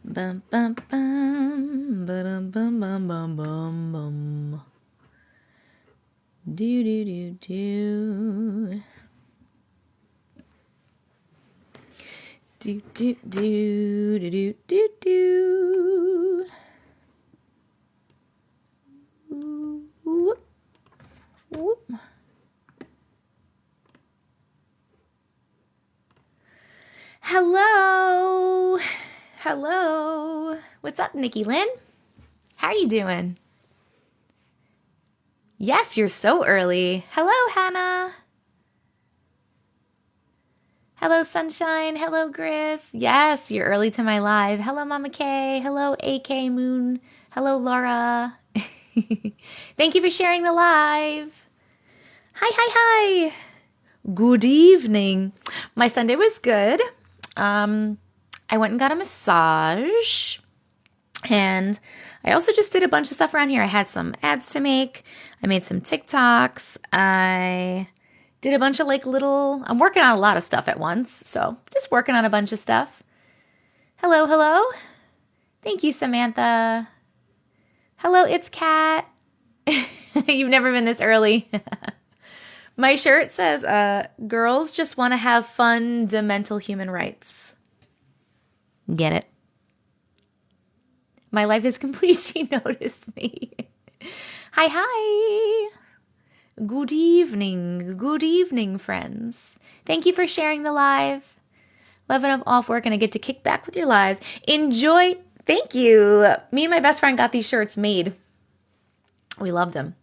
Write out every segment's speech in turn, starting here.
Bum, bum, bum, ba-dum, bum, bum, bum, bum, bum. Do, do, do, do. Do, do, do, do, do, do, do. Whoop, whoop. Hello. Hello. What's up, Nikki Lynn? How are you doing? Yes, you're so early. Hello, Hannah. Hello, Sunshine. Hello, Gris. Yes, you're early to my live. Hello, Mama K. Hello, AK Moon. Hello, Laura. Thank you for sharing the live. Hi, hi, hi. Good evening. My Sunday was good. I went and got a massage. And I also just did a bunch of stuff around here. I had some ads to make. I made some TikToks. I did a bunch of I'm working on a lot of stuff at once. So just working on a bunch of stuff. Hello, hello. Thank you, Samantha. Hello, it's Kat. You've never been this early. My shirt says, girls just want to have fundamental human rights. Get it? My life is complete. She noticed me. Hi, hi. Good evening. Good evening, friends. Thank you for sharing the live. 11 of off work and I get to kick back with your lives. Enjoy. Thank you. Me and my best friend got these shirts made. We loved them.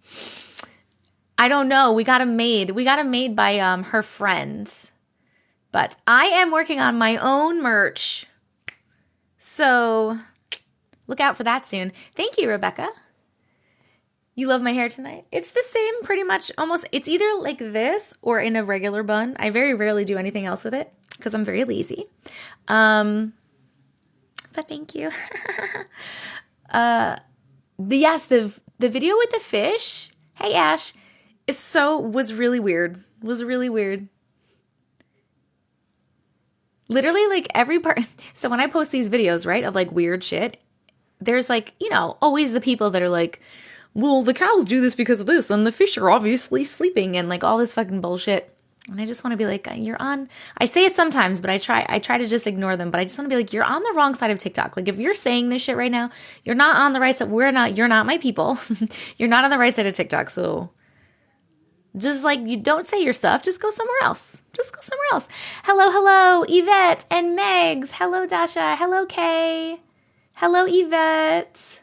I don't know. We got them made. We got them made by her friends. But I am working on my own merch. So look out for that soon. Thank you, Rebecca. You love my hair tonight? It's the same pretty much almost. It's either like this or in a regular bun. I very rarely do anything else with it because I'm very lazy. But thank you. The video with the fish. Hey, Ash. Was really weird. Was really weird. Literally like every part. So when I post these videos, right, of like weird shit, there's like, always the people that are like, well, the cows do this because of this, and the fish are obviously sleeping, and like all this fucking bullshit. And I just want to be like, I say it sometimes, but I try to just ignore them. But I just want to be like, you're on the wrong side of TikTok. Like if you're saying this shit right now, you're not on the right side. You're not my people. You're not on the right side of TikTok. So just like you don't say your stuff, just go somewhere else. Just go somewhere else. Hello, hello, Yvette and Megs. Hello, Dasha. Hello, Kay. Hello, Yvette.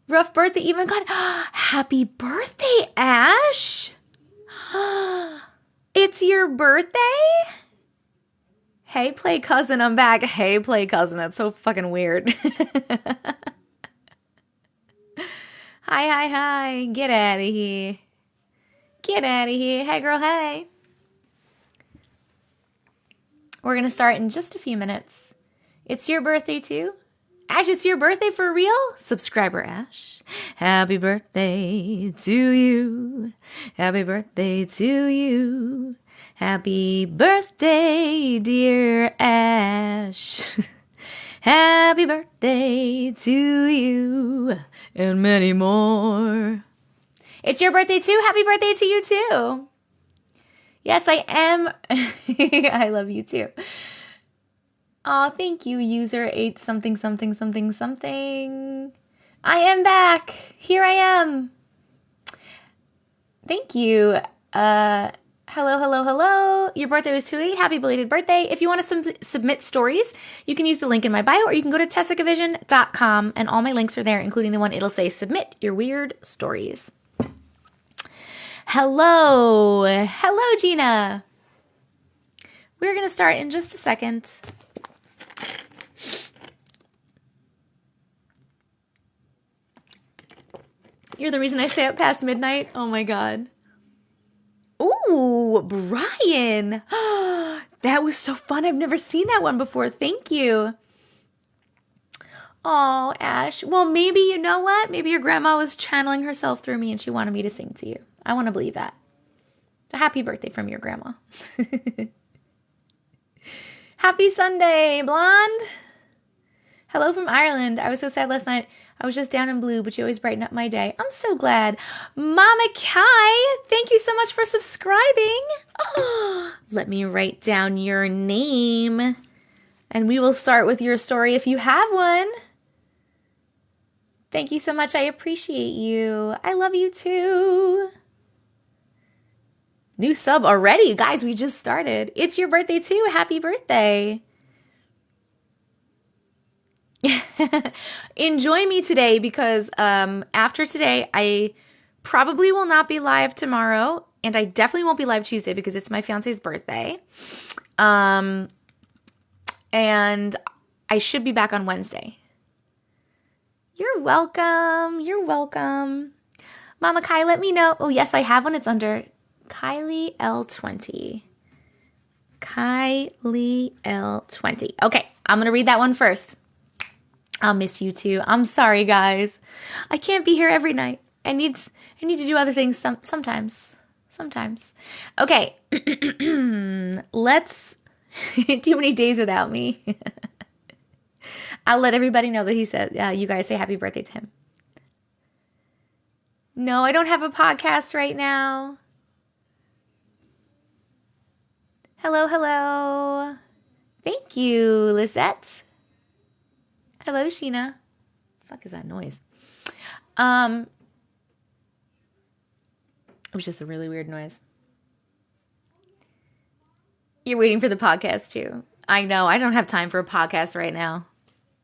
Rough birthday, even God. Happy birthday, Ash. It's your birthday? Hey, play cousin, I'm back. Hey, play cousin. That's so fucking weird. Hi, hi, hi. Get out of here. Get out of here. Hey, girl, hey. We're going to start in just a few minutes. It's your birthday, too? Ash, it's your birthday for real? Subscriber Ash. Happy birthday to you. Happy birthday to you. Happy birthday, dear Ash. Happy birthday to you and many more. It's your birthday too. Happy birthday to you too. Yes, I am. I love you too. Oh, thank you, user 8 something something something something. I am back. Here I am. Thank you. Hello, hello, hello. Your birthday was 2/8. Happy belated birthday. If you want to submit stories, you can use the link in my bio or you can go to TessicaVision.com and all my links are there, including the one it'll say submit your weird stories. Hello. Hello, Gina. We're going to start in just a second. You're the reason I stay up past midnight. Oh my God. Ooh, Brian. That was so fun. I've never seen that one before. Thank you. Oh, Ash. Well, maybe, you know what? Maybe your grandma was channeling herself through me and she wanted me to sing to you. I want to believe that. A happy birthday from your grandma. Happy Sunday, Blonde. Hello from Ireland. I was so sad last night. I was just down in blue, but you always brighten up my day. I'm so glad. Mama Kai, thank you so much for subscribing. Oh, let me write down your name. And we will start with your story if you have one. Thank you so much. I appreciate you. I love you too. New sub already. Guys, we just started. It's your birthday too. Happy birthday. Enjoy me today because after today, I probably will not be live tomorrow. And I definitely won't be live Tuesday because it's my fiance's birthday. And I should be back on Wednesday. You're welcome. You're welcome. Mama Kai, let me know. Oh, yes, I have one. It's under Kylie L20. Kylie L20. Okay, I'm going to read that one first. I'll miss you too. I'm sorry, guys. I can't be here every night. I need to do other things sometimes. Okay. Let's too many days without me. I'll let everybody know that he said, you guys say happy birthday to him. No, I don't have a podcast right now. Hello. Thank you, Lisette. Hello, Sheena. Fuck is that noise? It was just a really weird noise. You're waiting for the podcast too. I know. I don't have time for a podcast right now.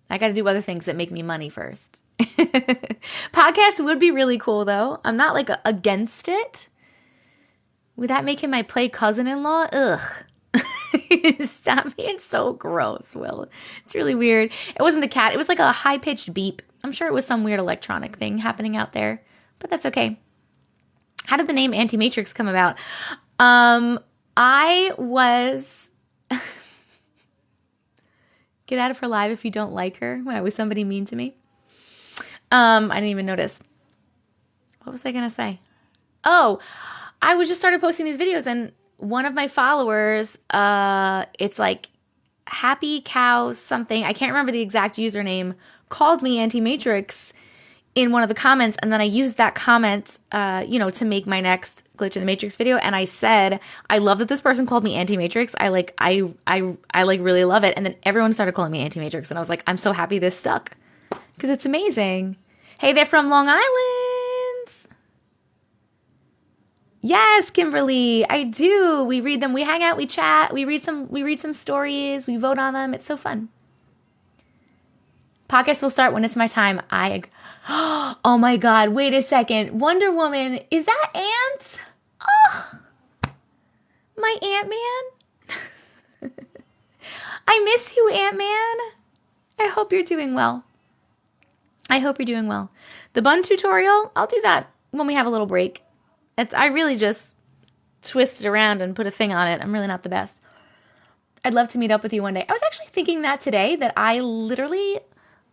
I got to do other things that make me money first. Podcast would be really cool though. I'm not like against it. Would that make him my play cousin-in-law? Ugh. Stop being so gross, Will. It's really weird. It wasn't the cat. It was like a high-pitched beep. I'm sure it was some weird electronic thing happening out there, but that's okay. How did the name Auntie Matrix come about? I was... Get out of her live if you don't like her. When I was somebody mean to me. I didn't even notice. What was I going to say? Oh, I was just started posting these videos and one of my followers, it's like Happy Cow something. I can't remember the exact username, called me Auntie Matrix in one of the comments. And then I used that comment, to make my next Glitch in the Matrix video. And I said, I love that this person called me Auntie Matrix. I really love it. And then everyone started calling me Auntie Matrix. And I was like, I'm so happy this stuck because it's amazing. Hey, they're from Long Island. Yes, Kimberly, I do. We read them. We hang out. We chat. We read some stories. We vote on them. It's so fun. Podcast will start when it's my time. Oh my God. Wait a second. Wonder Woman. Is that Ant? Oh, my Ant-Man. I miss you, Ant-Man. I hope you're doing well. The bun tutorial, I'll do that when we have a little break. I really just twist it around and put a thing on it. I'm really not the best. I'd love to meet up with you one day. I was actually thinking that today, that I literally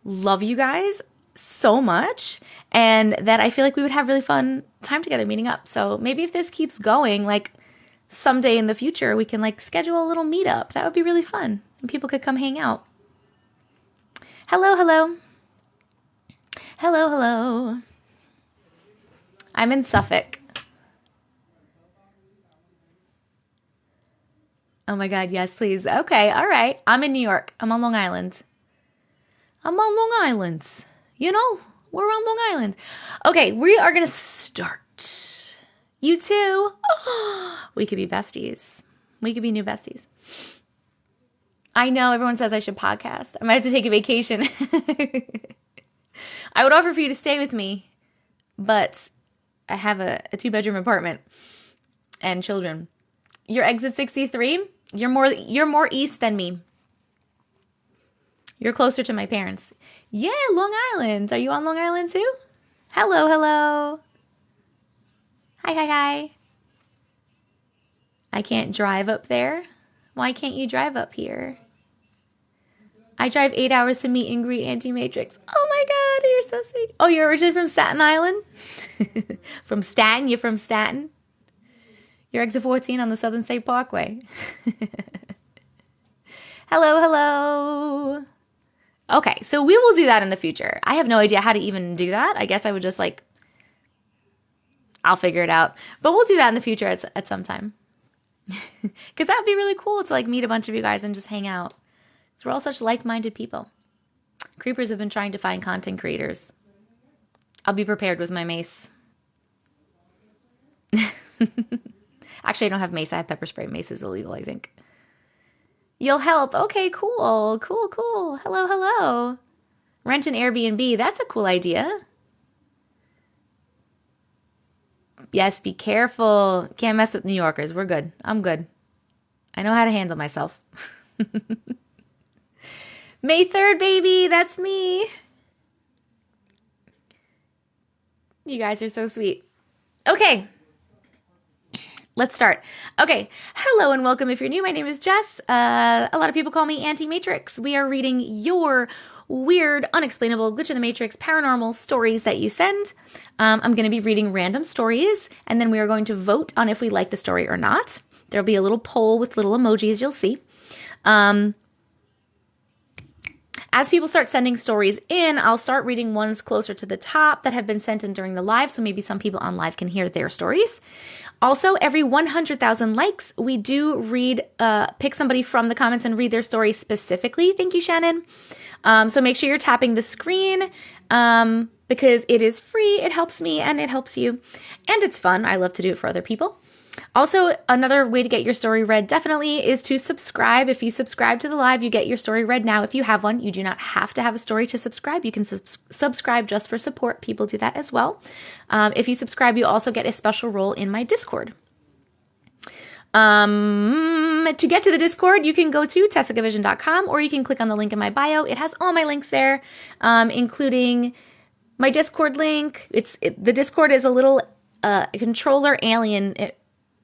love you guys so much and that I feel like we would have really fun time together meeting up. So maybe if this keeps going, like someday in the future, we can like schedule a little meetup. That would be really fun and people could come hang out. Hello. I'm in Suffolk. Oh my God, yes, please. Okay, all right. I'm in New York. I'm on Long Island. You know, we're on Long Island. Okay, we are going to start. You too. Oh, we could be besties. We could be new besties. I know everyone says I should podcast. I might have to take a vacation. I would offer for you to stay with me, but I have a 2-bedroom apartment and children. You're exit 63. You're more east than me. You're closer to my parents. Yeah, Long Island. Are you on Long Island too? Hello. Hi. I can't drive up there. Why can't you drive up here? I drive 8 hours to meet and greet Auntie Matrix. Oh my God, you're so sweet. Oh, you're originally from Staten Island? From Staten? You're from Staten? You're exit 14 on the Southern State Parkway. Hello. Okay, so we will do that in the future. I have no idea how to even do that. I guess I would just like, I'll figure it out. But we'll do that in the future at some time. Because that would be really cool to like meet a bunch of you guys and just hang out. Because we're all such like-minded people. Creepers have been trying to find content creators. I'll be prepared with my mace. Actually, I don't have mace. I have pepper spray. Mace is illegal, I think. You'll help. Okay, cool. Cool, cool. Hello, hello. Rent an Airbnb. That's a cool idea. Yes, be careful. Can't mess with New Yorkers. We're good. I'm good. I know how to handle myself. May 3rd, baby. That's me. You guys are so sweet. Okay. Let's start. Okay. Hello and welcome. If you're new, my name is Jess. A lot of people call me Auntie Matrix. We are reading your weird, unexplainable, glitch in the matrix, paranormal stories that you send. I'm going to be reading random stories, and then we are going to vote on if we like the story or not. There'll be a little poll with little emojis you'll see. As people start sending stories in, I'll start reading ones closer to the top that have been sent in during the live, so maybe some people on live can hear their stories. Also, every 100,000 likes, we do read, pick somebody from the comments and read their story specifically. Thank you, Shannon. So make sure you're tapping the screen because it is free, it helps me, and it helps you. And it's fun. I love to do it for other people. Also, another way to get your story read definitely is to subscribe. If you subscribe to the live, you get your story read now. If you have one, you do not have to have a story to subscribe. You can subscribe just for support. People do that as well. If you subscribe, you also get a special role in my Discord. To get to the Discord, you can go to TessicaVision.com or you can click on the link in my bio. It has all my links there, including my Discord link. The Discord is a little controller alien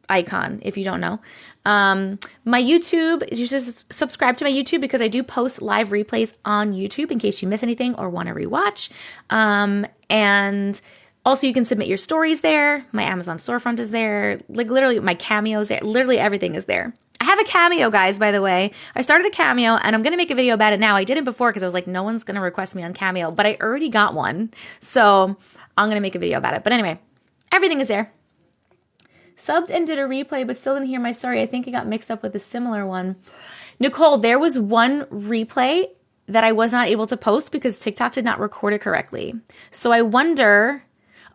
icon, if you don't know. My YouTube, you should subscribe to my YouTube because I do post live replays on YouTube in case you miss anything or want to rewatch. And also you can submit your stories there. My Amazon storefront is there. Like literally my Cameo's there. Literally everything is there. I have a Cameo, guys, by the way. I started a Cameo and I'm going to make a video about it now. I didn't before because I was like, no one's going to request me on Cameo, but I already got one. So I'm going to make a video about it. But anyway, everything is there. Subbed and did a replay, but still didn't hear my story. I think it got mixed up with a similar one. Nicole, there was one replay that I was not able to post because TikTok did not record it correctly. So I wonder...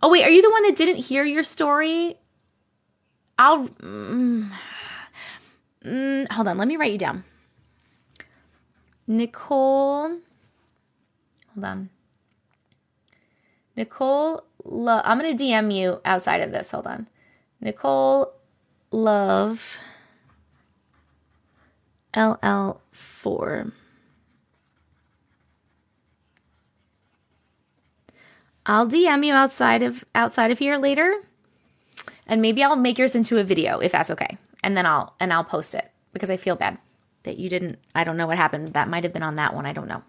Oh, wait, are you the one that didn't hear your story? Hold on, let me write you down. Nicole... Hold on. Nicole... I'm going to DM you outside of this. Hold on. Nicole Love LL4. I'll DM you outside of here later, and maybe I'll make yours into a video if that's okay, and then I'll post it because I feel bad that you didn't. I don't know what happened. That might have been on that one. I don't know.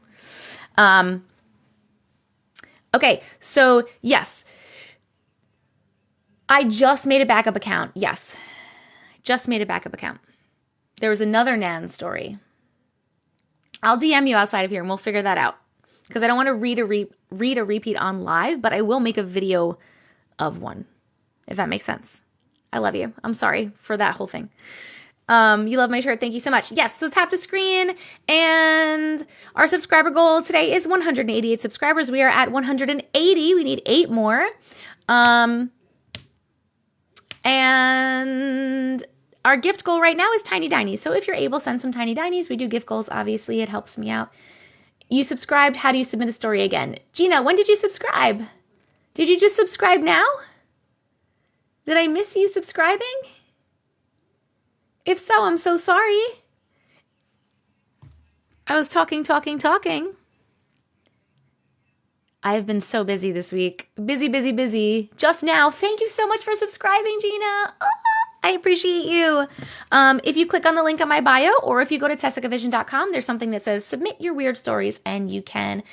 Okay, so yes. I just made a backup account. Yes, just made a backup account. There was another Nan story. I'll DM you outside of here and we'll figure that out because I don't want to read a repeat on live, but I will make a video of one, if that makes sense. I love you. I'm sorry for that whole thing. You love my shirt. Thank you so much. Yes, so tap the screen. And our subscriber goal today is 188 subscribers. We are at 180. We need 8 more. And our gift goal right now is Tiny Dinies. So if you're able, send some Tiny Dinies. We do gift goals, obviously. It helps me out. You subscribed. How do you submit a story again? Gina, when did you subscribe? Did you just subscribe now? Did I miss you subscribing? If so, I'm so sorry. I was talking. I have been so busy this week. Busy. Just now. Thank you so much for subscribing, Gina. Oh, I appreciate you. If you click on the link on my bio or if you go to TessicaVision.com, there's something that says submit your weird stories and you can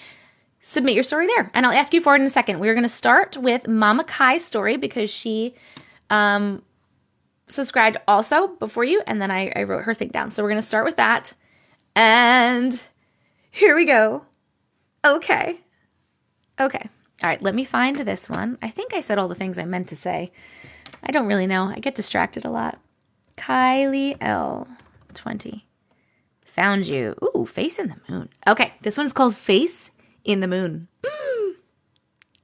submit your story there. And I'll ask you for it in a second. We're going to start with Mama Kai's story because she subscribed also before you and then I wrote her thing down. So we're going to start with that. And here we go. Okay. Okay. All right, let me find this one. I think I said all the things I meant to say. I don't really know. I get distracted a lot. Kylie L. 20. Found you. Ooh, Face in the Moon. Okay, this one's called Face in the Moon.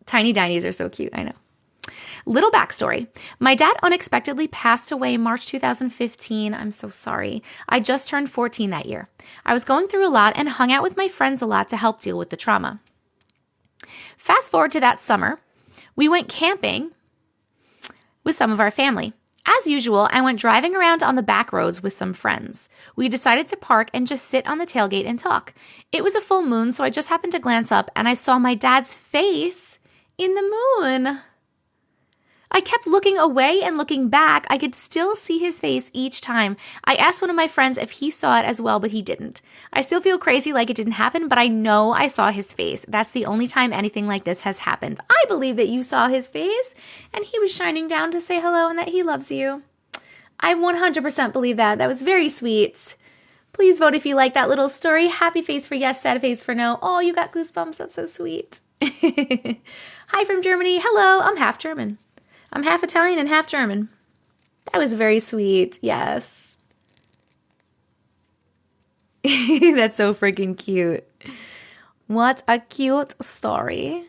Tiny Dinies are so cute, I know. Little backstory. My dad unexpectedly passed away March 2015. I'm so sorry. I just turned 14 that year. I was going through a lot and hung out with my friends a lot to help deal with the trauma. Fast forward to that summer, we went camping with some of our family. As usual, I went driving around on the back roads with some friends. We decided to park and just sit on the tailgate and talk. It was a full moon, so I just happened to glance up and I saw my dad's face in the moon. I kept looking away and looking back. I could still see his face each time. I asked one of my friends if he saw it as well, but he didn't. I still feel crazy like it didn't happen, but I know I saw his face. That's the only time anything like this has happened. I believe that you saw his face and he was shining down to say hello and that he loves you. I 100% believe that. That was very sweet. Please vote if you like that little story. Happy face for yes, sad face for no. Oh, you got goosebumps. That's so sweet. Hi from Germany. Hello. I'm half German. I'm half Italian and half German. That was very sweet. Yes. That's so freaking cute. What a cute story.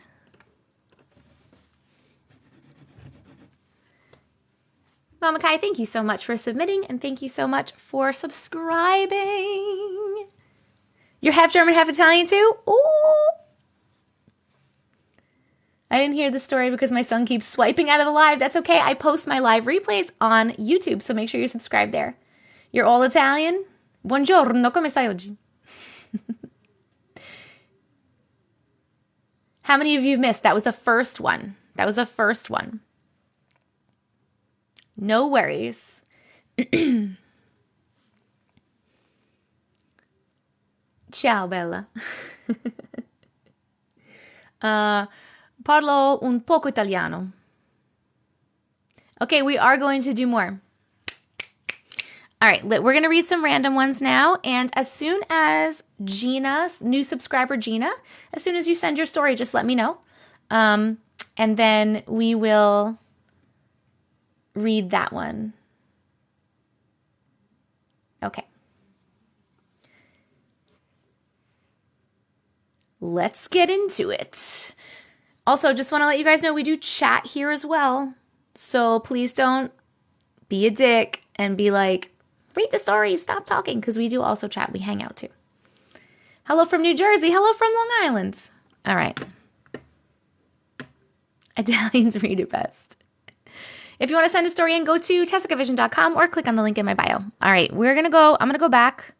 Mama Kai, thank you so much for submitting and thank you so much for subscribing. You're half German, half Italian too? Oh. I didn't hear the story because my son keeps swiping out of the live. That's okay. I post my live replays on YouTube, so make sure you're subscribed there. You're all Italian? Buongiorno, come stai oggi? How many of you missed? That was the first one. That was the first one. No worries. Ciao, Bella. Parlo un poco italiano. Okay, we are going to do more. All right, we're going to read some random ones now. And as soon as Gina, new subscriber Gina, as soon as you send your story, just let me know. And then we will read that one. Okay. Let's get into it. Also, just want to let you guys know we do chat here as well. So please don't be a dick and be like, read the story, stop talking, because we do also chat. We hang out too. Hello from New Jersey. Hello from Long Island. All right. Italians read it best. If you want to send a story in, go to TessicaVision.com or click on the link in my bio. All right, I'm going to go back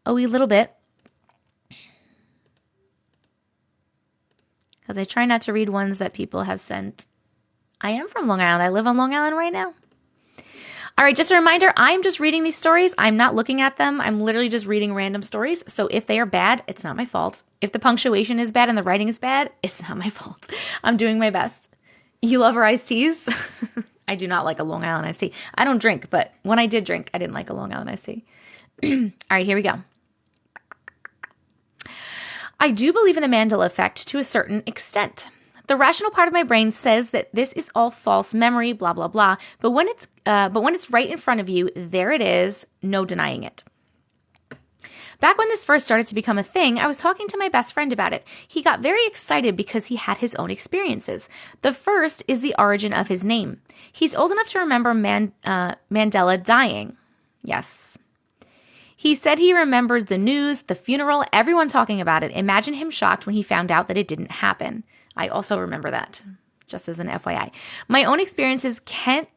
a wee little bit. Because I try not to read ones that people have sent. I am from Long Island. I live on Long Island right now. All right, just a reminder, I'm just reading these stories. I'm not looking at them. I'm literally just reading random stories. So if they are bad, it's not my fault. If the punctuation is bad and the writing is bad, it's not my fault. I'm doing my best. You love our iced teas? I do not like a Long Island iced tea. I don't drink, but when I did drink, I didn't like a Long Island iced tea. All right, here we go. I do believe in the Mandela effect to a certain extent. The rational part of my brain says that this is all false memory, blah, blah, blah. But when it's right in front of you, there it is, no denying it. Back when this first started to become a thing, I was talking to my best friend about it. He got very excited because he had his own experiences. The first is the origin of his name. He's old enough to remember Mandela dying. Yes. He said he remembered the news, the funeral, everyone talking about it. Imagine him shocked when he found out that it didn't happen. I also remember that, just as an FYI. My own experiences can't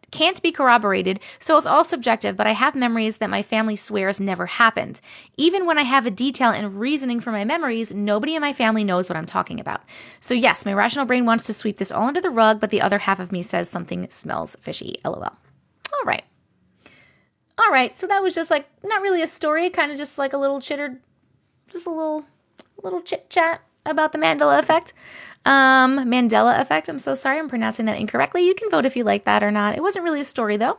be corroborated, so it's all subjective, but I have memories that my family swears never happened. Even when I have a detail and reasoning for my memories, nobody in my family knows what I'm talking about. So yes, my rational brain wants to sweep this all under the rug, but the other half of me says something smells fishy, LOL. All right, so that was just like, not really a story, kind of just like a little just a little chit-chat about the Mandela effect. Mandela effect, I'm so sorry, I'm pronouncing that incorrectly. You can vote if you like that or not. It wasn't really a story, though.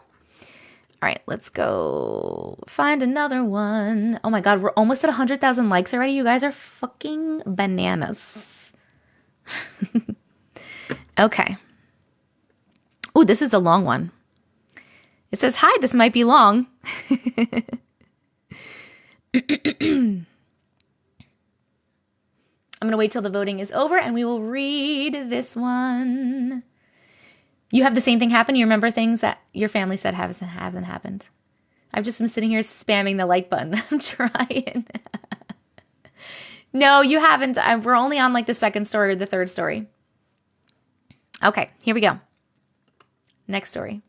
All right, let's go find another one. Oh my God, we're almost at 100,000 likes already. You guys are fucking bananas. Okay. Oh, this is a long one. It says, hi, this might be long. I'm going to wait till the voting is over and we will read this one. You have the same thing happen? You remember things that your family said hasn't happened? I've just been sitting here spamming the like button. I'm trying. No, you haven't. We're only on like the second story or the third story. Okay, here we go. Next story.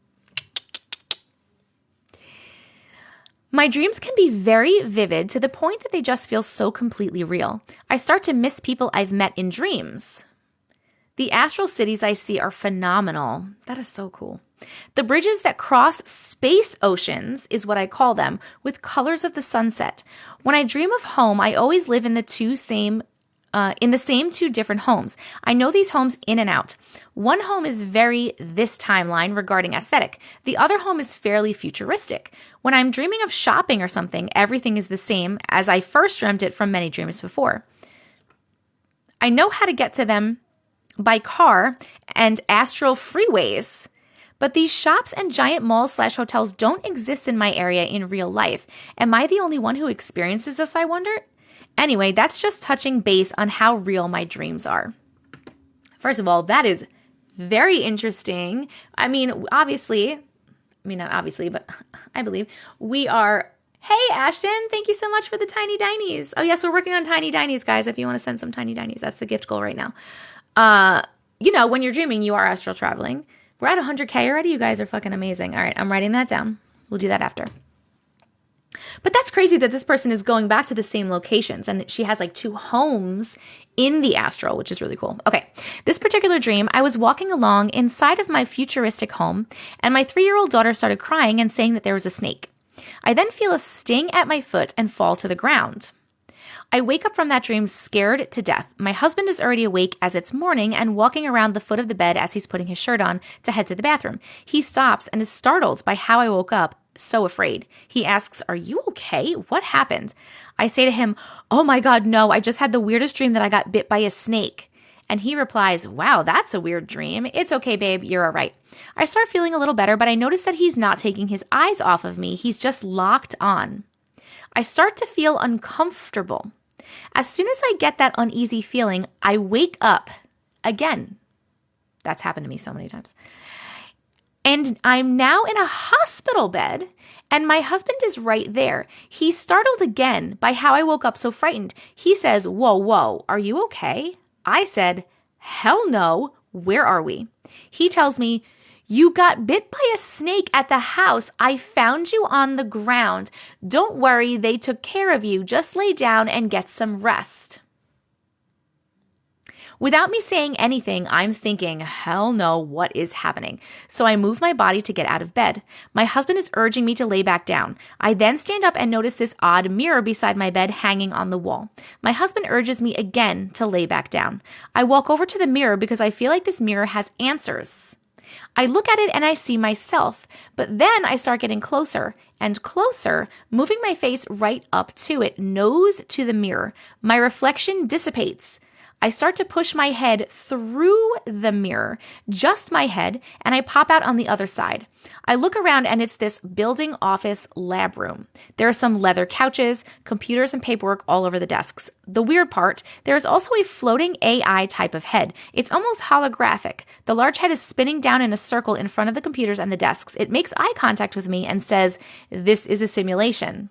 My dreams can be very vivid to the point that they just feel so completely real. I start to miss people I've met in dreams. The astral cities I see are phenomenal. That is so cool. The bridges that cross space oceans is what I call them, with colors of the sunset. When I dream of home, I always live in the same two different homes. I know these homes in and out. One home is very this timeline regarding aesthetic. The other home is fairly futuristic. When I'm dreaming of shopping or something, everything is the same as I first dreamt it from many dreams before. I know how to get to them by car and astral freeways, but these shops and giant malls/hotels don't exist in my area in real life. Am I the only one who experiences this, I wonder? Anyway, that's just touching base on how real my dreams are. First of all, that is very interesting. I mean, obviously, not obviously, but I believe we are. Hey, Ashton, thank you so much for the tiny dinies. Oh, yes, we're working on tiny dinies, guys. If you want to send some tiny dinies, that's the gift goal right now. When you're dreaming, you are astral traveling. We're at 100K already. You guys are fucking amazing. All right, I'm writing that down. We'll do that after. But that's crazy that this person is going back to the same locations and she has like 2 homes in the astral, which is really cool. Okay, this particular dream, I was walking along inside of my futuristic home and my 3-year-old daughter started crying and saying that there was a snake. I then feel a sting at my foot and fall to the ground. I wake up from that dream scared to death. My husband is already awake as it's morning and walking around the foot of the bed as he's putting his shirt on to head to the bathroom. He stops and is startled by how I woke up, so afraid. He asks, "Are you okay? What happened?" I say to him, "Oh my God, no, I just had the weirdest dream that I got bit by a snake." And he replies, "Wow, that's a weird dream. It's okay, babe, you're all right." I start feeling a little better, but I notice that he's not taking his eyes off of me. He's just locked on. I start to feel uncomfortable. As soon as I get that uneasy feeling, I wake up again. That's happened to me so many times. And I'm now in a hospital bed, and my husband is right there. He's startled again by how I woke up so frightened. He says, whoa, are you okay?" I said, "Hell no, where are we?" He tells me, "You got bit by a snake at the house. I found you on the ground. Don't worry, they took care of you. Just lay down and get some rest." Without me saying anything, I'm thinking, hell no, what is happening? So I move my body to get out of bed. My husband is urging me to lay back down. I then stand up and notice this odd mirror beside my bed hanging on the wall. My husband urges me again to lay back down. I walk over to the mirror because I feel like this mirror has answers. I look at it and I see myself, but then I start getting closer and closer, moving my face right up to it, nose to the mirror. My reflection dissipates. I start to push my head through the mirror, just my head, and I pop out on the other side. I look around and it's this building office lab room. There are some leather couches, computers, and paperwork all over the desks. The weird part, there is also a floating AI type of head. It's almost holographic. The large head is spinning down in a circle in front of the computers and the desks. It makes eye contact with me and says, "This is a simulation."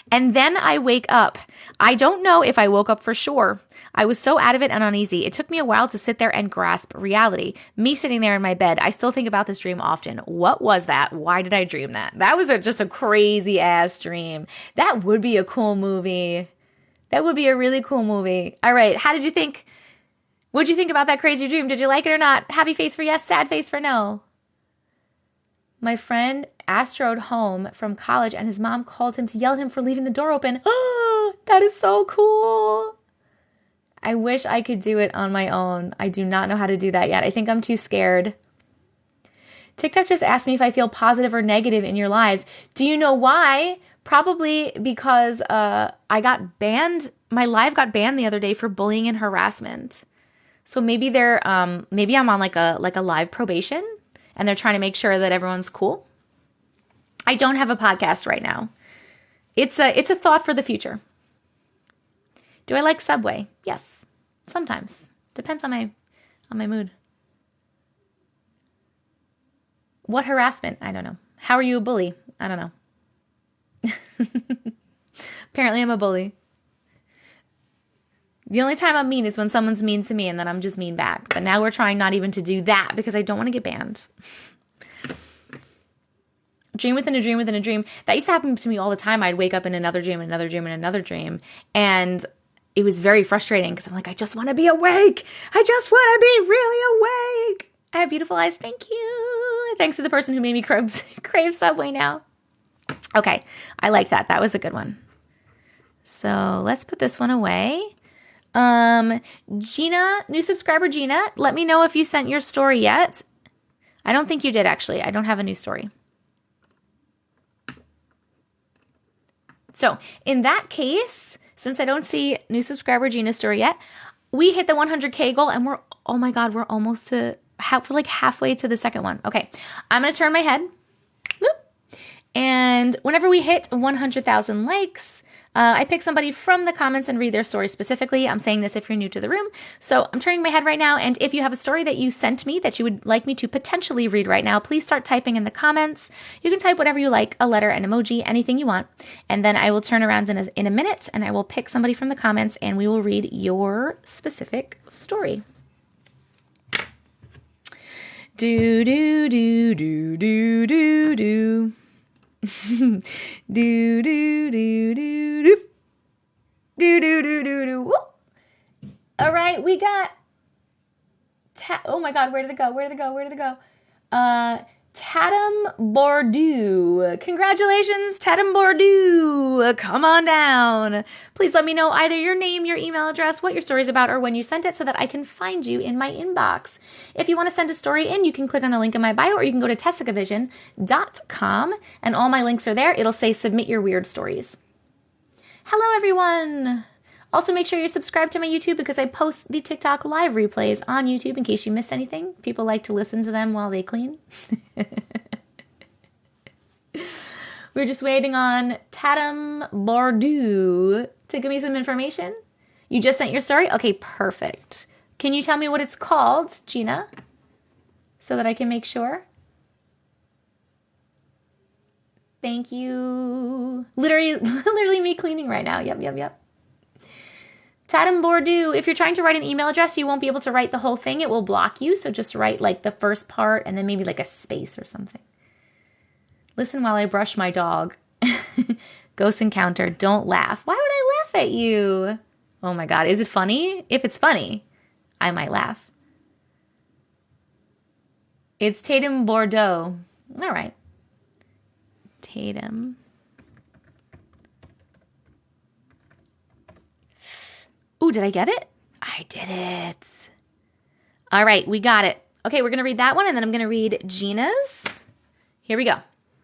And then I wake up. I don't know if I woke up for sure. I was so out of it and uneasy. It took me a while to sit there and grasp reality. Me sitting there in my bed, I still think about this dream often. What was that? Why did I dream that? That was just a crazy ass dream. That would be a cool movie. That would be a really cool movie. All right. How did you think? What'd you think about that crazy dream? Did you like it or not? Happy face for yes, sad face for no. My friend astroed home from college and his mom called him to yell at him for leaving the door open. Oh, that is so cool. I wish I could do it on my own. I do not know how to do that yet. I think I'm too scared. TikTok just asked me if I feel positive or negative in your lives. Do you know why? Probably because I got banned. My live got banned the other day for bullying and harassment. So maybe maybe I'm on like a live probation, and they're trying to make sure that everyone's cool. I don't have a podcast right now. It's a thought for the future. Do I like Subway? Yes, sometimes. Depends on my mood. What harassment? I don't know. How are you a bully? I don't know. Apparently I'm a bully. The only time I'm mean is when someone's mean to me and then I'm just mean back. But now we're trying not even to do that because I don't want to get banned. Dream within a dream within a dream. That used to happen to me all the time. I'd wake up in another dream, another dream, and another dream. And it was very frustrating because I'm like, I just want to be awake. I just want to be really awake. I have beautiful eyes. Thank you. Thanks to the person who made me crave Subway now. Okay. I like that. That was a good one. So let's put this one away. Gina, new subscriber Gina, let me know if you sent your story yet. I don't think you did, actually. I don't have a new story. So in that case, since I don't see new subscriber Gina's story yet, we hit the 100K goal and we're almost to we're like halfway to the second one. Okay. I'm going to turn my head. Whoop. And whenever we hit 100,000 likes, I pick somebody from the comments and read their story specifically. I'm saying this if you're new to the room. So I'm turning my head right now. And if you have a story that you sent me that you would like me to potentially read right now, please start typing in the comments. You can type whatever you like, a letter, an emoji, anything you want. And then I will turn around in a minute and I will pick somebody from the comments and we will read your specific story. Do, do, do, do, do, do, do. do do do do do do do do do do. All right, we got. Oh my God, where did it go? Where did it go? Where did it go? Tatum Bordeaux. Congratulations, Tatum Bordeaux. Come on down. Please let me know either your name, your email address, what your story is about, or when you sent it so that I can find you in my inbox. If you want to send a story in, you can click on the link in my bio or you can go to TessicaVision.com and all my links are there. It'll say submit your weird stories. Hello, everyone. Also, make sure you're subscribed to my YouTube because I post the TikTok live replays on YouTube in case you missed anything. People like to listen to them while they clean. We're just waiting on Tatum Bordeaux to give me some information. You just sent your story? Okay, perfect. Can you tell me what it's called, Gina? So that I can make sure. Thank you. Literally me cleaning right now. Yep. Tatum Bordeaux, if you're trying to write an email address, you won't be able to write the whole thing. It will block you. So just write like the first part and then maybe like a space or something. Listen while I brush my dog. Ghost encounter. Don't laugh. Why would I laugh at you? Oh my God. Is it funny? If it's funny, I might laugh. It's Tatum Bordeaux. All right. Tatum. Ooh, did I get it? I did it. All right, we got it. Okay, we're going to read that one, and then I'm going to read Gina's. Here we go.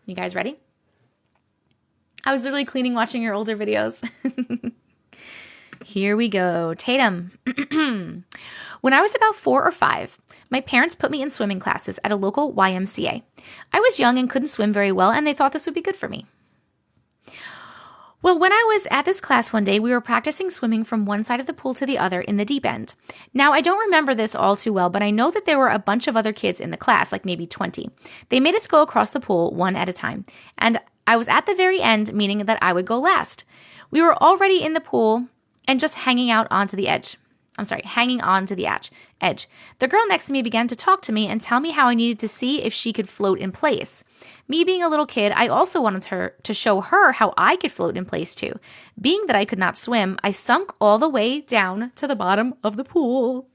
You guys ready? I was literally cleaning watching your older videos. Here we go. Tatum. When I was about 4 or 5, my parents put me in swimming classes at a local YMCA. I was young and couldn't swim very well, and they thought this would be good for me. Well, when I was at this class one day, we were practicing swimming from one side of the pool to the other in the deep end. Now, I don't remember this all too well, but I know that there were a bunch of other kids in the class, like maybe 20. They made us go across the pool one at a time, and I was at the very end, meaning that I would go last. We were already in the pool and just hanging on to the edge. The girl next to me began to talk to me and tell me how I needed to see if she could float in place. Me being a little kid, I also wanted her to show her how I could float in place too. Being that I could not swim, I sunk all the way down to the bottom of the pool.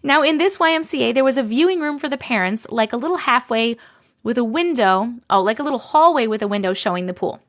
Now in this YMCA, there was a viewing room for the parents, like a little hallway with a window showing the pool.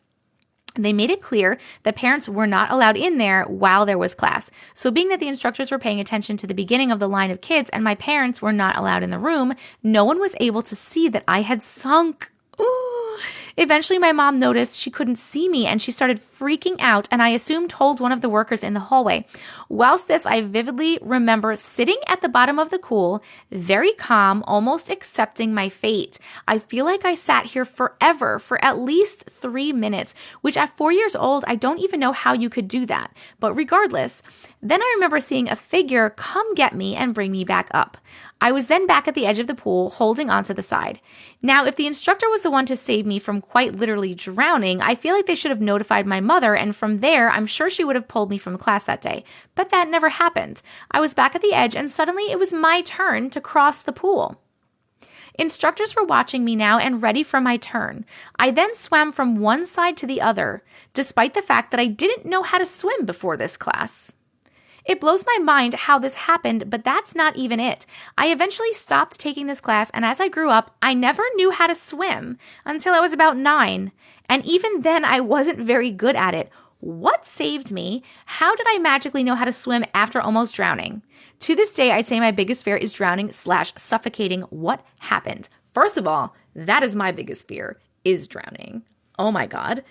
They made it clear that parents were not allowed in there while there was class. So being that the instructors were paying attention to the beginning of the line of kids and my parents were not allowed in the room, no one was able to see that I had sunk. Ooh. Eventually, my mom noticed she couldn't see me and she started freaking out, and I assumed told one of the workers in the hallway. Whilst this, I vividly remember sitting at the bottom of the pool, very calm, almost accepting my fate. I feel like I sat here forever, for at least 3 minutes, which at 4 years old, I don't even know how you could do that. But regardless, then I remember seeing a figure come get me and bring me back up. I was then back at the edge of the pool, holding onto the side. Now, if the instructor was the one to save me from quite literally drowning, I feel like they should have notified my mother, and from there, I'm sure she would have pulled me from class that day. But that never happened. I was back at the edge, and suddenly it was my turn to cross the pool. Instructors were watching me now and ready for my turn. I then swam from one side to the other, despite the fact that I didn't know how to swim before this class. It blows my mind how this happened, but that's not even it. I eventually stopped taking this class, and as I grew up, I never knew how to swim until I was about 9. And even then, I wasn't very good at it. What saved me? How did I magically know how to swim after almost drowning? To this day, I'd say my biggest fear is drowning/suffocating. What happened? First of all, that is my biggest fear, is drowning. Oh my God.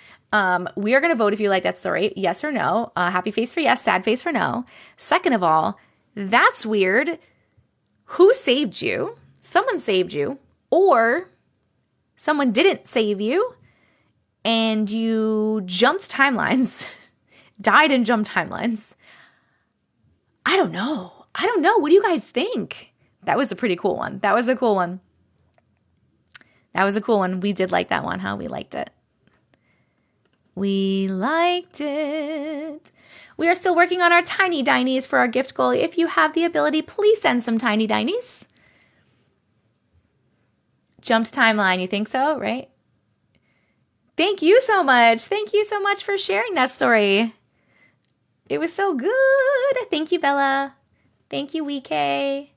We are going to vote if you like that story. Yes or no. Happy face for yes, sad face for no. Second of all, that's weird. Who saved you? Someone saved you, or someone didn't save you and you jumped timelines, died and jumped timelines. I don't know. What do you guys think? That was a pretty cool one. That was a cool one. We did like that one, huh? We liked it. We liked it. We are still working on our tiny dinies for our gift goal. If you have the ability, please send some tiny dinies. Jumped timeline, you think so, right? Thank you so much. Thank you so much for sharing that story. It was so good. Thank you, Bella. Thank you, Wike.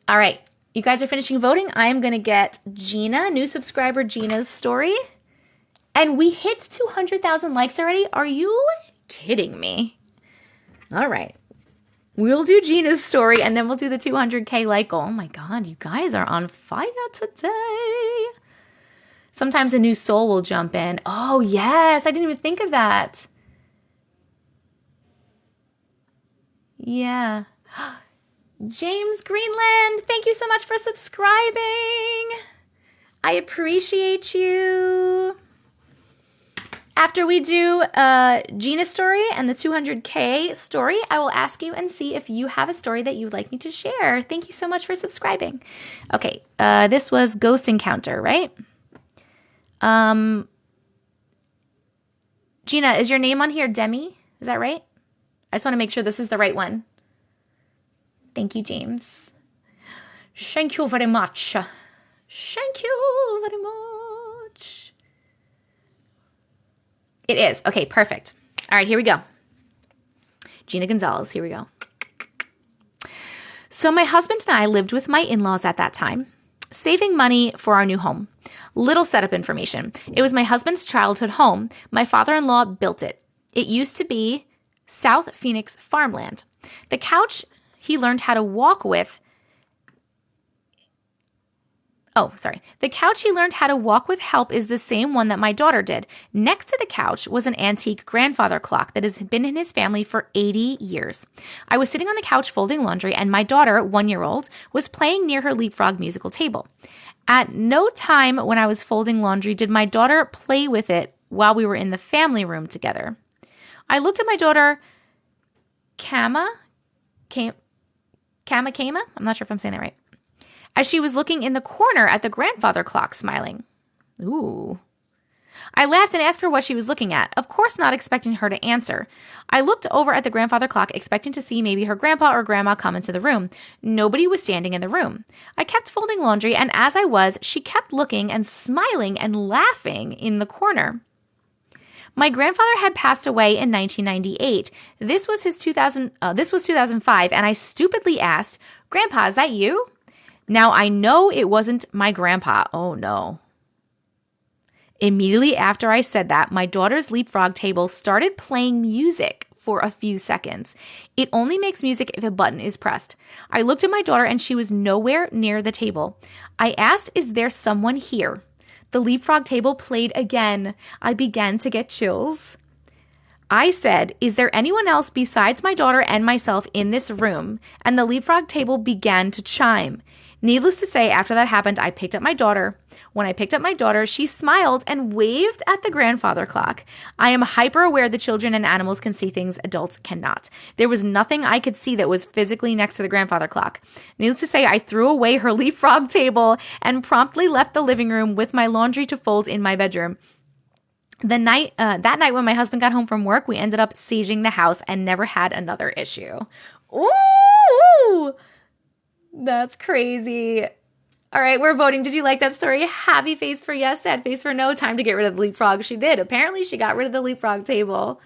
All right. You guys are finishing voting. I am going to get Gina, new subscriber Gina's story. And we hit 200,000 likes already. Are you kidding me? All right. We'll do Gina's story and then we'll do the 200K like goal. Oh my God, you guys are on fire today. Sometimes a new soul will jump in. Oh yes, I didn't even think of that. Yeah. James Greenland, thank you so much for subscribing. I appreciate you. After we do Gina's story and the 200K story, I will ask you and see if you have a story that you would like me to share. Thank you so much for subscribing. Okay, this was Ghost Encounter, right? Gina, is your name on here Demi? Is that right? I just want to make sure this is the right one. Thank you, James. Thank you very much. Thank you very much. It is. Okay, perfect. All right, here we go. Gina Gonzalez, here we go. So my husband and I lived with my in-laws at that time, saving money for our new home. Little setup information. It was my husband's childhood home. My father-in-law built it. It used to be South Phoenix farmland. The couch he learned how to walk with. The couch he learned how to walk with help is the same one that my daughter did. Next to the couch was an antique grandfather clock that has been in his family for 80 years. I was sitting on the couch folding laundry, and my daughter, 1-year-old, was playing near her leapfrog musical table. At no time when I was folding laundry did my daughter play with it while we were in the family room together. I looked at my daughter, Kama, I'm not sure if I'm saying that right, as she was looking in the corner at the grandfather clock, smiling. Ooh. I laughed and asked her what she was looking at, of course not expecting her to answer. I looked over at the grandfather clock, expecting to see maybe her grandpa or grandma come into the room. Nobody was standing in the room. I kept folding laundry, and as I was, she kept looking and smiling and laughing in the corner. My grandfather had passed away in 1998. This was 2005, and I stupidly asked, "Grandpa, is that you?" Now, I know it wasn't my grandpa. Oh, no. Immediately after I said that, my daughter's leapfrog table started playing music for a few seconds. It only makes music if a button is pressed. I looked at my daughter and she was nowhere near the table. I asked, "Is there someone here?" The leapfrog table played again. I began to get chills. I said, "Is there anyone else besides my daughter and myself in this room?" And the leapfrog table began to chime. Needless to say, after that happened, I picked up my daughter. When I picked up my daughter, she smiled and waved at the grandfather clock. I am hyper aware that children and animals can see things adults cannot. There was nothing I could see that was physically next to the grandfather clock. Needless to say, I threw away her leapfrog table and promptly left the living room with my laundry to fold in my bedroom. That night when my husband got home from work, we ended up saging the house and never had another issue. Ooh! That's crazy. All right, we're voting. Did you like that story? Happy face for yes, sad face for no. Time to get rid of the leapfrog. She did. Apparently, she got rid of the leapfrog table.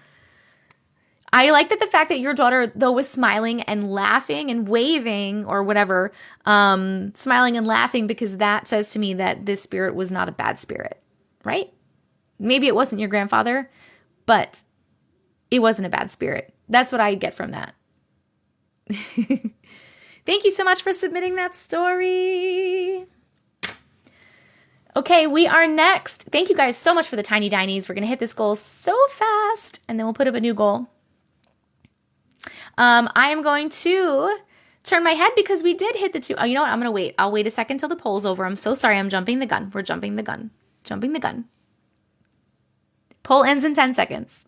I like that the fact that your daughter, though, was smiling and laughing and waving or whatever, smiling and laughing, because that says to me that this spirit was not a bad spirit, right? Maybe it wasn't your grandfather, but it wasn't a bad spirit. That's what I get from that. Thank you so much for submitting that story. Okay, we are next. Thank you guys so much for the tiny dinies. We're going to hit this goal so fast, and then we'll put up a new goal. I am going to turn my head because we did hit the 2. Oh, you know what? I'm going to wait. I'll wait a second till the poll's over. I'm so sorry. I'm jumping the gun. We're jumping the gun. Jumping the gun. Poll ends in 10 seconds.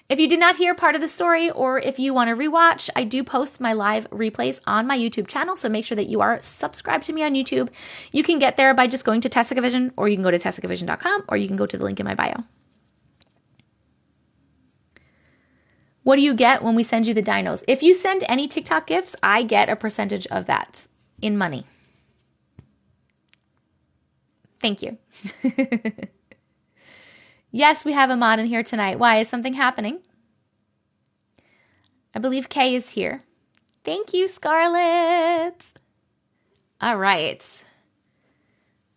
If you did not hear part of the story, or if you want to rewatch, I do post my live replays on my YouTube channel, so make sure that you are subscribed to me on YouTube. You can get there by just going to TessicaVision, or you can go to TessicaVision.com, or you can go to the link in my bio. What do you get when we send you the dinos? If you send any TikTok gifts, I get a percentage of that in money. Thank you. Yes, we have a mod in here tonight. Why? Is something happening? I believe Kay is here. Thank you, Scarlett. All right.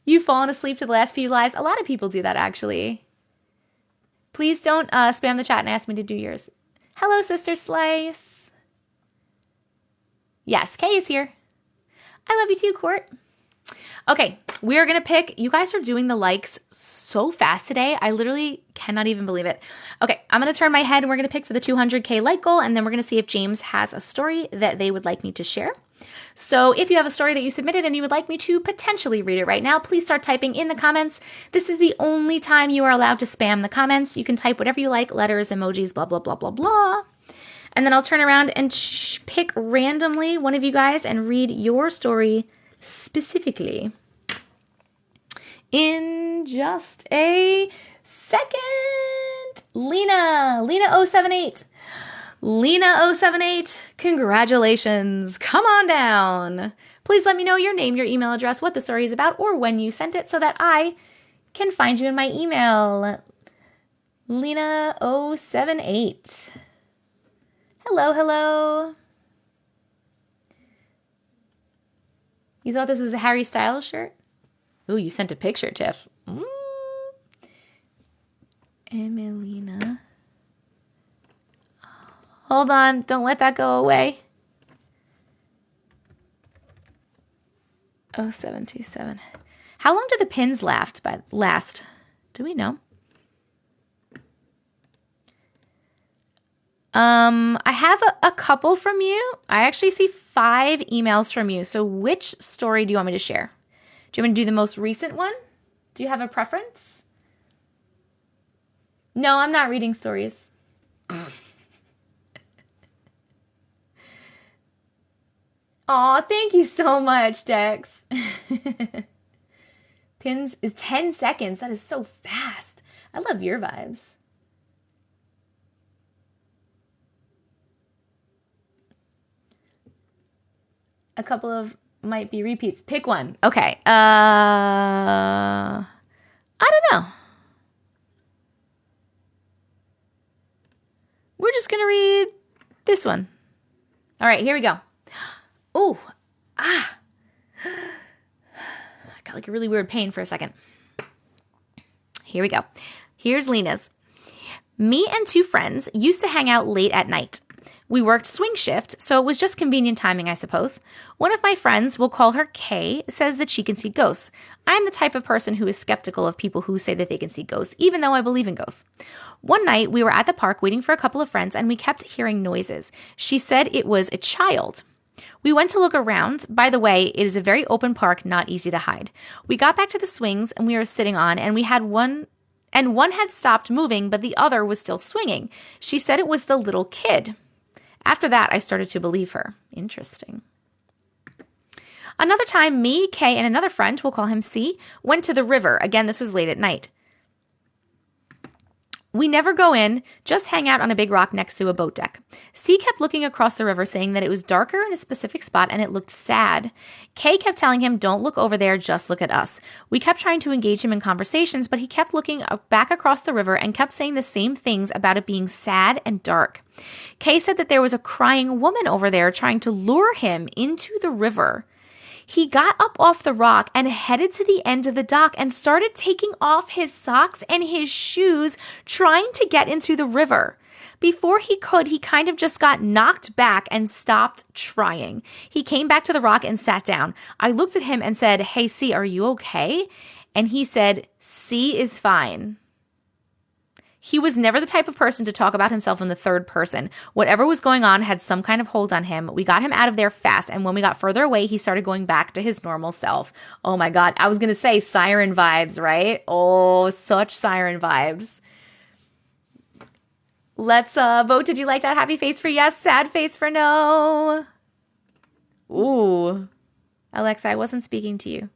You've fallen asleep to the last few lies. A lot of people do that, actually. Please don't spam the chat and ask me to do yours. Hello, Sister Slice. Yes, Kay is here. I love you too, Court. Okay, we are going to pick. You guys are doing the likes so fast today. I literally cannot even believe it. Okay, I'm going to turn my head and we're going to pick for the 200K like goal, and then we're going to see if James has a story that they would like me to share. So if you have a story that you submitted and you would like me to potentially read it right now, please start typing in the comments. This is the only time you are allowed to spam the comments. You can type whatever you like, letters, emojis, blah, blah, blah, blah, blah. And then I'll turn around and pick randomly one of you guys and read your story specifically in just a second. Lena 078. Lena 078, congratulations. Come on down. Please let me know your name, your email address, what the story is about, or when you sent it so that I can find you in my email. Lena 078. Hello. You thought this was a Harry Styles shirt? Ooh, you sent a picture, Tiff. Emelina. Hold on. Don't let that go away. 0727. How long do the pins last? Do we know? I have a couple from you. I actually see 5 emails from you. So which story do you want me to share? Do you want me to do the most recent one? Do you have a preference? No, I'm not reading stories. Aw, thank you so much, Dex. Pins is 10 seconds. That is so fast. I love your vibes. A couple of might be repeats. Pick one. Okay. I don't know. We're just going to read this one. All right, here we go. Oh, I got like a really weird pain for a second. Here we go. Here's Lena's. Me and 2 friends used to hang out late at night. We worked swing shift, so it was just convenient timing, I suppose. One of my friends, we'll call her Kay, says that she can see ghosts. I'm the type of person who is skeptical of people who say that they can see ghosts, even though I believe in ghosts. One night, we were at the park waiting for a couple of friends, and we kept hearing noises. She said it was a child. We went to look around. By the way, it is a very open park, not easy to hide. We got back to the swings, and we were sitting on, and one had stopped moving, but the other was still swinging. She said it was the little kid. After that, I started to believe her. Interesting. Another time, me, Kay, and another friend, we'll call him C, went to the river. Again, this was late at night. We never go in, just hang out on a big rock next to a boat deck. C kept looking across the river, saying that it was darker in a specific spot and it looked sad. Kay kept telling him, don't look over there, just look at us. We kept trying to engage him in conversations, but he kept looking back across the river and kept saying the same things about it being sad and dark. Kay said that there was a crying woman over there trying to lure him into the river. He got up off the rock and headed to the end of the dock and started taking off his socks and his shoes, trying to get into the river. Before he could, he kind of just got knocked back and stopped trying. He came back to the rock and sat down. I looked at him and said, "Hey, C, are you okay?" And he said, "C is fine." He was never the type of person to talk about himself in the third person. Whatever was going on had some kind of hold on him. We got him out of there fast, and when we got further away, he started going back to his normal self. Oh my God. I was going to say siren vibes, right? Oh, such siren vibes. Let's vote. Did you like that? Happy face for yes, sad face for no. Ooh. Alexa, I wasn't speaking to you.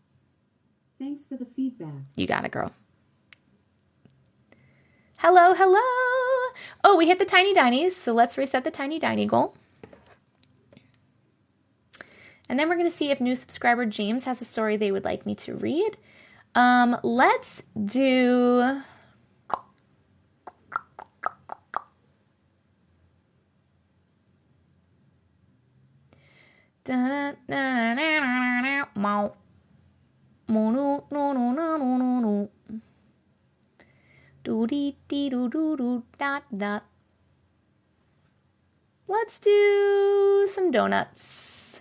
Thanks for the feedback. You got it, girl. Hello, hello. Oh, we hit the tiny dinies, so let's reset the tiny diny goal. And then we're going to see if new subscriber James has a story they would like me to read. Let's do... Let's do some donuts.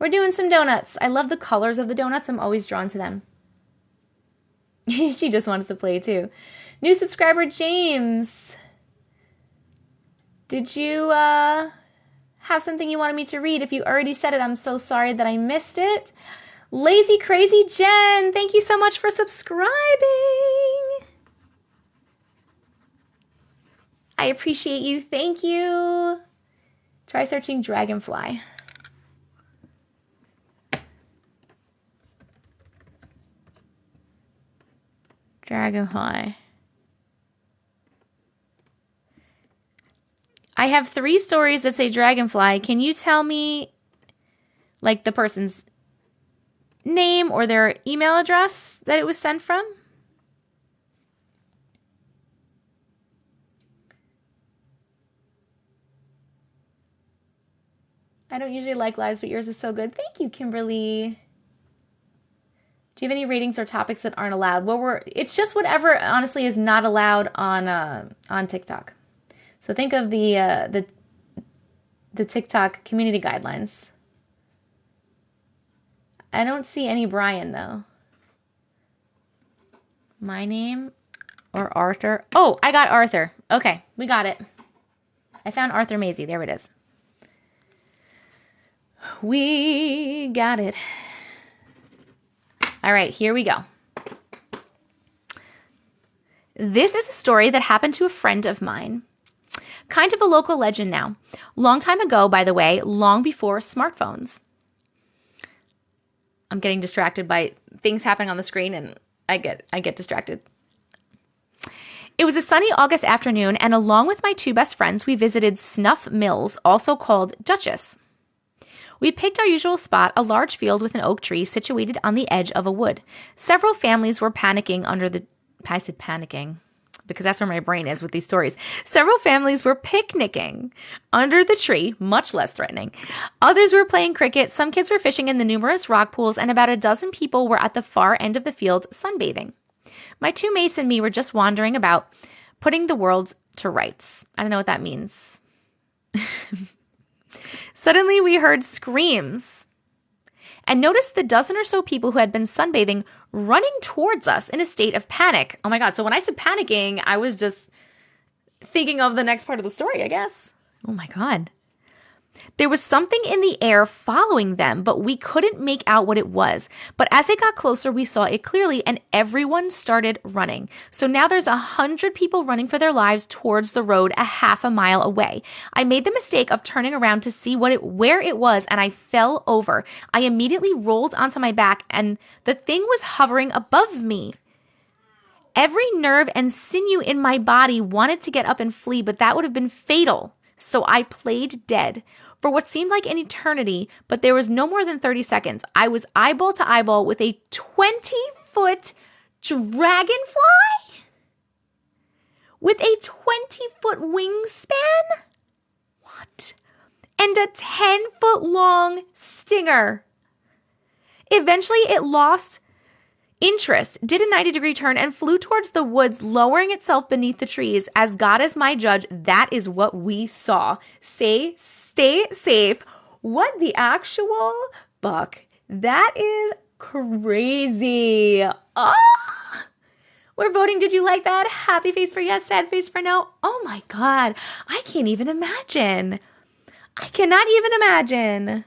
We're doing some donuts. I love the colors of the donuts. I'm always drawn to them. She just wants to play too. New subscriber James. Did you have something you wanted me to read? If you already said it, I'm so sorry that I missed it. Lazy Crazy Jen, thank you so much for subscribing. I appreciate you. Thank you. Try searching dragonfly. Dragonfly. I have 3 stories that say dragonfly. Can you tell me, like, the person's name or their email address that it was sent from? I don't usually like lives, but yours is so good. Thank you, Kimberly. Do you have any ratings or topics that aren't allowed? Well, it's just whatever, honestly, is not allowed on TikTok. So think of the TikTok community guidelines. I don't see any Brian, though. My name or Arthur? Oh, I got Arthur. Okay, we got it. I found Arthur Maisie. There it is. We got it. All right, here we go. This is a story that happened to a friend of mine. Kind of a local legend now. Long time ago, by the way, long before smartphones. I'm getting distracted by things happening on the screen and I get distracted. It was a sunny August afternoon, and along with my 2 best friends, we visited Snuff Mills, also called Duchess. We picked our usual spot, a large field with an oak tree situated on the edge of a wood. Several families were panicking under the... I said panicking because that's where my brain is with these stories. Several families were picnicking under the tree, much less threatening. Others were playing cricket. Some kids were fishing in the numerous rock pools, and about a dozen people were at the far end of the field sunbathing. My two mates and me were just wandering about, putting the world to rights. I don't know what that means. Suddenly we heard screams and noticed the dozen or so people who had been sunbathing running towards us in a state of panic. Oh my God. So when I said panicking, I was just thinking of the next part of the story, I guess. Oh my God. There was something in the air following them, but we couldn't make out what it was. But as it got closer, we saw it clearly, and everyone started running. So now there's 100 people running for their lives towards the road a half a mile away. I made the mistake of turning around to see where it was, and I fell over. I immediately rolled onto my back, and the thing was hovering above me. Every nerve and sinew in my body wanted to get up and flee, but that would have been fatal. So I played dead for what seemed like an eternity, but there was no more than 30 seconds. I was eyeball to eyeball with a 20-foot dragonfly with a 20-foot wingspan. What? And a 10-foot long stinger. Eventually, it lost interest, did a 90-degree turn, and flew towards the woods, lowering itself beneath the trees. As God is my judge, that is what we saw. Stay safe. What the actual buck? That is crazy. Oh, we're voting. Did you like that? Happy face for yes, sad face for no. Oh my God. I can't even imagine. I cannot even imagine.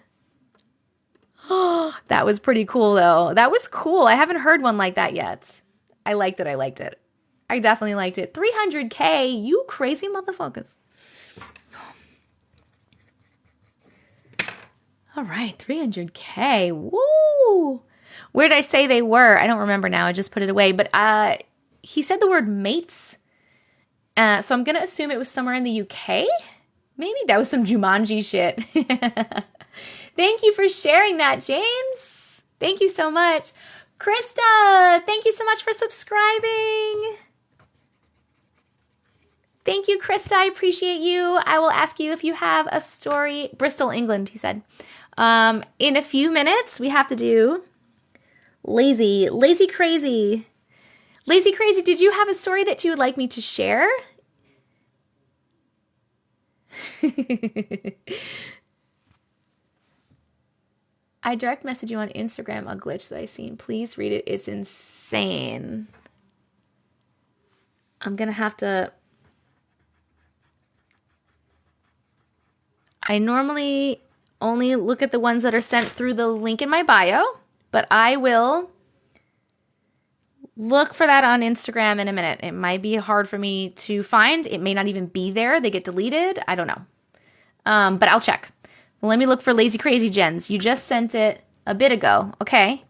Oh, that was pretty cool, though. That was cool. I haven't heard one like that yet. I liked it. I definitely liked it. 300K, you crazy motherfuckers. All right, 300K. Woo! Where did I say they were? I don't remember now. I just put it away. But he said the word mates. So I'm going to assume it was somewhere in the UK. Maybe that was some Jumanji shit. Thank you for sharing that, James. Thank you so much. Krista, thank you so much for subscribing. Thank you, Krista. I appreciate you. I will ask you if you have a story. Bristol, England, he said. In a few minutes, we have to do lazy crazy. Lazy crazy, did you have a story that you would like me to share? I direct message you on Instagram a glitch that I seen. Please read it. It's insane. I'm going to have to... I normally only look at the ones that are sent through the link in my bio, but I will look for that on Instagram in a minute. It might be hard for me to find. It may not even be there. They get deleted. I don't know. But I'll check. Well, let me look for Lazy Crazy Jens. You just sent it a bit ago. Okay.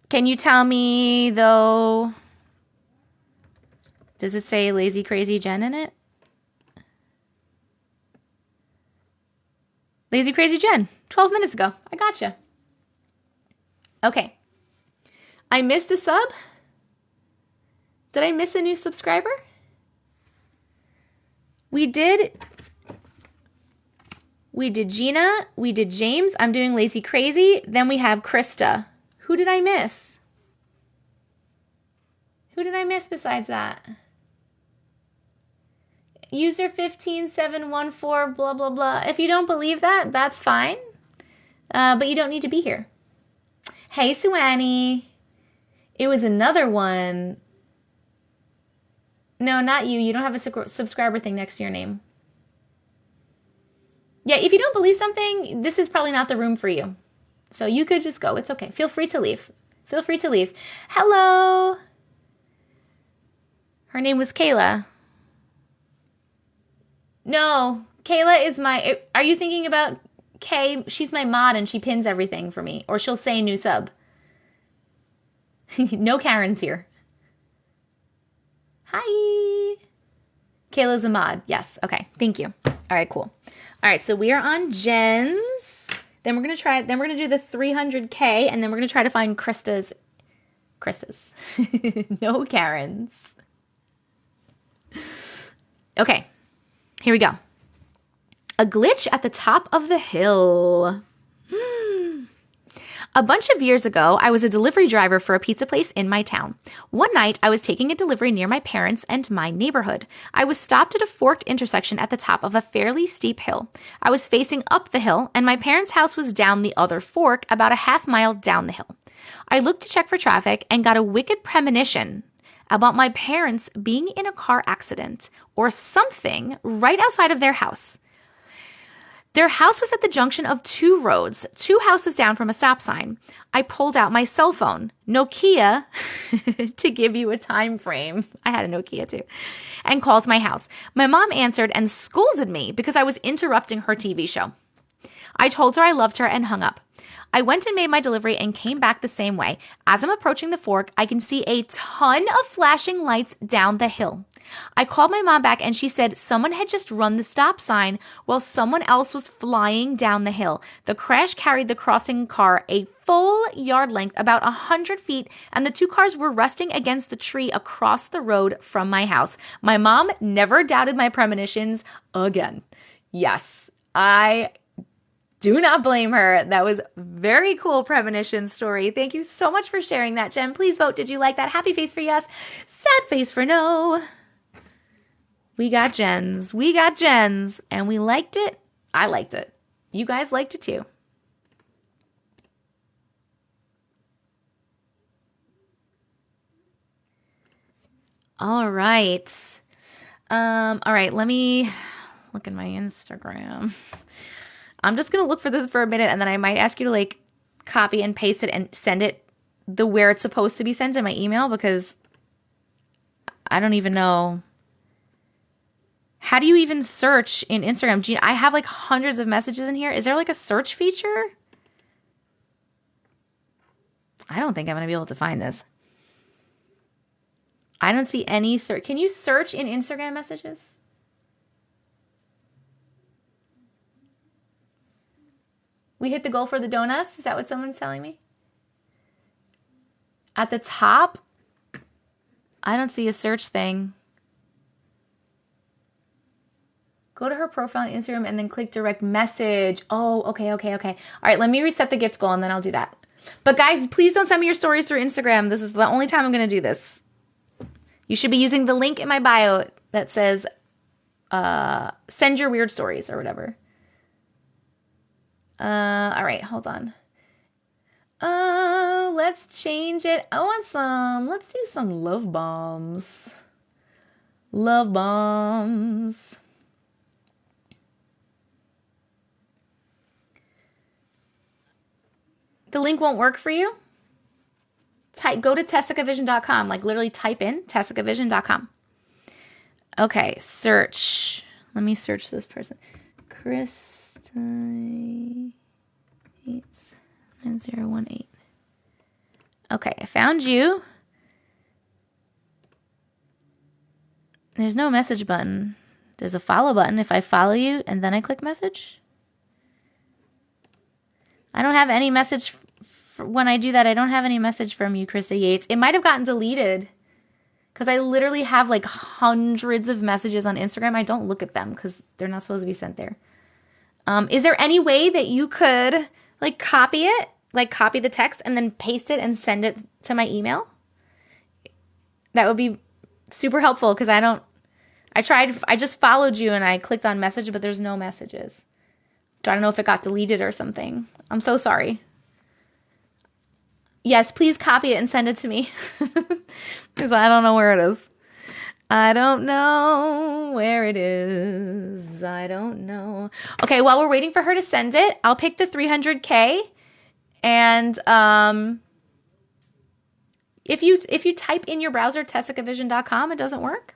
Can you tell me, though, does it say Lazy Crazy Jen in it? Lazy Crazy Jen, 12 minutes ago. I gotcha. Okay. I missed a sub? Did I miss a new subscriber? We did Gina. We did James. I'm doing Lazy Crazy. Then we have Krista. Who did I miss? Who did I miss besides that? User 15714 blah, blah, blah. If you don't believe that, that's fine. But you don't need to be here. Hey, Suani. It was another one. No, not you. You don't have a subscriber thing next to your name. Yeah, if you don't believe something, this is probably not the room for you. So you could just go. It's okay. Feel free to leave. Feel free to leave. Hello. Her name was Kayla. No, Kayla is my... Are you thinking about Kay? She's my mod and she pins everything for me. Or she'll say new sub. No Karens here. Hi. Kayla's a mod. Yes. Okay. Thank you. All right, cool. All right, so we are on Jen's. Then we're going to do the 300K, and then we're going to try to find Krista's. No Karens. Okay, here we go. A glitch at the top of the hill. A bunch of years ago, I was a delivery driver for a pizza place in my town. One night, I was taking a delivery near my parents and my neighborhood. I was stopped at a forked intersection at the top of a fairly steep hill. I was facing up the hill, and my parents' house was down the other fork, about a half mile down the hill. I looked to check for traffic and got a wicked premonition about my parents being in a car accident or something right outside of their house. Their house was at the junction of two roads, 2 houses down from a stop sign. I pulled out my cell phone, Nokia, to give you a time frame. I had a Nokia too, and called my house. My mom answered and scolded me because I was interrupting her TV show. I told her I loved her and hung up. I went and made my delivery and came back the same way. As I'm approaching the fork, I can see a ton of flashing lights down the hill. I called my mom back and she said someone had just run the stop sign while someone else was flying down the hill. The crash carried the crossing car a full yard length, about 100 feet, and the 2 cars were resting against the tree across the road from my house. My mom never doubted my premonitions again. Yes, I do not blame her. That was very cool premonition story. Thank you so much for sharing that, Jen. Please vote. Did you like that? Happy face for yes, sad face for no. We got Jen's. We got Jen's. And we liked it. I liked it. You guys liked it too. All right. All right. Let me look at my Instagram. I'm just going to look for this for a minute, and then I might ask you to like copy and paste it and send it where it's supposed to be sent in my email, because I don't even know. How do you even search in Instagram? I have like hundreds of messages in here. Is there like a search feature? I don't think I'm going to be able to find this. I don't see any search. Can you search in Instagram messages? We hit the goal for the donuts? Is that what someone's telling me? At the top, I don't see a search thing. Go to her profile on Instagram and then click direct message. Oh, okay. All right, let me reset the gift goal and then I'll do that. But guys, please don't send me your stories through Instagram. This is the only time I'm going to do this. You should be using the link in my bio that says send your weird stories or whatever. All right, hold on. Let's change it. Let's do some love bombs. Love bombs. The link won't work for you? Go to TessicaVision.com. Like literally type in TessicaVision.com. Okay, search. Let me search this person. Chris 9018. Okay, I found you. There's no message button. There's a follow button if I follow you and then I click message. I don't have any message when I do that. I don't have any message from you, Krista Yates. It might have gotten deleted because I literally have like hundreds of messages on Instagram. I don't look at them because they're not supposed to be sent there. Is there any way that you could like copy it, like copy the text and then paste it and send it to my email? That would be super helpful because I just followed you and I clicked on message, but there's no messages. I don't know if it got deleted or something. I'm so sorry. Yes, please copy it and send it to me because I don't know where it is. I don't know where it is. I don't know. Okay, while we're waiting for her to send it, I'll pick the 300K. And if you type in your browser TessicaVision.com, it doesn't work.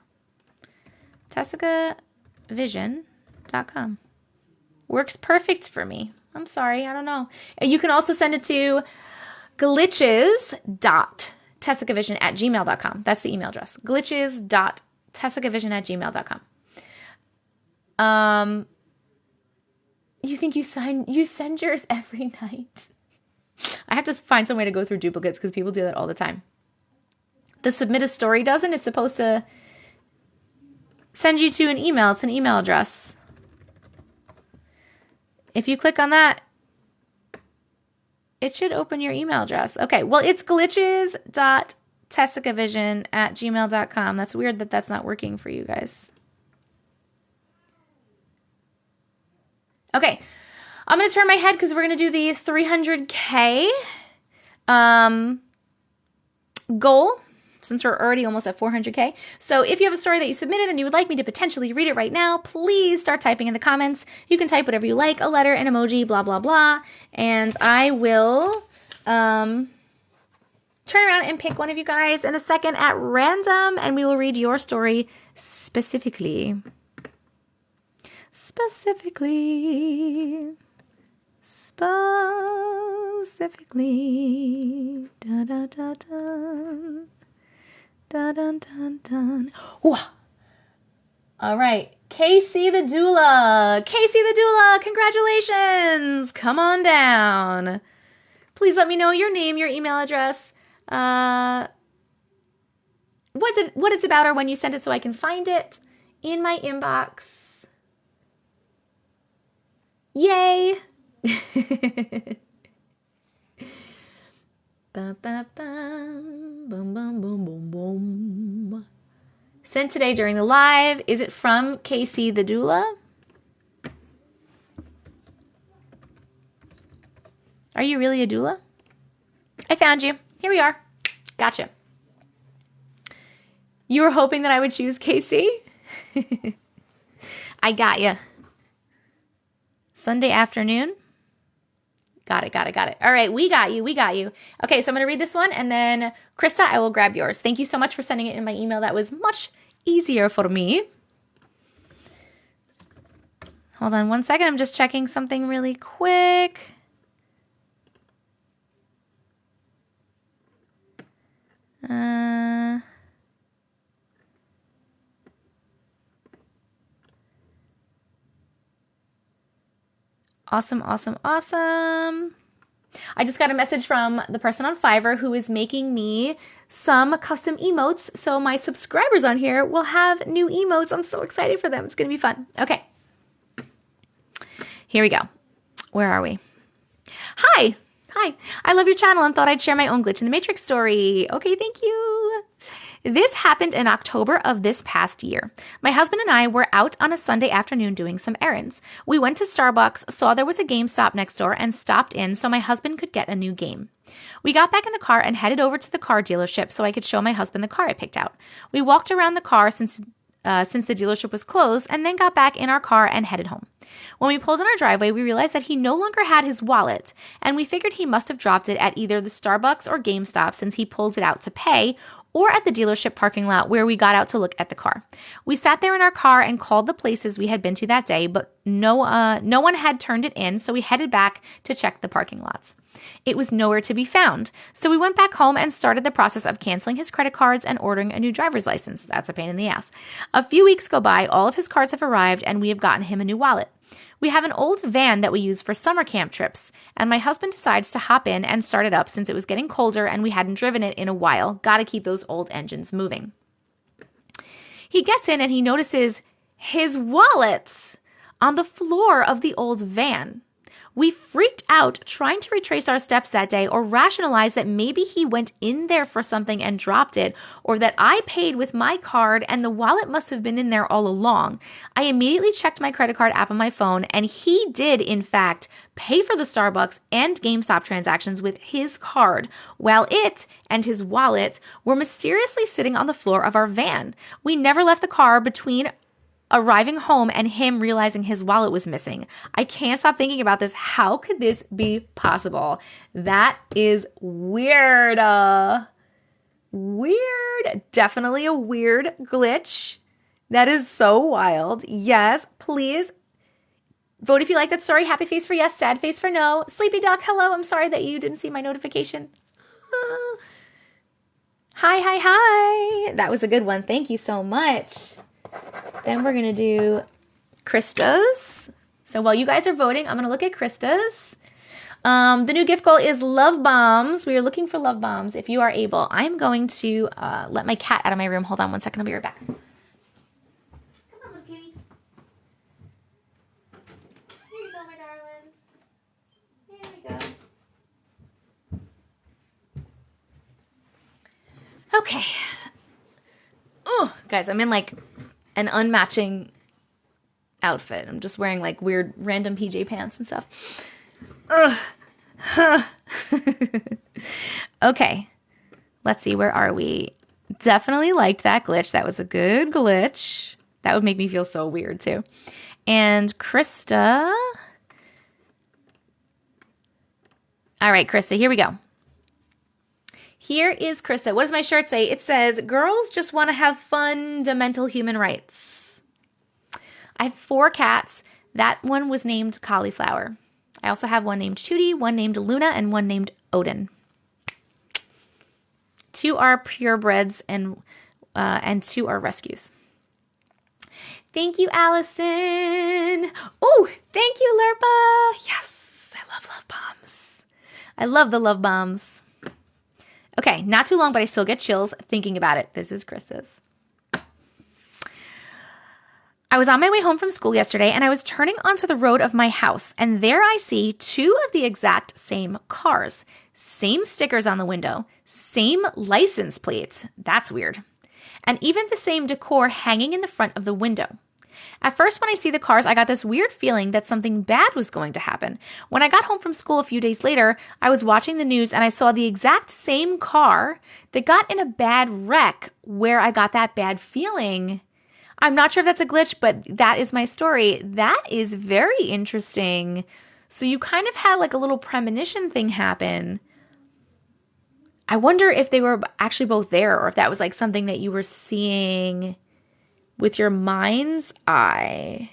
TessicaVision.com works perfect for me. I'm sorry, I don't know. And you can also send it to glitches.tessicavision@gmail.com. That's the email address. glitches.tessicavision@gmail.com. You think you send yours every night? I have to find some way to go through duplicates because people do that all the time. The submit a story doesn't. It's supposed to send you to an email. It's an email address. If you click on that, It should open your email address. Okay, well, it's glitches.tessicavision@gmail.com. That's weird that that's not working for you guys. Okay, I'm going to turn my head because we're going to do the 300K goal since we're already almost at 400K. So if you have a story that you submitted and you would like me to potentially read it right now, please start typing in the comments. You can type whatever you like, a letter, an emoji, blah, blah, blah. And I will turn around and pick one of you guys in a second at random, and we will read your story specifically. Specifically. Da da da da. Da dun dun dun. Ooh. All right, Casey the Doula. Casey the Doula, congratulations! Come on down. Please let me know your name, your email address, what it's about, or when you sent it so I can find it in my inbox. Yay! Ba, ba, ba. Boom, boom, boom, boom, boom. Sent today during the live. Is it from Casey the Doula? Are you really a doula? I found you. Here we are. Gotcha. You were hoping that I would choose Casey? I got you. Sunday afternoon? Got it. All right, we got you. Okay, so I'm going to read this one, and then, Krista, I will grab yours. Thank you so much for sending it in my email. That was much easier for me. Hold on one second. I'm just checking something really quick. Awesome. I just got a message from the person on Fiverr who is making me some custom emotes. So my subscribers on here will have new emotes. I'm so excited for them. It's going to be fun. Okay. Here we go. Where are we? Hi. I love your channel and thought I'd share my own glitch in the Matrix story. Okay, thank you. This happened in October of this past year. My husband and I were out on a Sunday afternoon doing some errands. We went to Starbucks, saw there was a GameStop next door, and stopped in so my husband could get a new game. We got back in the car and headed over to the car dealership so I could show my husband the car I picked out. We walked around the car since the dealership was closed, and then got back in our car and headed home. When we pulled in our driveway, we realized that he no longer had his wallet, and we figured he must have dropped it at either the Starbucks or GameStop since he pulled it out to pay, or at the dealership parking lot where we got out to look at the car. We sat there in our car and called the places we had been to that day, but no one had turned it in, so we headed back to check the parking lots. It was nowhere to be found, so we went back home and started the process of canceling his credit cards and ordering a new driver's license. That's a pain in the ass. A few weeks go by, all of his cards have arrived, and we have gotten him a new wallet. We have an old van that we use for summer camp trips, and my husband decides to hop in and start it up since it was getting colder and we hadn't driven it in a while. Gotta keep those old engines moving. He gets in and he notices his wallet on the floor of the old van. We freaked out trying to retrace our steps that day or rationalize that maybe he went in there for something and dropped it, or that I paid with my card and the wallet must have been in there all along. I immediately checked my credit card app on my phone, and he did, in fact, pay for the Starbucks and GameStop transactions with his card, while it and his wallet were mysteriously sitting on the floor of our van. We never left the car between arriving home and him realizing his wallet was missing. I can't stop thinking about this. How could this be possible? That is weird. Weird. Definitely a weird glitch. That is so wild. Yes, please vote if you like that story. Happy face for yes, sad face for no. Sleepy Duck, hello. I'm sorry that you didn't see my notification. Hi. That was a good one. Thank you so much. Then we're going to do Krista's. So while you guys are voting, I'm going to look at Krista's. The new gift goal is love bombs. We are looking for love bombs if you are able. I'm going to let my cat out of my room. Hold on one second. I'll be right back. Come on, little kitty. Here you go, my darling. Here we go. Okay. Oh, guys, I'm in like an unmatching outfit. I'm just wearing like weird random PJ pants and stuff. Okay. Let's see. Where are we? Definitely liked that glitch. That was a good glitch. That would make me feel so weird too. And Krista. All right, Krista, here we go. Here is Krista. What does my shirt say? It says, girls just want to have fundamental human rights. I have 4 cats. That one was named Cauliflower. I also have one named Tootie, one named Luna, and one named Odin. 2 are purebreds and 2 are rescues. Thank you, Allison. Oh, thank you, Lerpa. Yes, I love love bombs. I love the love bombs. Okay, not too long, but I still get chills thinking about it. This is Krista's. I was on my way home from school yesterday, and I was turning onto the road of my house, and there I see 2 of the exact same cars. Same stickers on the window, same license plates. That's weird. And even the same decor hanging in the front of the window. At first, when I see the cars, I got this weird feeling that something bad was going to happen. When I got home from school a few days later, I was watching the news and I saw the exact same car that got in a bad wreck where I got that bad feeling. I'm not sure if that's a glitch, but that is my story. That is very interesting. So you kind of had like a little premonition thing happen. I wonder if they were actually both there or if that was like something that you were seeing with your mind's eye.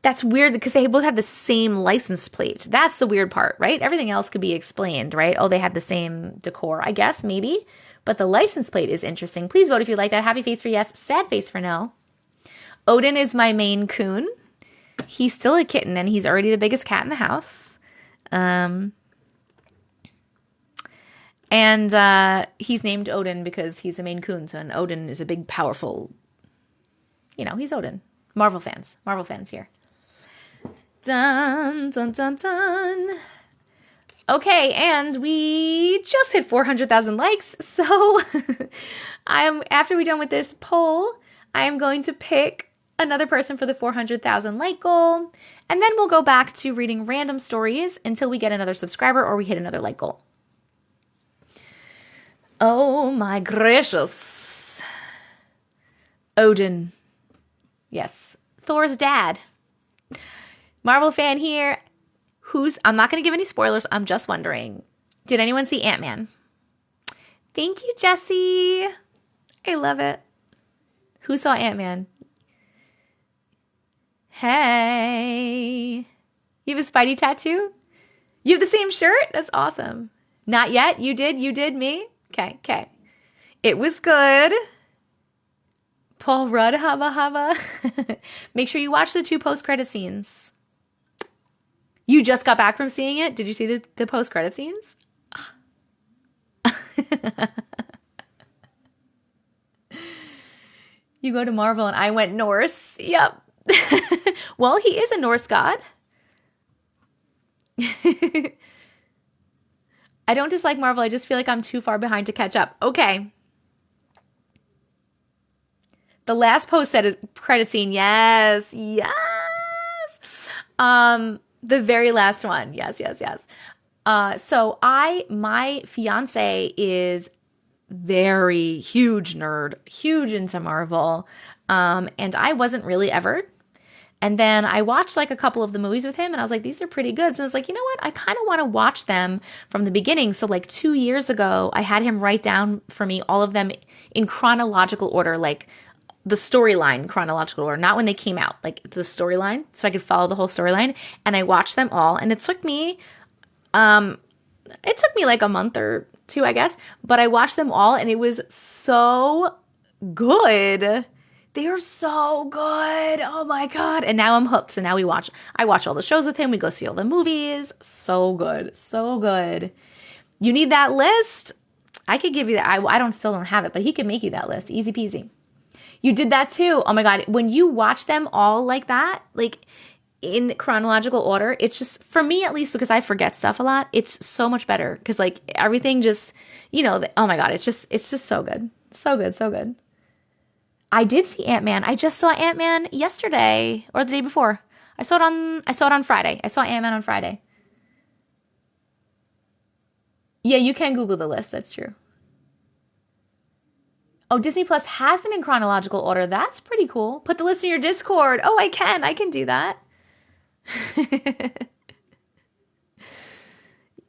That's weird because they both had the same license plate. That's the weird part, right? Everything else could be explained, right? Oh, they had the same decor, I guess, maybe. But the license plate is interesting. Please vote if you like that. Happy face for yes, sad face for no. Odin is my Maine Coon. He's still a kitten and he's already the biggest cat in the house. And he's named Odin because he's a Maine Coon. So and Odin is a big, powerful, he's Odin. Marvel fans here. Dun, dun, dun, dun. Okay, and we just hit 400,000 likes. So after we're done with this poll, I am going to pick another person for the 400,000 like goal. And then we'll go back to reading random stories until we get another subscriber or we hit another like goal. Oh my gracious. Odin. Yes. Thor's dad. Marvel fan here. I'm not going to give any spoilers. I'm just wondering. Did anyone see Ant-Man? Thank you, Jessie. I love it. Who saw Ant-Man? Hey. You have a Spidey tattoo? You have the same shirt? That's awesome. Not yet? You did me? Okay. It was good. Paul Rudd, hubba. Make sure you watch the 2 post-credit scenes. You just got back from seeing it? Did you see the post-credit scenes? You go to Marvel and I went Norse. Yep. Well, he is a Norse god. I don't dislike Marvel. I just feel like I'm too far behind to catch up. Okay. The last post said a credit scene. Yes. The very last one. Yes. So my fiance is very huge nerd, huge into Marvel. And I wasn't really ever. And then I watched like a couple of the movies with him and I was like, these are pretty good. So I was like, you know what? I kind of want to watch them from the beginning. So like 2 years ago, I had him write down for me all of them in chronological order, like the storyline chronological order, not when they came out, like the storyline. So I could follow the whole storyline. And I watched them all. And it took me like a month or 2, I guess. But I watched them all and it was so good. They are so good. Oh my God. And now I'm hooked. So now I watch all the shows with him. We go see all the movies. So good. So good. You need that list? I could give you that. I still don't have it, but he could make you that list. Easy peasy. You did that too. Oh my God. When you watch them all like that, like in chronological order, it's just, for me at least, because I forget stuff a lot, it's so much better. Because like everything just, oh my God, it's just so good. So good, so good. I did see Ant-Man. I just saw Ant-Man yesterday or the day before. I saw it on Friday. I saw Ant-Man on Friday. Yeah, you can Google the list. That's true. Oh, Disney Plus has them in chronological order. That's pretty cool. Put the list in your Discord. Oh, I can. I can do that. I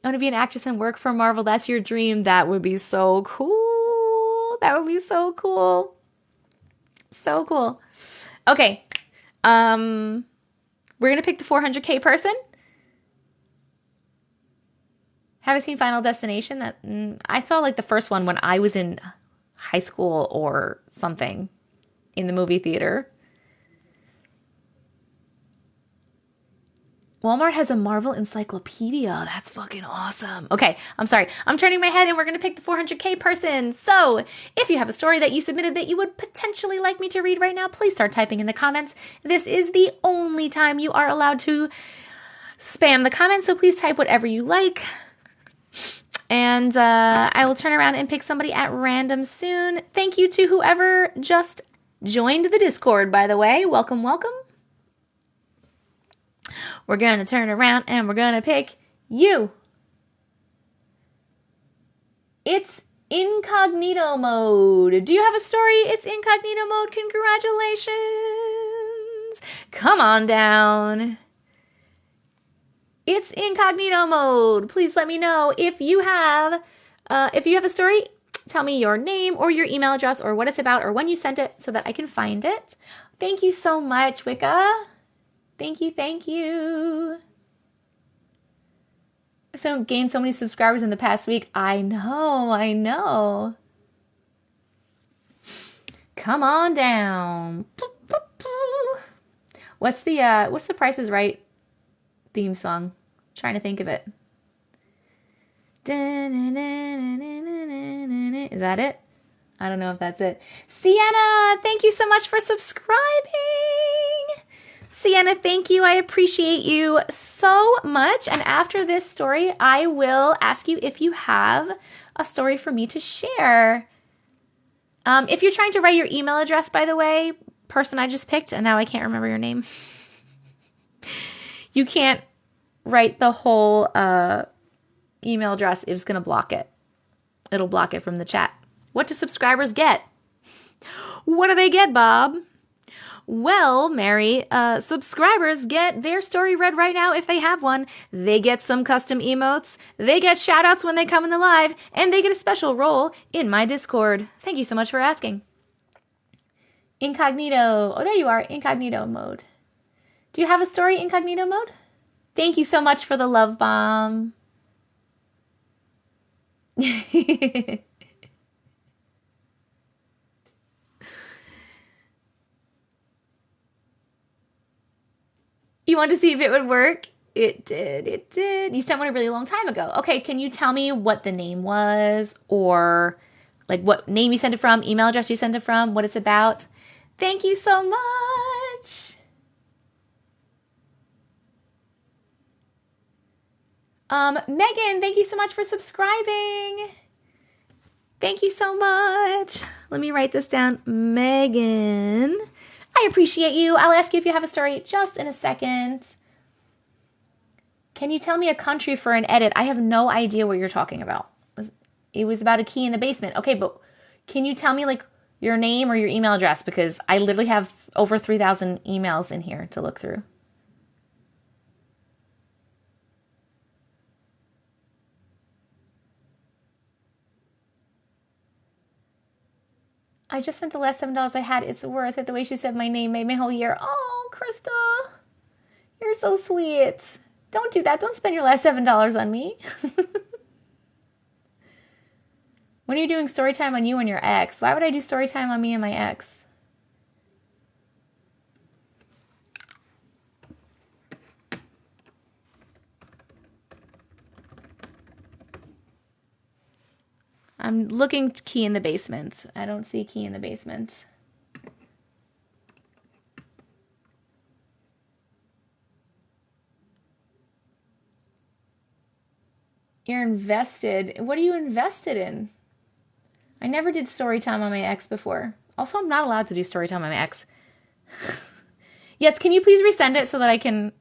want to be an actress and work for Marvel. That's your dream. That would be so cool. That would be so cool. So cool. Okay. Um, we're gonna pick the 400K person. Haven't seen Final Destination. I saw like the first one when I was in high school or something in the movie theater. Walmart has a Marvel encyclopedia. That's fucking awesome. Okay, I'm sorry. I'm turning my head and we're going to pick the 400K person. So, if you have a story that you submitted that you would potentially like me to read right now, please start typing in the comments. This is the only time you are allowed to spam the comments, so please type whatever you like. And I will turn around and pick somebody at random soon. Thank you to whoever just joined the Discord, by the way. Welcome, welcome. We're going to turn around and we're going to pick you. It's incognito mode. Do you have a story? It's incognito mode. Congratulations. Come on down. It's incognito mode. Please let me know if you have a story. Tell me your name or your email address or what it's about or when you sent it so that I can find it. Thank you so much, Wicca. Thank you, thank you. I've gained so many subscribers in the past week. I know. Come on down. What's the Price is Right theme song? I'm trying to think of it. Is that it? I don't know if that's it. Sienna, thank you so much for subscribing. Sienna, thank you. I appreciate you so much. And after this story, I will ask you if you have a story for me to share. If you're trying to write your email address, by the way, person I just picked, and now I can't remember your name. You can't write the whole email address. It's going to block it. It'll block it from the chat. What do subscribers get? What do they get, Bob? Well, Mary, subscribers get their story read right now if they have one. They get some custom emotes. They get shout outs when they come in the live. And they get a special role in my Discord. Thank you so much for asking. Incognito. Oh, there you are. Incognito mode. Do you have a story, incognito mode? Thank you so much for the love bomb. You want to see if it would work? It did. You sent one a really long time ago. Okay, can you tell me what the name was or like what name you sent it from, email address you sent it from, what it's about? Thank you so much. Megan, thank you so much for subscribing. Thank you so much. Let me write this down. Megan, I appreciate you. I'll ask you if you have a story just in a second. Can you tell me a country for an edit? I have no idea what you're talking about. It was about a key in the basement. Okay, but can you tell me like your name or your email address? Because I literally have over 3,000 emails in here to look through. I just spent the last $7 I had. It's worth it. The way she said my name made my whole year. Oh, Krista, you're so sweet. Don't do that. Don't spend your last $7 on me. When are you doing story time on you and your ex? Why would I do story time on me and my ex? I'm looking to key in the basement. I don't see key in the basement. You're invested. What are you invested in? I never did story time on my ex before. Also, I'm not allowed to do story time on my ex. Yes, can you please resend it so that I can...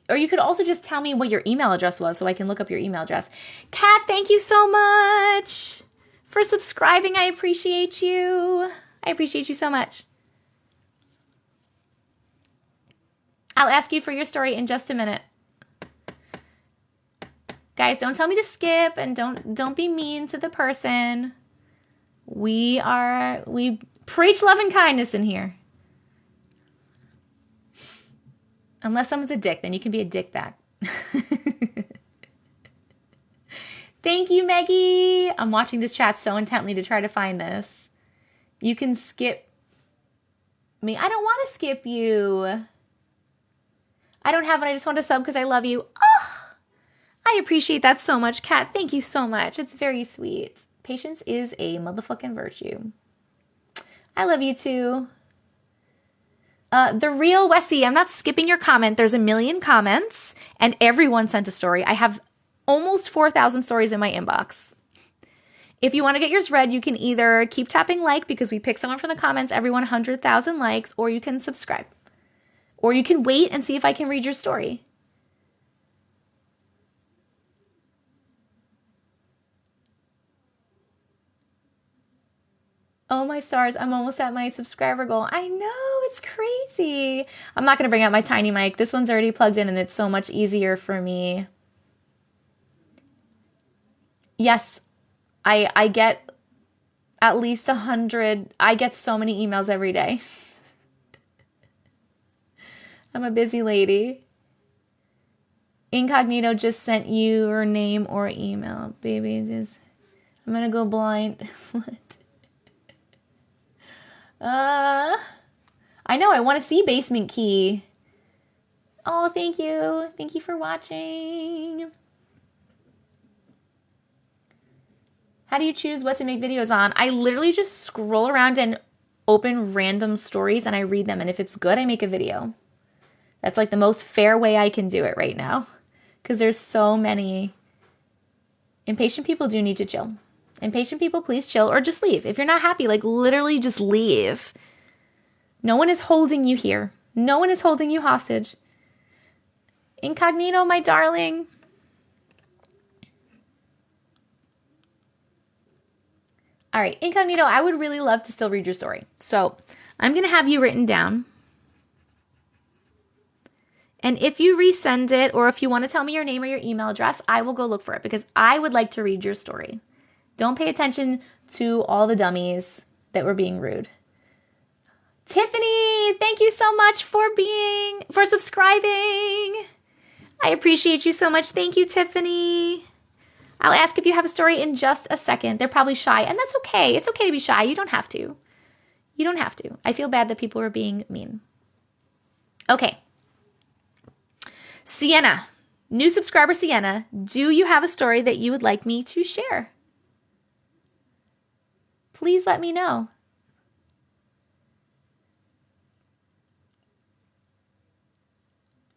Or you could also just tell me what your email address was so I can look up your email address. Kat, thank you so much for subscribing. I appreciate you. I appreciate you so much. I'll ask you for your story in just a minute. Guys, don't tell me to skip, and don't be mean to the person. We preach love and kindness in here. Unless someone's a dick, then you can be a dick back. Thank you, Maggie. I'm watching this chat so intently to try to find this. You can skip me. I don't want to skip you. I don't have one. I just want to sub because I love you. Oh, I appreciate that so much, Kat. Thank you so much. It's very sweet. Patience is a motherfucking virtue. I love you too. The real Wessie, I'm not skipping your comment. There's a million comments and everyone sent a story. I have almost 4,000 stories in my inbox. If you want to get yours read, you can either keep tapping like because we pick someone from the comments every 100,000 likes, or you can subscribe. Or you can wait and see if I can read your story. Oh my stars, I'm almost at my subscriber goal. I know, it's crazy. I'm not going to bring out my tiny mic. This one's already plugged in and it's so much easier for me. Yes, I get at least 100. I get so many emails every day. I'm a busy lady. Incognito just sent you your name or email. Baby, I'm going to go blind. What? I know, I want to see Basement Key. Oh, thank you. Thank you for watching. How do you choose what to make videos on? I literally just scroll around and open random stories and I read them. And if it's good, I make a video. That's like the most fair way I can do it right now. Because there's so many. Impatient people do need to chill. Impatient people, please chill or just leave. If you're not happy, like literally just leave. No one is holding you here. No one is holding you hostage. Incognito, my darling. All right, Incognito, I would really love to still read your story. So I'm going to have you written down. And if you resend it, or if you want to tell me your name or your email address, I will go look for it because I would like to read your story. Don't pay attention to all the dummies that were being rude. Tiffany, thank you so much for subscribing. I appreciate you so much. Thank you, Tiffany. I'll ask if you have a story in just a second. They're probably shy, and that's okay. It's okay to be shy. You don't have to. You don't have to. I feel bad that people were being mean. Okay. Sienna, new subscriber Sienna, do you have a story that you would like me to share? Please let me know.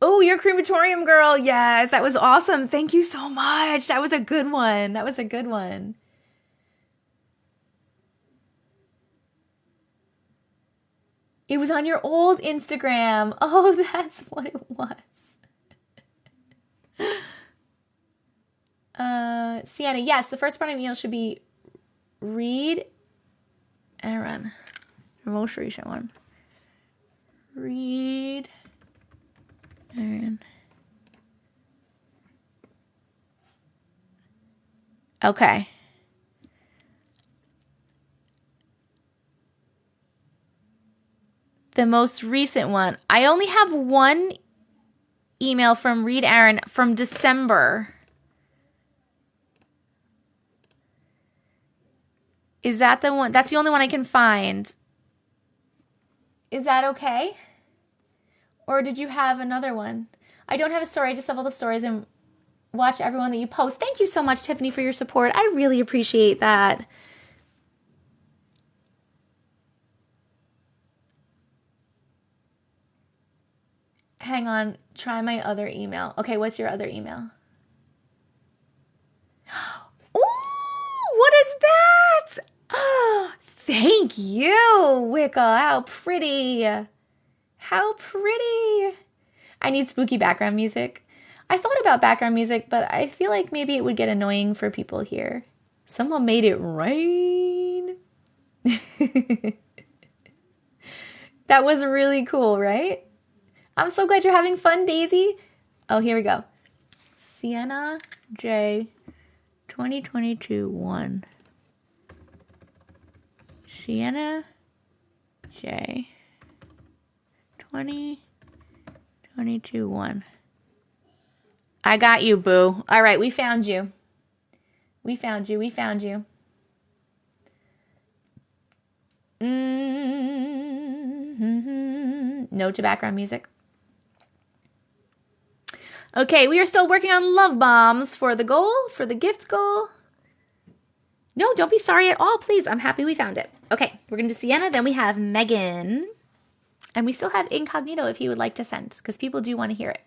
Oh, you're a crematorium girl. Yes, that was awesome. Thank you so much. That was a good one. That was a good one. It was on your old Instagram. Oh, that's what it was. Sienna, yes, the first part of the email should be read Aaron. The most recent one. Read Aaron. Okay. The most recent one. I only have one email from Read Aaron from December. Is that the one? That's the only one I can find. Is that okay? Or did you have another one? I don't have a story. I just have all the stories and watch everyone that you post. Thank you so much, Tiffany, for your support. I really appreciate that. Hang on. Try my other email. Okay, what's your other email? Ooh, what is that? Thank you, Wicca. How pretty. How pretty. I need spooky background music. I thought about background music, but I feel like maybe it would get annoying for people here. Someone made it rain. That was really cool, right? I'm so glad you're having fun, Daisy. Oh, here we go. Sienna J 2022-1. Sienna J 2022-1. I got you, boo. All right, we found you. We found you. We found you. No to background music. Okay, we are still working on love bombs for the goal, for the gift goal. No, don't be sorry at all, please. I'm happy we found it. Okay, we're going to do Sienna. Then we have Megan. And we still have Incognito if he would like to send, because people do want to hear it.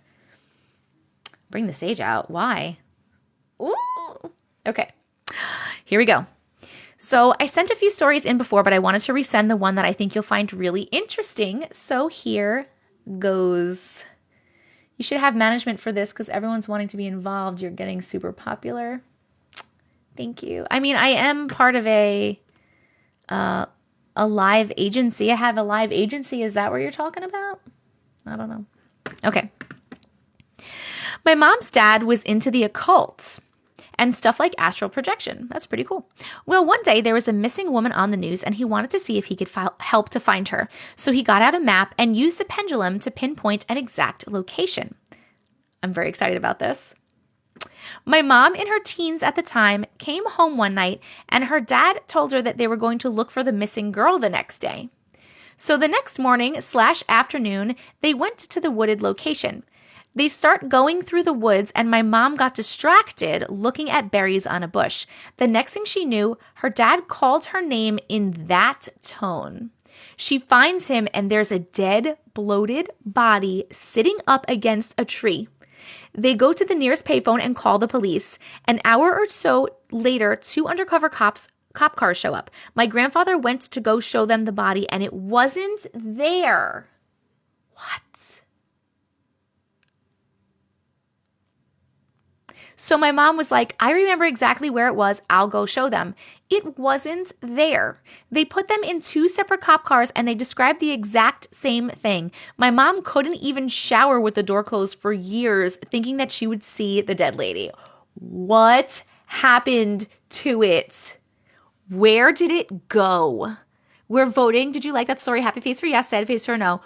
Bring the sage out. Why? Ooh. Okay, here we go. So I sent a few stories in before, but I wanted to resend the one that I think you'll find really interesting. So here goes. You should have management for this because everyone's wanting to be involved. You're getting super popular. Thank you. I mean, I am part of a live agency. I have a live agency. Is that what you're talking about? I don't know. Okay. My mom's dad was into the occult and stuff like astral projection. That's pretty cool. Well, one day there was a missing woman on the news and he wanted to see if he could help to find her. So he got out a map and used the pendulum to pinpoint an exact location. I'm very excited about this. My mom, in her teens at the time, came home one night and her dad told her that they were going to look for the missing girl the next day. So the next morning/afternoon, they went to the wooded location. They start going through the woods and my mom got distracted looking at berries on a bush. The next thing she knew, her dad called her name in that tone. She finds him and there's a dead, bloated body sitting up against a tree. They go to the nearest payphone and call the police. An hour or so later, 2 undercover cop cars show up. My grandfather went to go show them the body and it wasn't there. What? So my mom was like, I remember exactly where it was. I'll go show them. It wasn't there. They put them in 2 separate cop cars and they described the exact same thing. My mom couldn't even shower with the door closed for years, thinking that she would see the dead lady. What happened to it? Where did it go? We're voting. Did you like that story? Happy face for yes, sad face for no.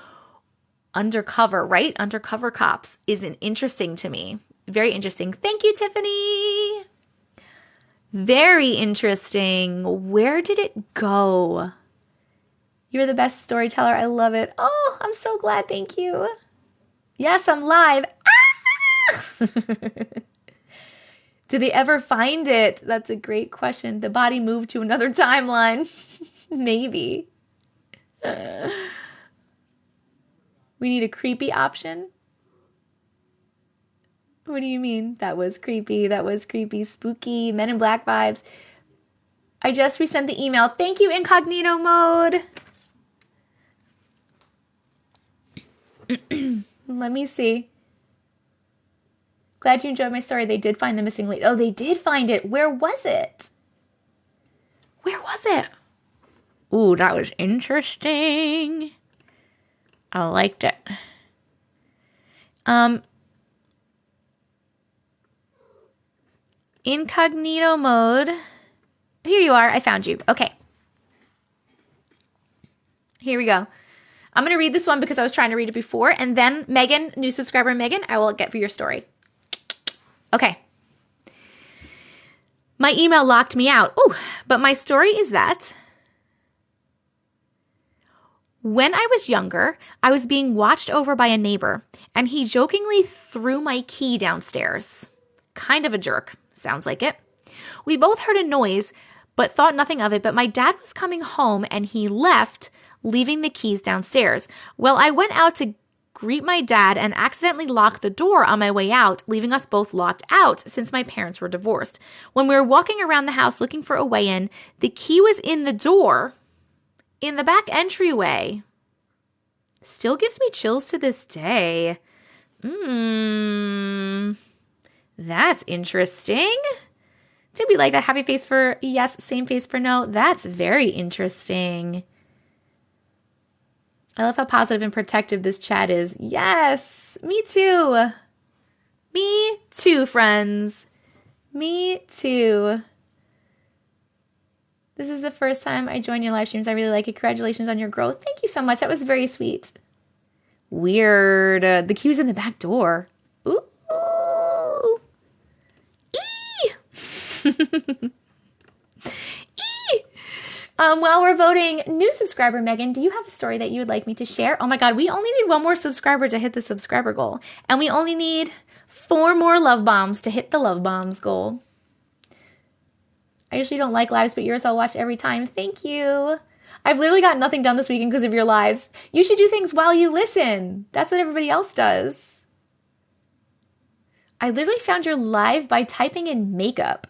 Undercover, right? Undercover cops isn't interesting to me. Very interesting. Thank you, Tiffany. Very interesting. Where did it go? You're the best storyteller. I love it. Oh, I'm so glad. Thank you. Yes, I'm live. Ah! Did they ever find it? That's a great question. The body moved to another timeline. Maybe. We need a creepy option. What do you mean? That was creepy. That was creepy. Spooky. Men in Black vibes. I just resent the email. Thank you, incognito mode. Let me see. Glad you enjoyed my story. They did find the missing lady. Oh, they did find it. Where was it? Where was it? Ooh, that was interesting. I liked it. Incognito mode. Here you are. I found you. Okay. Here we go. I'm going to read this one because I was trying to read it before. And then Megan, new subscriber Megan, I will get for your story. Okay. My email locked me out. Ooh, but my story is that when I was younger, I was being watched over by a neighbor, and he jokingly threw my key downstairs. Kind of a jerk. Sounds like it. We both heard a noise, but thought nothing of it. But my dad was coming home and he left, leaving the keys downstairs. Well, I went out to greet my dad and accidentally locked the door on my way out, leaving us both locked out since my parents were divorced. When we were walking around the house looking for a way in, the key was in the door, in the back entryway. Still gives me chills to this day. That's interesting. To be like that happy face for yes, same face for no. That's very interesting. I love how positive and protective this chat is. Yes, me too. Me too, friends. Me too. This is the first time I joined your live streams. I really like it. Congratulations on your growth. Thank you so much. That was very sweet. Weird. The cue's in the back door. Ooh. Eee. While we're voting, new subscriber Megan, do you have a story that you would like me to share? Oh my God, we only need one more subscriber to hit the subscriber goal. And we only need 4 more love bombs to hit the love bombs goal. I usually don't like lives, but yours I'll watch every time. Thank you. I've literally got nothing done this weekend because of your lives. You should do things while you listen. That's what everybody else does. I literally found your live by typing in makeup.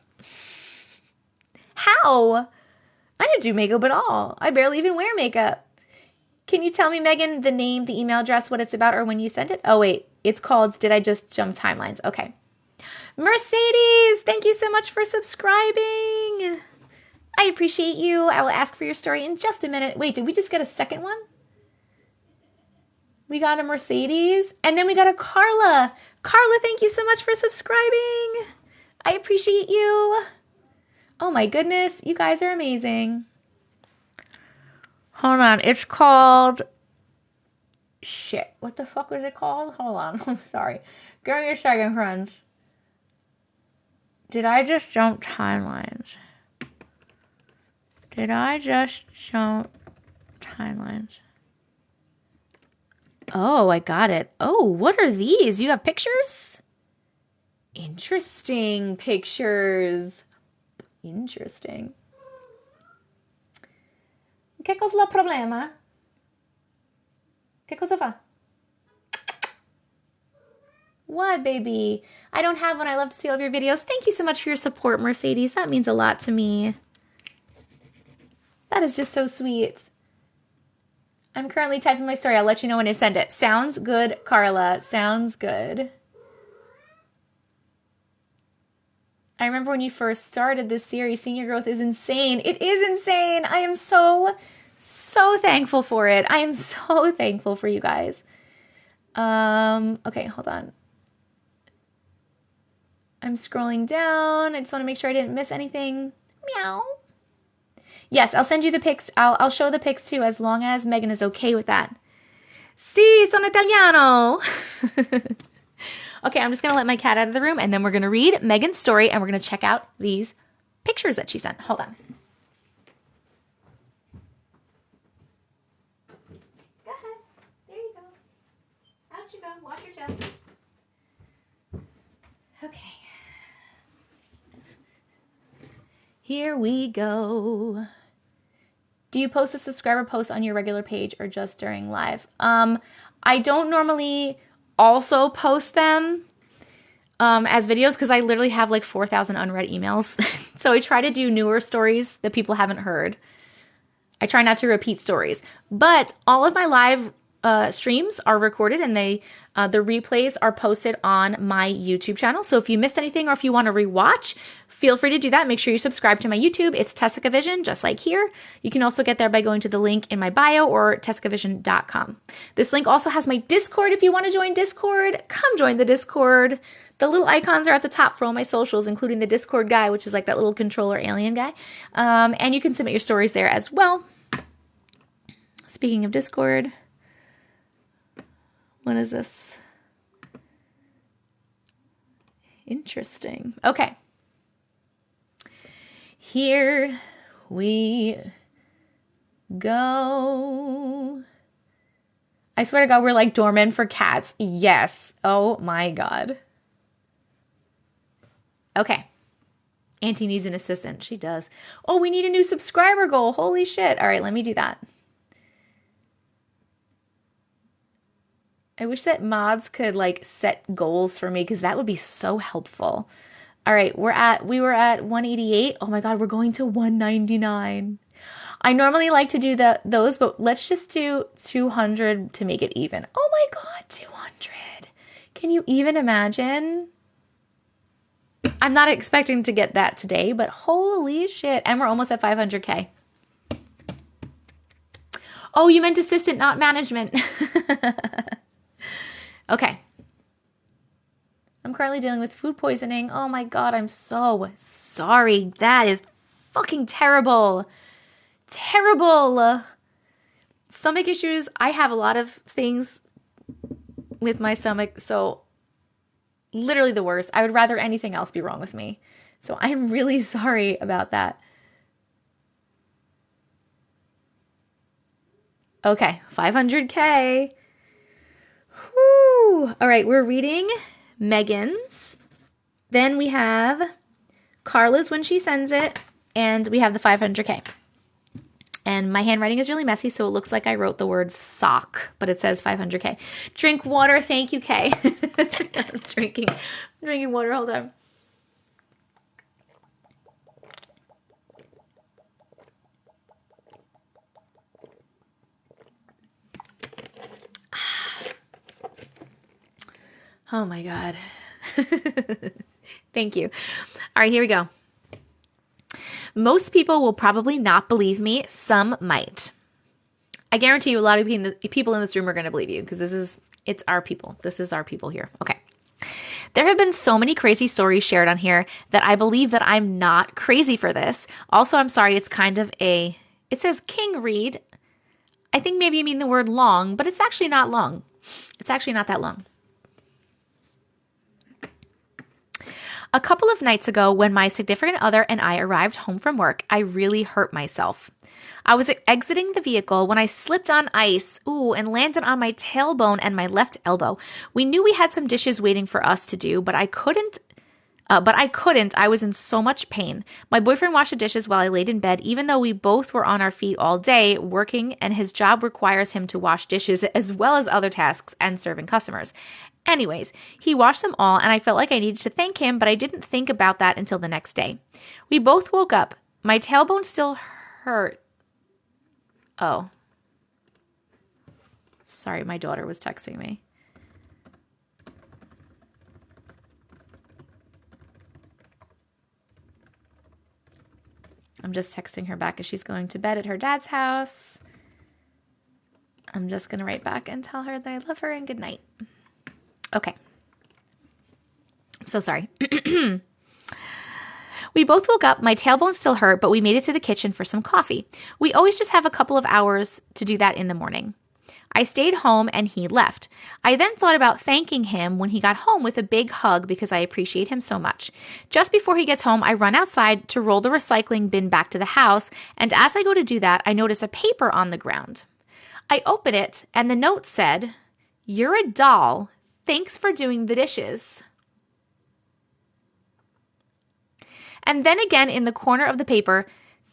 How? I didn't do makeup at all. I barely even wear makeup. Can you tell me, Megan, the name, the email address, what it's about, or when you sent it? Oh, wait. It's called Did I Just Jump Timelines? Okay. Mercedes, thank you so much for subscribing. I appreciate you. I will ask for your story in just a minute. Wait, did we just get a second one? We got a Mercedes, and then we got a Carla. Carla, thank you so much for subscribing. I appreciate you. Oh my goodness, you guys are amazing. Hold on, it's called... Shit, what the fuck was it called? Hold on, I'm sorry. Give me a second, friends. Did I just jump timelines? Did I just jump timelines? Oh, I got it. Oh, what are these? You have pictures? Interesting pictures. Interesting. Che cosa la problema? Che cosa fa? What, baby? I don't have one. I love to see all of your videos. Thank you so much for your support, Mercedes. That means a lot to me. That is just so sweet. I'm currently typing my story. I'll let you know when I send it. Sounds good, Carla. Sounds good. I remember when you first started this series, seeing your growth is insane. It is insane. I am so thankful for it. I am so thankful for you guys. Okay, hold on. I'm scrolling down. I just want to make sure I didn't miss anything. Meow. Yes, I'll send you the pics. I'll show the pics too, as long as Megan is okay with that. Sì, sono italiano. Okay, I'm just going to let my cat out of the room, and then we're going to read Megan's story, and we're going to check out these pictures that she sent. Hold on. Go ahead. There you go. Out you go. Wash your tail. Okay. Here we go. Do you post a subscriber post on your regular page or just during live? I don't normally also post them as videos because I literally have like 4,000 unread emails. So I try to do newer stories that people haven't heard. I try not to repeat stories. But all of my live streams are recorded, and the replays are posted on my YouTube channel. So if you missed anything or if you want to rewatch, feel free to do that. Make sure you subscribe to my YouTube. It's TessicaVision, just like here. You can also get there by going to the link in my bio or TessicaVision.com. This link also has my Discord. If you want to join Discord, come join the Discord. The little icons are at the top for all my socials, including the Discord guy, which is like that little controller alien guy. And you can submit your stories there as well. Speaking of Discord, what is this? Interesting. Okay. Here we go. I swear to God, we're like doormen for cats. Yes. Oh my God. Okay. Auntie needs an assistant. She does. Oh, we need a new subscriber goal. Holy shit. All right, let me do that. I wish that mods could like set goals for me because that would be so helpful. All right, we were at 188. Oh my God, we're going to 199. I normally like to do those, but let's just do 200 to make it even. Oh my God, 200. Can you even imagine? I'm not expecting to get that today, but holy shit. And we're almost at 500K. Oh, you meant assistant, not management. Okay. I'm currently dealing with food poisoning. Oh my God, I'm so sorry. That is fucking terrible. Terrible. Stomach issues. I have a lot of things with my stomach, so literally the worst. I would rather anything else be wrong with me. So I'm really sorry about that. Okay, 500K. Whew. All right, we're reading Megan's. Then we have Carla's when she sends it, and we have the 500K. And my handwriting is really messy, so it looks like I wrote the word sock, but it says 500K. Drink water. Thank you, Kay. I'm drinking water. Hold on. Oh my God. Thank you. All right, here we go. Most people will probably not believe me. Some might. I guarantee you a lot of people in this room are going to believe you because it's our people. This is our people here. Okay. There have been so many crazy stories shared on here that I believe that I'm not crazy for this. Also, I'm sorry, it's kind of it says King read. I think maybe you mean the word long, but it's actually not long. It's actually not that long. A couple of nights ago, when my significant other and I arrived home from work, I really hurt myself. I was exiting the vehicle when I slipped on ice, and landed on my tailbone and my left elbow. We knew we had some dishes waiting for us to do, but I couldn't. I was in so much pain. My boyfriend washed the dishes while I laid in bed, even though we both were on our feet all day working, and his job requires him to wash dishes as well as other tasks and serving customers. Anyways, he washed them all, and I felt like I needed to thank him, but I didn't think about that until the next day. We both woke up. My tailbone still hurt. Oh. Sorry, my daughter was texting me. I'm just texting her back as she's going to bed at her dad's house. I'm just going to write back and tell her that I love her and good night. Okay. I'm so sorry. We both woke up. My tailbone still hurt, but we made it to the kitchen for some coffee. We always just have a couple of hours to do that in the morning. I stayed home and he left. I then thought about thanking him when he got home with a big hug because I appreciate him so much. Just before he gets home, I run outside to roll the recycling bin back to the house, and as I go to do that, I notice a paper on the ground. I open it, and the note said, "You're a doll. Thanks for doing the dishes." And then again in the corner of the paper,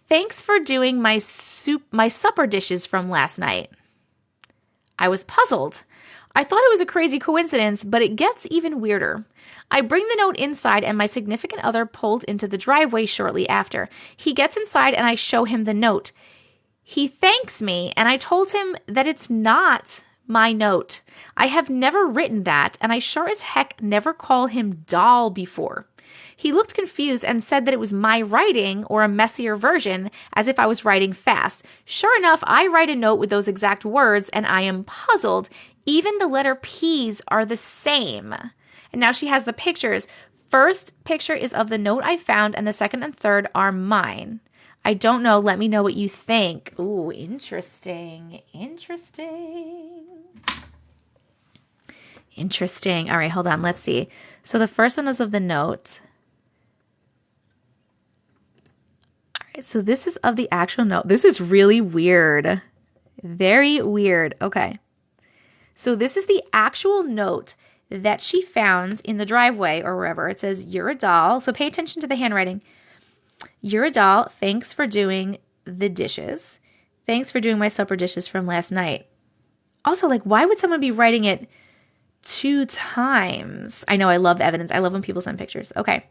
"Thanks for doing my supper dishes from last night." I was puzzled. I thought it was a crazy coincidence, but it gets even weirder. I bring the note inside, and my significant other pulled into the driveway shortly after. He gets inside, and I show him the note. He thanks me, and I told him that it's not my note. I have never written that, and I sure as heck never called him doll before. He looked confused and said that it was my writing or a messier version, as if I was writing fast. Sure enough, I write a note with those exact words, and I am puzzled. Even the letter P's are the same. And now she has the pictures. First picture is of the note I found, and the second and third are mine. I don't know. Let me know what you think. Ooh, interesting. Interesting. All right, hold on. Let's see. So the first one is of the note. All right, so this is of the actual note. This is really weird. Very weird. Okay. So this is the actual note that she found in the driveway or wherever. It says, "You're a doll." So pay attention to the handwriting. "You're a doll. Thanks for doing the dishes. Thanks for doing my supper dishes from last night." Also, like, why would someone be writing it 2 times? I know, I love evidence. I love when people send pictures. Okay.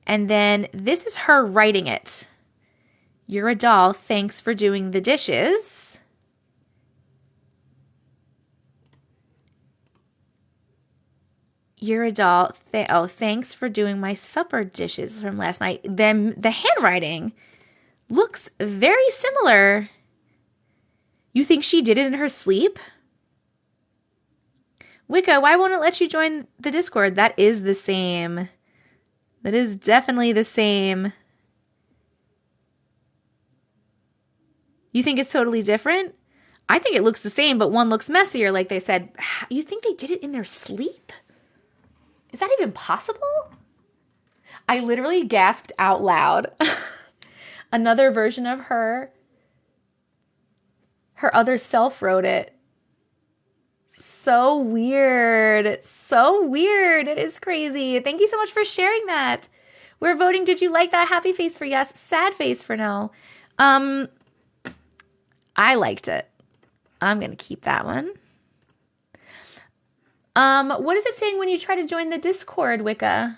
And then this is her writing it. You're a doll. Thanks for doing the dishes. You're a doll. Thanks for doing my supper dishes from last night. Then the handwriting looks very similar. You think she did it in her sleep? Wicca, why won't it let you join the Discord? That is the same. That is definitely the same. You think it's totally different? I think it looks the same, but one looks messier, like they said. You think they did it in their sleep? Is that even possible? I literally gasped out loud. Another version of her other self wrote it. So weird. So weird. It is crazy. Thank you so much for sharing that. We're voting. Did you like that? Happy face for yes. Sad face for no. I liked it. I'm going to keep that one. What is it saying when you try to join the Discord, Wicca?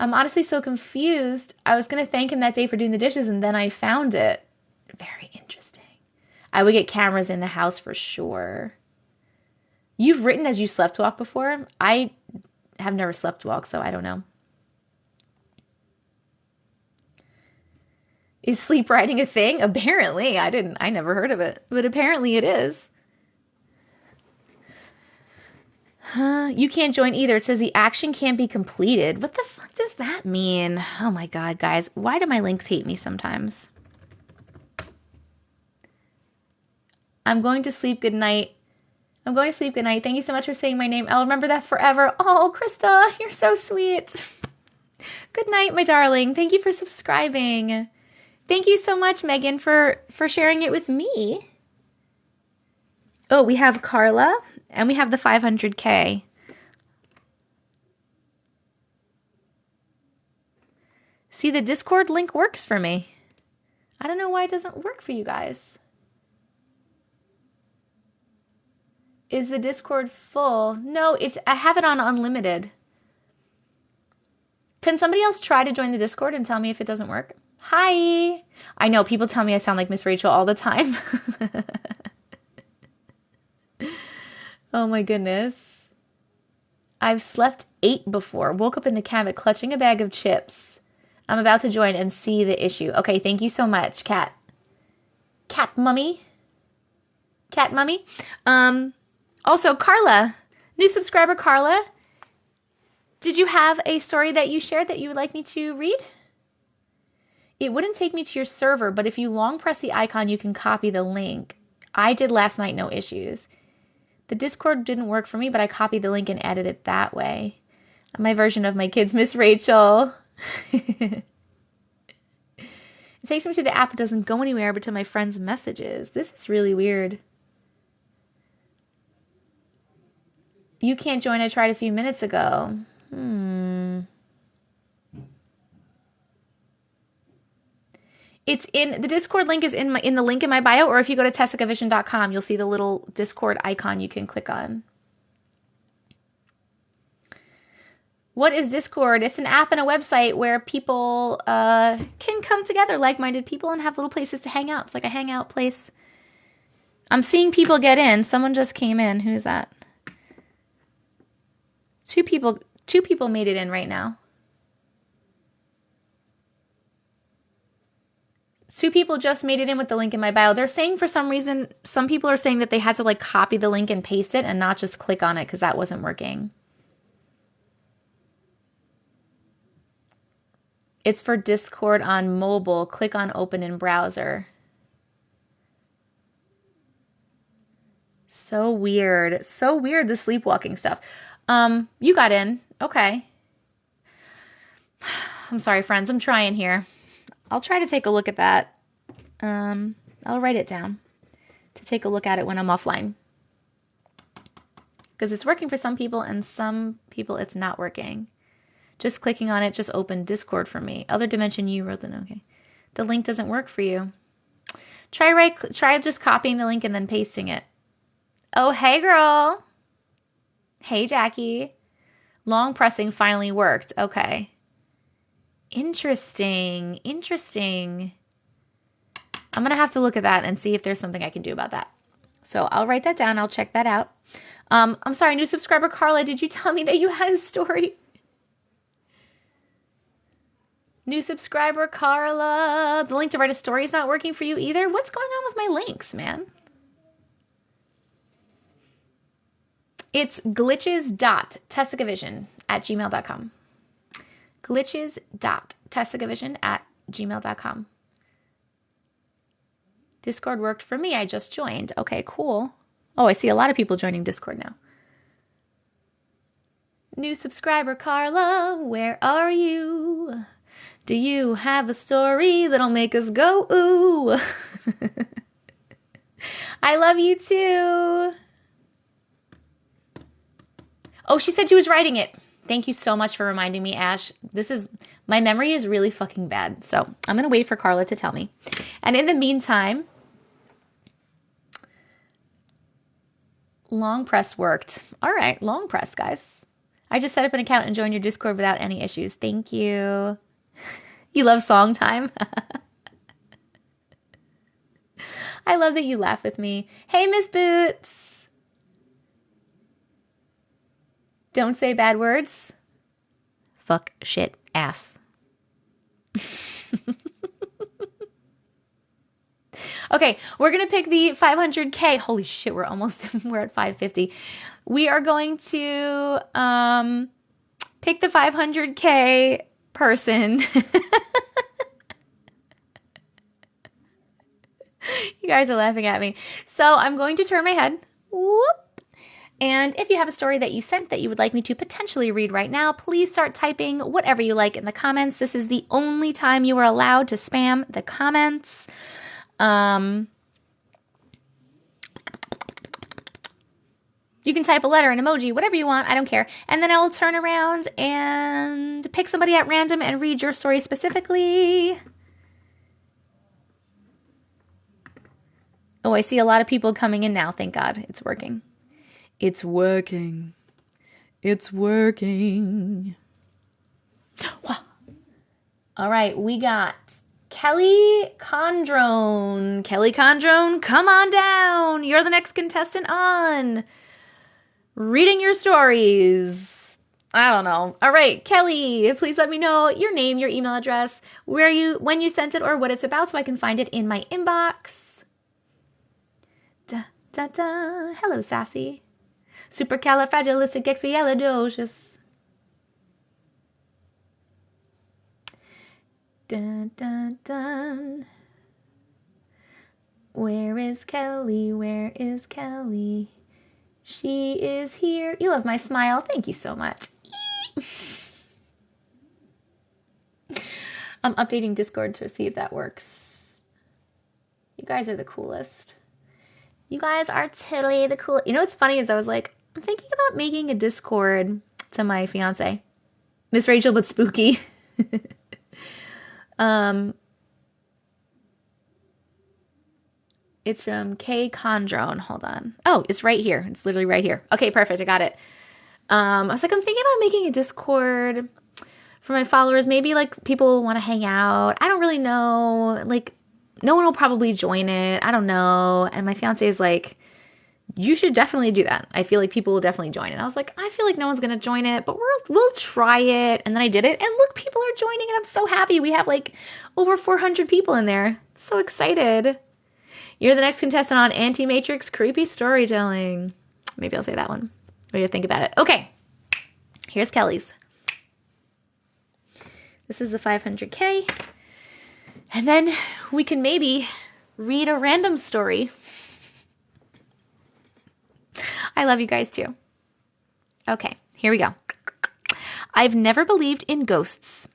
I'm honestly so confused. I was going to thank him that day for doing the dishes, and then I found it. Very interesting. I would get cameras in the house for sure. You've written as you slept walk before? I have never slept walk, so I don't know. Is sleep writing a thing? Apparently. I never heard of it, but apparently it is. You can't join either. It says the action can't be completed. What the fuck does that mean? Oh my God, guys. Why do my links hate me sometimes? I'm going to sleep. Good night. I'm going to sleep. Good night. Thank you so much for saying my name. I'll remember that forever. Oh, Krista, you're so sweet. Good night, my darling. Thank you for subscribing. Thank you so much, Megan, for sharing it with me. Oh, we have Carla, and we have the 500K. See, the Discord link works for me. I don't know why it doesn't work for you guys. Is the Discord full? No, I have it on unlimited. Can somebody else try to join the Discord and tell me if it doesn't work? Hi. I know people tell me I sound like Miss Rachel all the time. Oh my goodness. I've slept 8 before. Woke up in the cabin clutching a bag of chips. I'm about to join and see the issue. Okay, thank you so much, Cat. Cat Mummy. Cat Mummy. Also, Carla. New subscriber, Carla. Did you have a story that you shared that you would like me to read? It wouldn't take me to your server, but if you long press the icon, you can copy the link. I did last night, no issues. The Discord didn't work for me, but I copied the link and edited it that way. My version of my kids, Miss Rachel. It takes me to the app. It doesn't go anywhere but to my friends' messages. This is really weird. You can't join. I tried a few minutes ago. It's in the Discord link is in the link in my bio, or if you go to TessicaVision.com, you'll see the little Discord icon you can click on. What is Discord? It's an app and a website where people can come together, like-minded people, and have little places to hang out. It's like a hangout place. I'm seeing people get in. Someone just came in. Who is that? Two people made it in right now. 2 people just made it in with the link in my bio. They're saying for some reason, some people are saying that they had to like copy the link and paste it and not just click on it because that wasn't working. It's for Discord on mobile. Click on open in browser. So weird. So weird, the sleepwalking stuff. You got in. Okay. I'm sorry, friends. I'm trying here. I'll try to take a look at that. I'll write it down to take a look at it when I'm offline. Because it's working for some people and some people it's not working. Just clicking on it just opened Discord for me. Other dimension, you wrote the note. Okay. The link doesn't work for you. Try just copying the link and then pasting it. Oh, hey, girl. Hey, Jackie. Long pressing finally worked. Okay. Interesting. I'm going to have to look at that and see if there's something I can do about that. So I'll write that down. I'll check that out. I'm sorry, new subscriber Carla, did you tell me that you had a story? New subscriber Carla, the link to write a story is not working for you either. What's going on with my links, man? It's glitches.tessicavision@gmail.com. glitches.tessicavision@gmail.com. Discord worked for me. I just joined. Okay, cool. Oh, I see a lot of people joining Discord now. New subscriber Carla, where are you? Do you have a story that'll make us go ooh? I love you too. Oh, she said she was writing it. Thank you so much for reminding me, Ash. My memory is really fucking bad. So I'm going to wait for Carla to tell me. And in the meantime, long press worked. All right, long press, guys. I just set up an account and joined your Discord without any issues. Thank you. You love song time? I love that you laugh with me. Hey, Miss Boots. Don't say bad words. Fuck, shit, ass. Okay, we're going to pick the 500K. Holy shit, we're at 550. We are going to pick the 500K person. You guys are laughing at me. So I'm going to turn my head. Whoop. And if you have a story that you sent that you would like me to potentially read right now, please start typing whatever you like in the comments. This is the only time you are allowed to spam the comments. You can type a letter, an emoji, whatever you want. I don't care. And then I will turn around and pick somebody at random and read your story specifically. Oh, I see a lot of people coming in now. Thank God. It's working. It's working. It's working. All right. We got Kelly Condrone. Kelly Condrone, come on down. You're the next contestant on reading your stories. I don't know. All right, Kelly, please let me know your name, your email address, when you sent it, or what it's about so I can find it in my inbox. Da, da, da. Hello, Sassy. Supercalifragilisticexpialidocious. Dun, dun, dun. Where is Kelly? Where is Kelly? She is here. You love my smile. Thank you so much. I'm updating Discord to see if that works. You guys are the coolest. You guys are totally the coolest. You know what's funny is I was like, I'm thinking about making a Discord to my fiance. Miss Rachel, but spooky. It's from K Condrone. Hold on. Oh, it's right here. It's literally right here. Okay, perfect. I got it. I was like, I'm thinking about making a Discord for my followers. Maybe like people want to hang out. I don't really know. Like, no one will probably join it. I don't know. And my fiance is like, you should definitely do that. I feel like people will definitely join it. I was like, I feel like no one's going to join it, but we'll try it. And then I did it. And look, people are joining and I'm so happy. We have like over 400 people in there. So excited. You're the next contestant on Auntie Matrix Creepy Storytelling. Maybe I'll say that one. What do you think about it? Okay. Here's Kelly's. This is the 500K. And then we can maybe read a random story. I love you guys too. Okay, here we go. I've never believed in ghosts,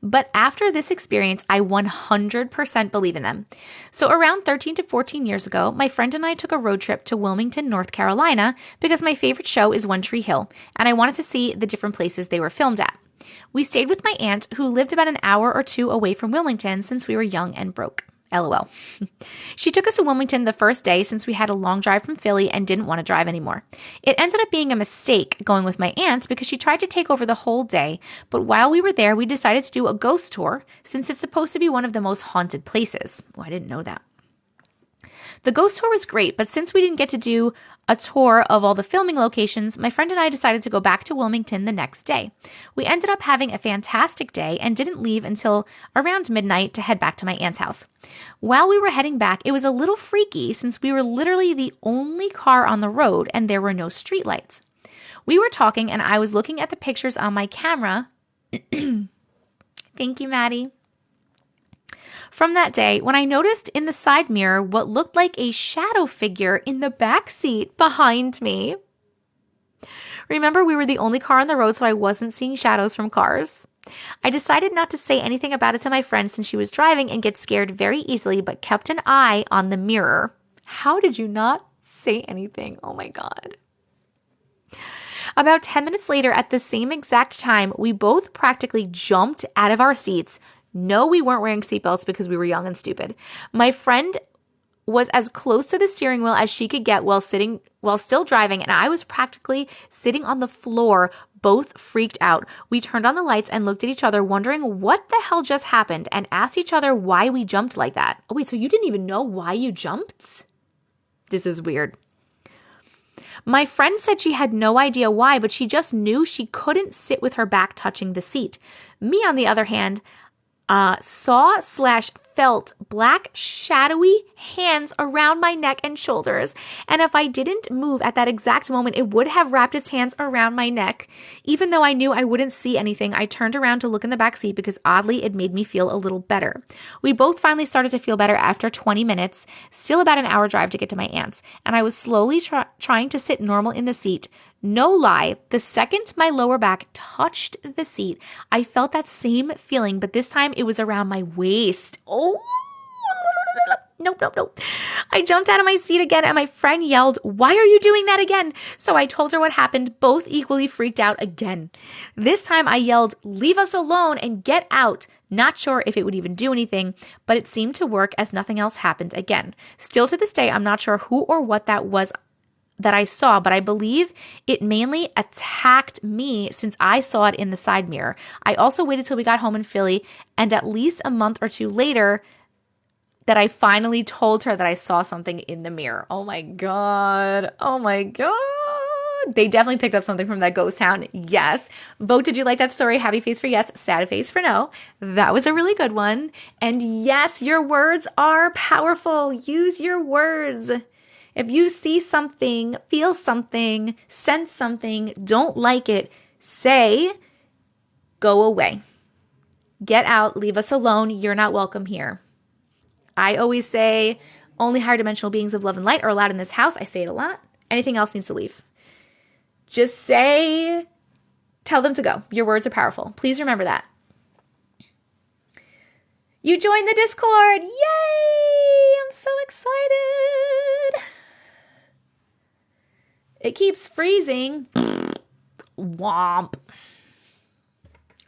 but after this experience, I 100% believe in them. So around 13 to 14 years ago, my friend and I took a road trip to Wilmington, North Carolina, because my favorite show is One Tree Hill, and I wanted to see the different places they were filmed at. We stayed with my aunt, who lived about an hour or two away from Wilmington since we were young and broke. LOL. She took us to Wilmington the first day since we had a long drive from Philly and didn't want to drive anymore. It ended up being a mistake going with my aunt because she tried to take over the whole day, but while we were there, we decided to do a ghost tour since it's supposed to be one of the most haunted places. Oh, I didn't know that. The ghost tour was great, but since we didn't get to do a tour of all the filming locations, my friend and I decided to go back to Wilmington the next day. We ended up having a fantastic day and didn't leave until around midnight to head back to my aunt's house. While we were heading back, it was a little freaky since we were literally the only car on the road and there were no streetlights. We were talking and I was looking at the pictures on my camera. Thank you, Maddie. From that day, when I noticed in the side mirror what looked like a shadow figure in the back seat behind me. Remember, we were the only car on the road, so I wasn't seeing shadows from cars. I decided not to say anything about it to my friend since she was driving and gets scared very easily, but kept an eye on the mirror. How did you not say anything? Oh my God. About 10 minutes later, at the same exact time, we both practically jumped out of our seats. No, we weren't wearing seatbelts because we were young and stupid. My friend was as close to the steering wheel as she could get while still driving, and I was practically sitting on the floor, both freaked out. We turned on the lights and looked at each other, wondering what the hell just happened, and asked each other why we jumped like that. Oh, wait, so you didn't even know why you jumped? This is weird. My friend said she had no idea why, but she just knew she couldn't sit with her back touching the seat. Me, on the other hand, saw/felt black shadowy hands around my neck and shoulders. And if I didn't move at that exact moment, it would have wrapped its hands around my neck. Even though I knew I wouldn't see anything, I turned around to look in the back seat because oddly, it made me feel a little better. We both finally started to feel better after 20 minutes, still about an hour drive to get to my aunt's. And I was slowly trying to sit normal in the seat. No lie, the second my lower back touched the seat, I felt that same feeling, but this time it was around my waist. Oh, nope. I jumped out of my seat again and my friend yelled, "Why are you doing that again?" So I told her what happened, both equally freaked out again. This time I yelled, "Leave us alone and get out." Not sure if it would even do anything, but it seemed to work as nothing else happened again. Still to this day, I'm not sure who or what that was that I saw, but I believe it mainly attacked me since I saw it in the side mirror. I also waited till we got home in Philly, and at least a month or two later that I finally told her that I saw something in the mirror. Oh my God. They definitely picked up something from that ghost town. Yes. Vote, did you like that story? Happy face for yes, sad face for no. That was a really good one. And yes, your words are powerful. Use your words. If you see something, feel something, sense something, don't like it, say, go away. Get out, leave us alone, you're not welcome here. I always say, only higher dimensional beings of love and light are allowed in this house. I say it a lot. Anything else needs to leave. Just say, tell them to go. Your words are powerful. Please remember that. You joined the Discord. Yay! I'm so excited. It keeps freezing. Womp.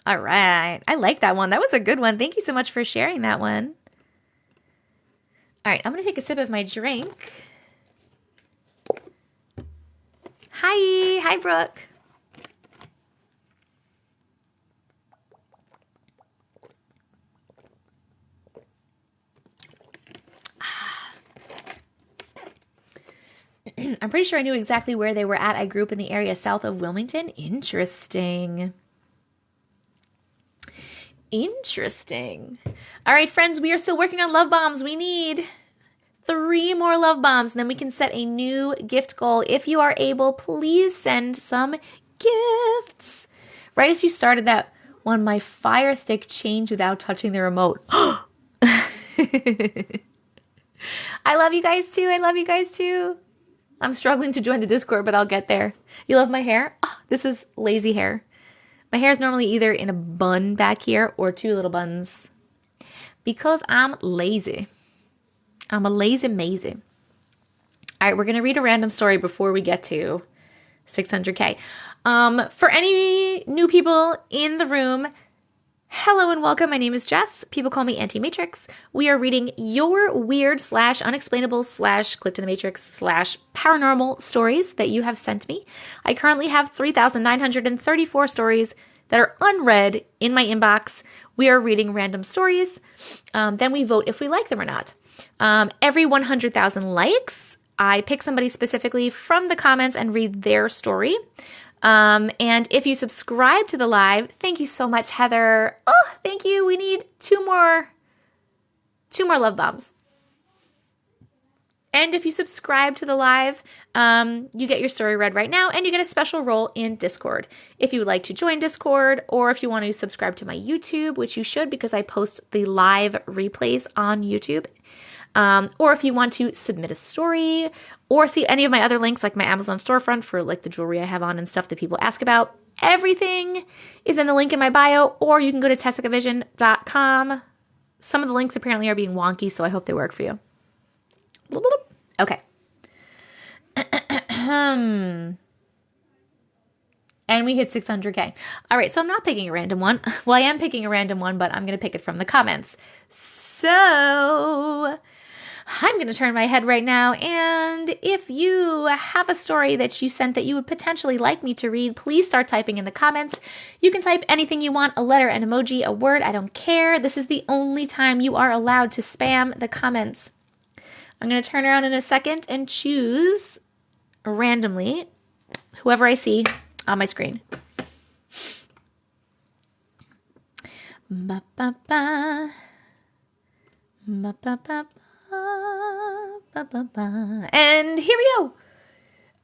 All right. I like that one. That was a good one. Thank you so much for sharing that one. All right. I'm going to take a sip of my drink. Hi. Hi, Brooke. I'm pretty sure I knew exactly where they were at. I grew up in the area south of Wilmington. Interesting. All right, friends, we are still working on love bombs. We need 3 more love bombs, and then we can set a new gift goal. If you are able, please send some gifts. Right as you started that one, my Fire Stick changed without touching the remote. I love you guys too. I'm struggling to join the Discord, but I'll get there. You love my hair? Oh, this is lazy hair. My hair is normally either in a bun back here or 2 little buns because I'm lazy. I'm a lazy mazy. All right, we're going to read a random story before we get to 600K. For any new people in the room, Hello and welcome. My name is Jess. People call me Auntie Matrix. We are reading your weird / unexplainable / click to the matrix / paranormal stories that you have sent me. I currently have 3,934 stories that are unread in my inbox. We are reading random stories. Then we vote if we like them or not. Every 100,000 likes, I pick somebody specifically from the comments and read their story. And if you subscribe to the live, thank you so much, Heather. Oh, thank you. We need two more love bombs. And if you subscribe to the live, you get your story read right now, and you get a special role in Discord. If you would like to join Discord, or if you want to subscribe to my YouTube, which you should because I post the live replays on YouTube, or if you want to submit a story or see any of my other links like my Amazon storefront for like the jewelry I have on and stuff that people ask about, everything is in the link in my bio, or you can go to TessicaVision.com. Some of the links apparently are being wonky, so I hope they work for you. Okay. And we hit 600K. All right, so I'm not picking a random one. Well, I am picking a random one, but I'm going to pick it from the comments. So I'm going to turn my head right now, and if you have a story that you sent that you would potentially like me to read, please start typing in the comments. You can type anything you want, a letter, an emoji, a word, I don't care. This is the only time you are allowed to spam the comments. I'm going to turn around in a second and choose randomly whoever I see on my screen. Ba-ba-ba. Ba-ba-ba. And here we go.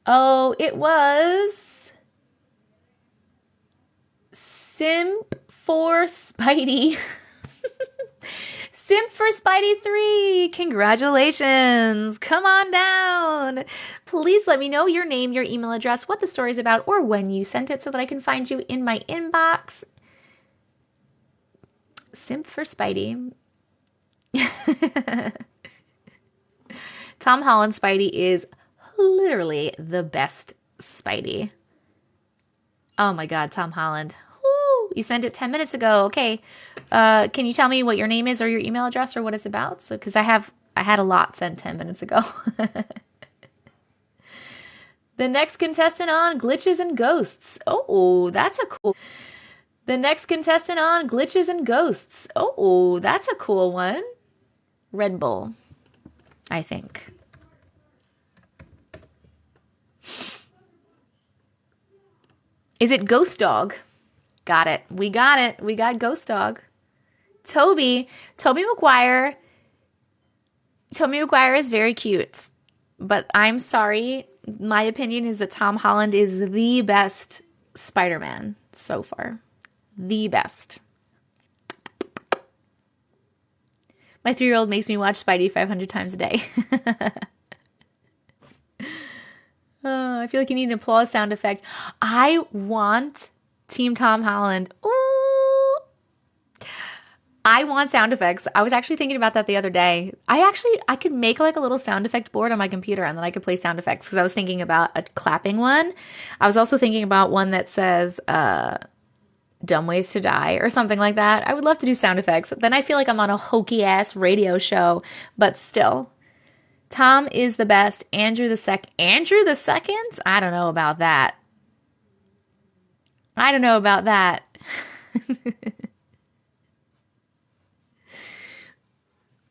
Oh, it was Simp for Spidey. Simp for Spidey 3. Congratulations. Come on down. Please let me know your name, your email address, what the story is about, or when you sent it so that I can find you in my inbox. Simp for Spidey. Tom Holland Spidey is literally the best Spidey. Oh my God, Tom Holland. Woo, you sent it 10 minutes ago. Okay. Can you tell me what your name is or your email address or what it's about? So, because I had a lot sent 10 minutes ago. The next contestant on Glitches and Ghosts. Oh, that's a cool. The next contestant on Glitches and Ghosts. Oh, that's a cool one. Red Bull, I think. Is it Ghost Dog? Got it. We got it. We got Ghost Dog. Toby Maguire. Toby Maguire is very cute, but I'm sorry. My opinion is that Tom Holland is the best Spider-Man so far. The best. My 3-year-old makes me watch Spidey 500 times a day. Oh, I feel like you need an applause sound effect. I want Team Tom Holland. Ooh. I want sound effects. I was actually thinking about that the other day. I could make like a little sound effect board on my computer and then I could play sound effects because I was thinking about a clapping one. I was also thinking about one that says, Dumb Ways to Die or something like that. I would love to do sound effects. Then I feel like I'm on a hokey ass radio show, but still. Tom is the best. Andrew the second? I don't know about that.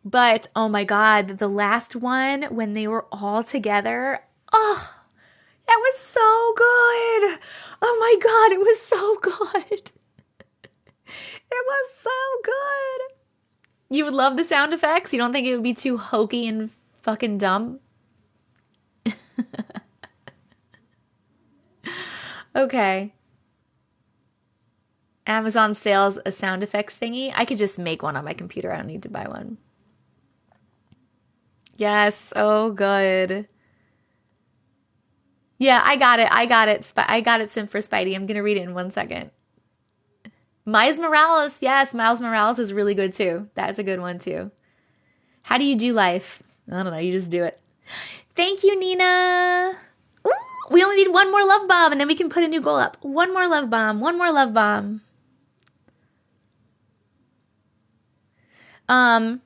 But, oh my God, the last one, when they were all together, oh, that was so good. Oh my God, it was so good. It was so good. You would love the sound effects? You don't think it would be too hokey and fucking dumb? Okay. Amazon sales a sound effects thingy. I could just make one on my computer. I don't need to buy one. Yes. Oh, good. Yeah, I got it. I got it, Simp for Spidey. I'm going to read it in 1 second. Miles Morales. Yes, Miles Morales is really good too. That's a good one too. How do you do life? I don't know. You just do it. Thank you, Nina. Ooh, we only need one more love bomb and then we can put a new goal up. One more love bomb. One more love bomb. Um,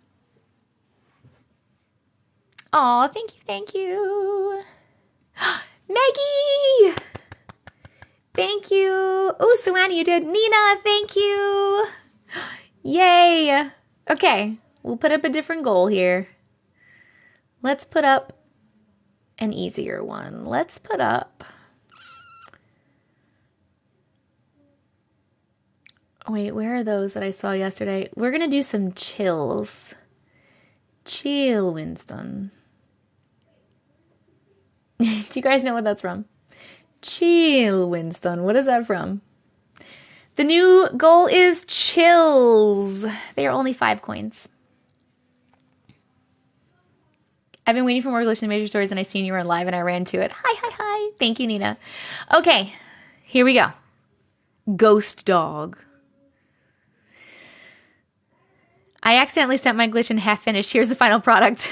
oh, thank you, thank you. Maggie! Thank you. Oh, Suanna, you did. Nina, thank you. Yay. Okay, we'll put up a different goal here. Let's put up an easier one. Let's put up... Wait, where are those that I saw yesterday? We're going to do some chills. Chill, Winston. Do you guys know what that's from? Chill, Winston. What is that from? The new goal is chills. They are only 5 coins. I've been waiting for more glitch in the major stories and I seen you were live and I ran to it. Hi, hi, hi. Thank you, Nina. Okay, here we go. Ghost dog. I accidentally sent my glitch in half finished. Here's the final product.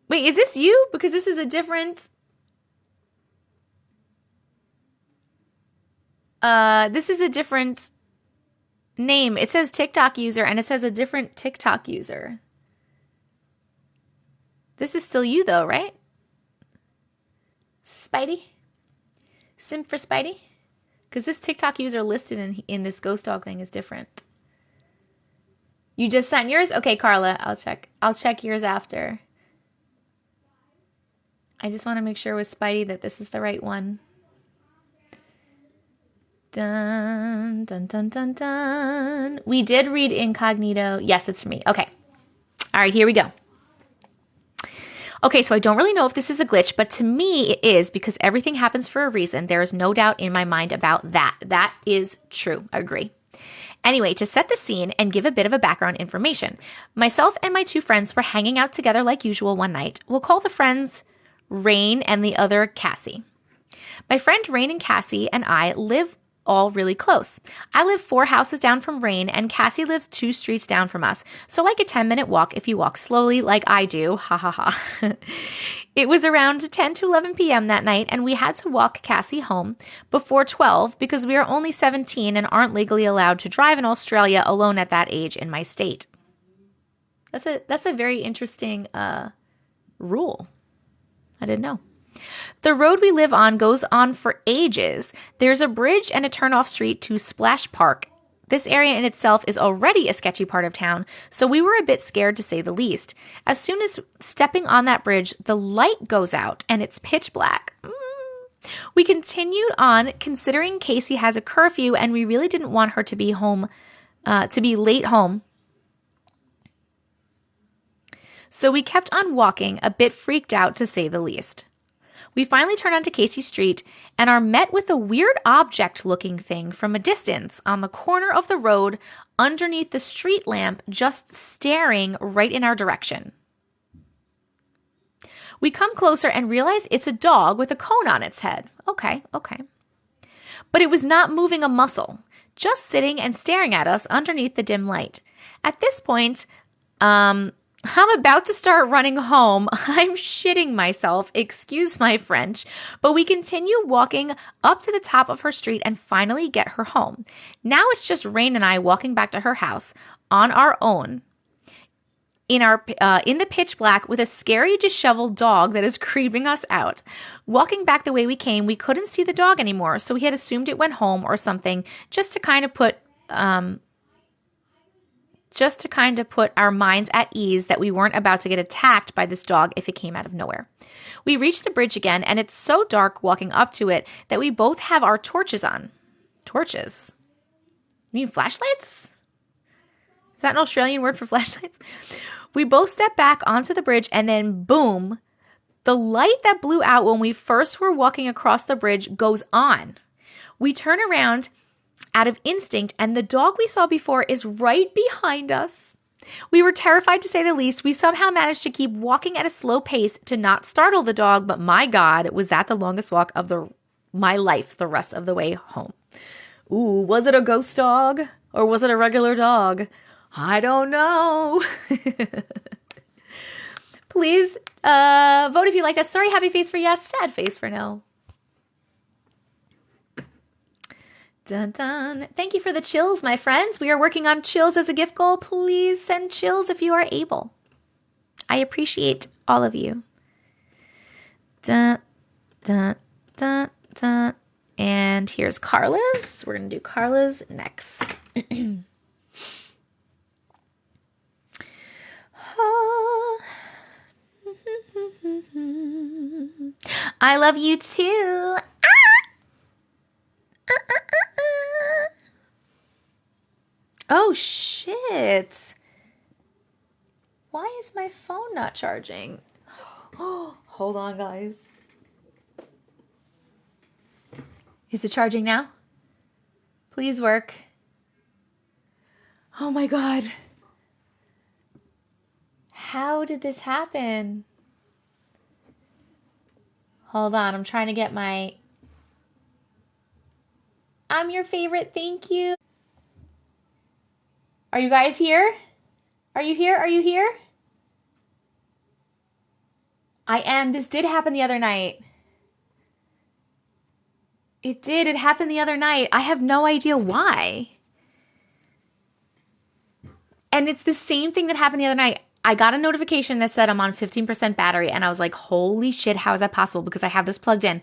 Wait, is this you? Because this is a different... this is a different name. It says TikTok user and it says a different TikTok user. This is still you though, right? Spidey? Simp for Spidey? Because this TikTok user listed in this ghost dog thing is different. You just sent yours? Okay, Carla, I'll check. I'll check yours after. I just want to make sure with Spidey that this is the right one. Dun, dun, dun, dun, dun. We did read incognito. Yes, it's for me. Okay. All right, here we go. Okay, so I don't really know if this is a glitch, but to me it is because everything happens for a reason. There is no doubt in my mind about that. That is true. I agree. Anyway, to set the scene and give a bit of a background information, myself and my 2 friends were hanging out together like usual one night. We'll call the friends Rain and the other Cassie. My friend Rain and Cassie and I live all really close. I live 4 houses down from Rain and Cassie lives 2 streets down from us. So like a 10-minute walk if you walk slowly like I do. Ha ha ha. It was around 10 to 11 p.m. that night and we had to walk Cassie home before 12 because we are only 17 and aren't legally allowed to drive in Australia alone at that age in my state. That's a very interesting rule. I didn't know. The road we live on goes on for ages. There's a bridge and a turnoff street to Splash Park. This area in itself is already a sketchy part of town, so we were a bit scared to say the least. As soon as stepping on that bridge, the light goes out and it's pitch black. We continued on considering Casey has a curfew and we really didn't want her to be late home. So we kept on walking, a bit freaked out to say the least. We finally turn onto Casey Street and are met with a weird object-looking thing from a distance on the corner of the road underneath the street lamp, just staring right in our direction. We come closer and realize it's a dog with a cone on its head. Okay. But it was not moving a muscle, just sitting and staring at us underneath the dim light. At this point, I'm about to start running home. I'm shitting myself, excuse my French, but we continue walking up to the top of her street and finally get her home. Now it's just Rain and I walking back to her house on our own in the pitch black with a scary disheveled dog that is creeping us out. Walking back the way we came, we couldn't see the dog anymore, so we had assumed it went home or something just to kind of put our minds at ease that we weren't about to get attacked by this dog if it came out of nowhere. We reached the bridge again, and it's so dark walking up to it that we both have our torches on. Torches? You mean flashlights? Is that an Australian word for flashlights? We both step back onto the bridge, and then boom, the light that blew out when we first were walking across the bridge goes on. We turn around out of instinct, and the dog we saw before is right behind us. We were terrified to say the least. We somehow managed to keep walking at a slow pace to not startle the dog, but my God, was that the longest walk of my life the rest of the way home. Ooh, was it a ghost dog or was it a regular dog? I don't know. Please vote if you like that story. Happy face for yes, sad face for no. Dun dun. Thank you for the chills, my friends. We are working on chills as a gift goal. Please send chills if you are able. I appreciate all of you. Dun dun dun dun. And here's Carla's. We're going to do Carla's next. I love you too. Oh, shit. Why is my phone not charging? Oh, hold on, guys. Is it charging now? Please work. Oh my God. How did this happen? Hold on, I'm trying to get my... I'm your favorite, thank you. Are you guys here? Are you here? Are you here? I am. This did happen the other night. It did. It happened the other night. I have no idea why. And it's the same thing that happened the other night. I got a notification that said I'm on 15% battery, and I was like, holy shit, how is that possible? Because I have this plugged in.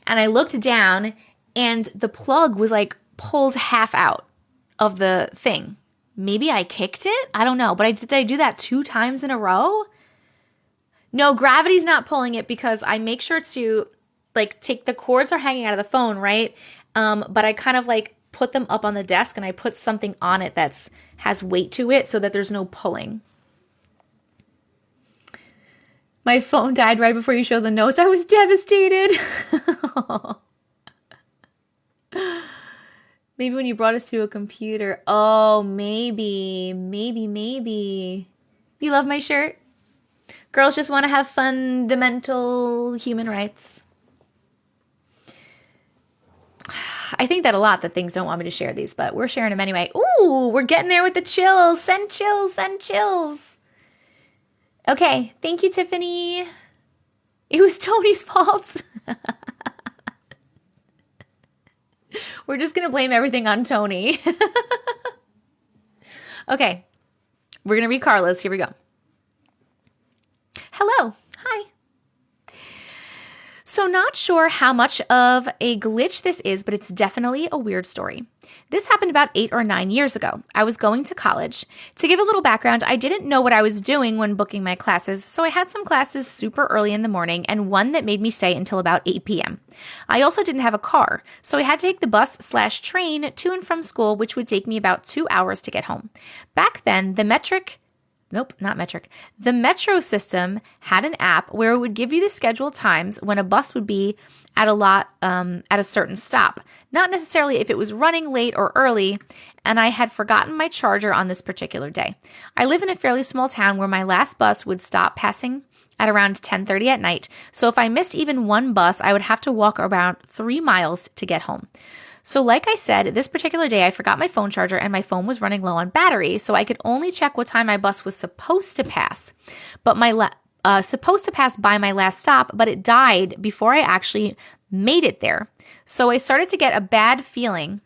And I looked down, and the plug was like pulled half out of the thing. Maybe I kicked it? I don't know. But did I do that 2 times in a row? No, gravity's not pulling it because I make sure to like take the cords are hanging out of the phone, right? But I kind of like put them up on the desk and I put something on it that's has weight to it so that there's no pulling. My phone died right before you showed the notes. I was devastated. Maybe when you brought us to a computer. Oh, maybe. You love my shirt? Girls just want to have fundamental human rights. I think that a lot that things don't want me to share these, but we're sharing them anyway. Ooh, we're getting there with the chills. Send chills, send chills. Okay, thank you, Tiffany. It was Tony's fault. We're just going to blame everything on Tony. Okay, we're going to read Carla's. Here we go. Hello. Hi. So not sure how much of a glitch this is, but it's definitely a weird story. This happened about 8 or 9 years ago. I was going to college. To give a little background, I didn't know what I was doing when booking my classes, so I had some classes super early in the morning and one that made me stay until about 8 p.m. I also didn't have a car, so I had to take the bus/train to and from school, which would take me about 2 hours to get home. Back then, the metro system had an app where it would give you the scheduled times when a bus would be at a certain stop. Not necessarily if it was running late or early, and I had forgotten my charger on this particular day. I live in a fairly small town where my last bus would stop passing at around 10:30 at night, so if I missed even one bus, I would have to walk around 3 miles to get home. So like I said, this particular day, I forgot my phone charger and my phone was running low on battery, so I could only check what time my bus was supposed to pass. But supposed to pass by my last stop, but it died before I actually made it there. So I started to get a bad feeling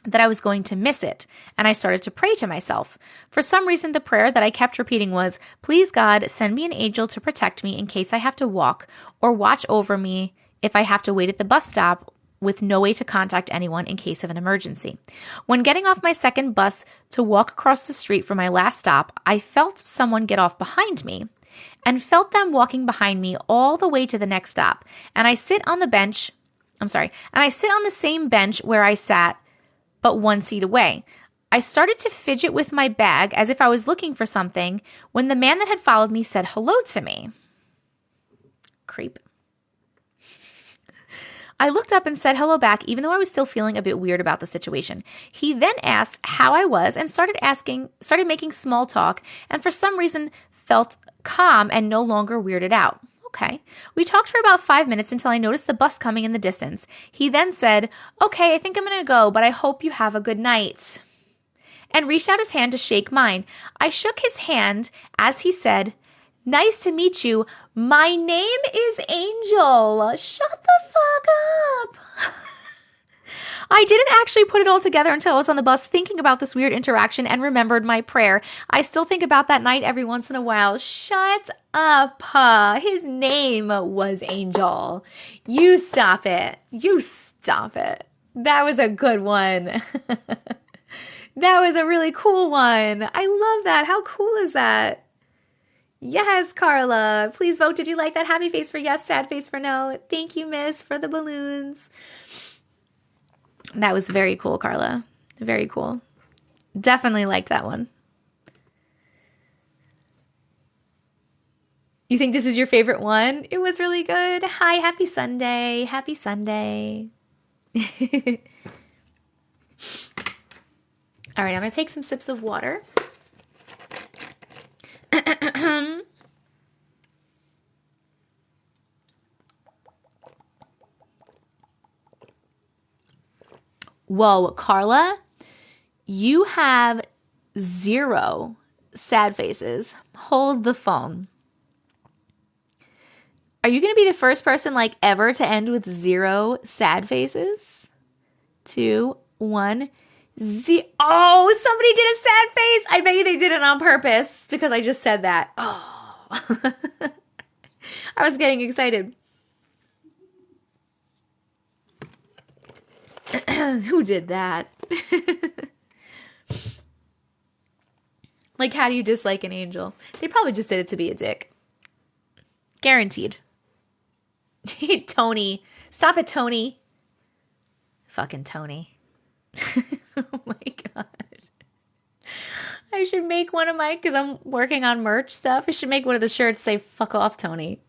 that I was going to miss it, and I started to pray to myself. For some reason, the prayer that I kept repeating was, "Please God, send me an angel to protect me in case I have to walk, or watch over me if I have to wait at the bus stop with no way to contact anyone in case of an emergency." When getting off my second bus to walk across the street for my last stop, I felt someone get off behind me and felt them walking behind me all the way to the next stop. And I sit on the same bench where I sat, but 1 seat away. I started to fidget with my bag as if I was looking for something when the man that had followed me said hello to me. Creep. I looked up and said hello back, even though I was still feeling a bit weird about the situation. He then asked how I was and started making small talk, and for some reason felt calm and no longer weirded out. Okay. We talked for about 5 minutes until I noticed the bus coming in the distance. He then said, "Okay, I think I'm going to go, but I hope you have a good night," and reached out his hand to shake mine. I shook his hand as he said, "Nice to meet you. My name is Angel." Shut the fuck up. I I didn't actually put it all together until I was on the bus thinking about this weird interaction and remembered my prayer. I still think about that night every once in a while. Shut up. His name was Angel. You stop it. You stop it. That was a good one. That was a really cool one. I love that. How cool is that? Yes, Carla. Please vote. Did you like that? Happy face for yes, sad face for no. Thank you, miss, for the balloons. That was very cool, Carla. Very cool. Definitely liked that one. You think this is your favorite one? It was really good. Hi, happy Sunday. Happy Sunday. All right, I'm going to take some sips of water. Whoa, Carla, you have 0 sad faces. Hold the phone. Are you going to be the first person like ever to end with 0 sad faces? 2, 1, 0. Oh, somebody did a sad face. I bet you they did it on purpose because I just said that. Oh, I was getting excited. Who did that? Like, how do you dislike an angel? They probably just did it to be a dick. Guaranteed. Tony. Stop it, Tony. Fucking Tony. Oh my God. I should make one of my, because I'm working on merch stuff, I should make one of the shirts say, fuck off, Tony.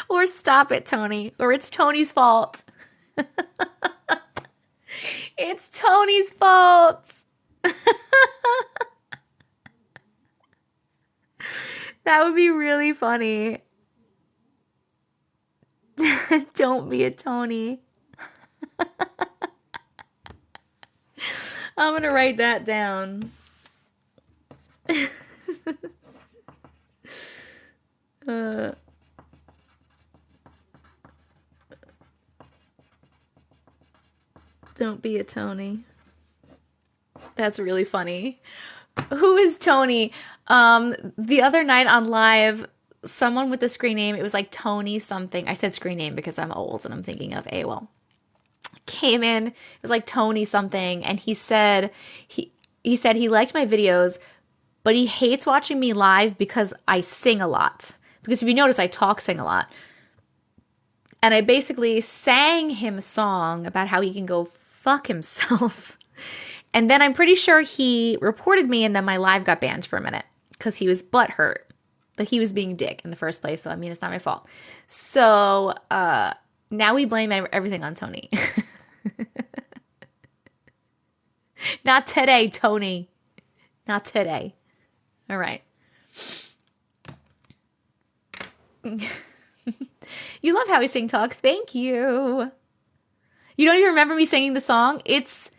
Or stop it, Tony. Or it's Tony's fault. It's Tony's fault. That would be really funny. Don't be a Tony. I'm going to write that down. Don't be a Tony. That's really funny. Who is Tony? The other night on live, someone with the screen name, it was like Tony something. I said screen name because I'm old and I'm thinking of AOL. Came in, it was like Tony something, and he said he liked my videos, but he hates watching me live because I sing a lot. Because if you notice, I sing a lot. And I basically sang him a song about how he can go fuck himself. And then I'm pretty sure he reported me, and then my live got banned for a minute because he was butthurt. But he was being a dick in the first place, so I mean, it's not my fault. So now we blame everything on Tony. Not today, Tony. Not today. All right. You love how we sing talk. Thank you. You don't even remember me singing the song? It's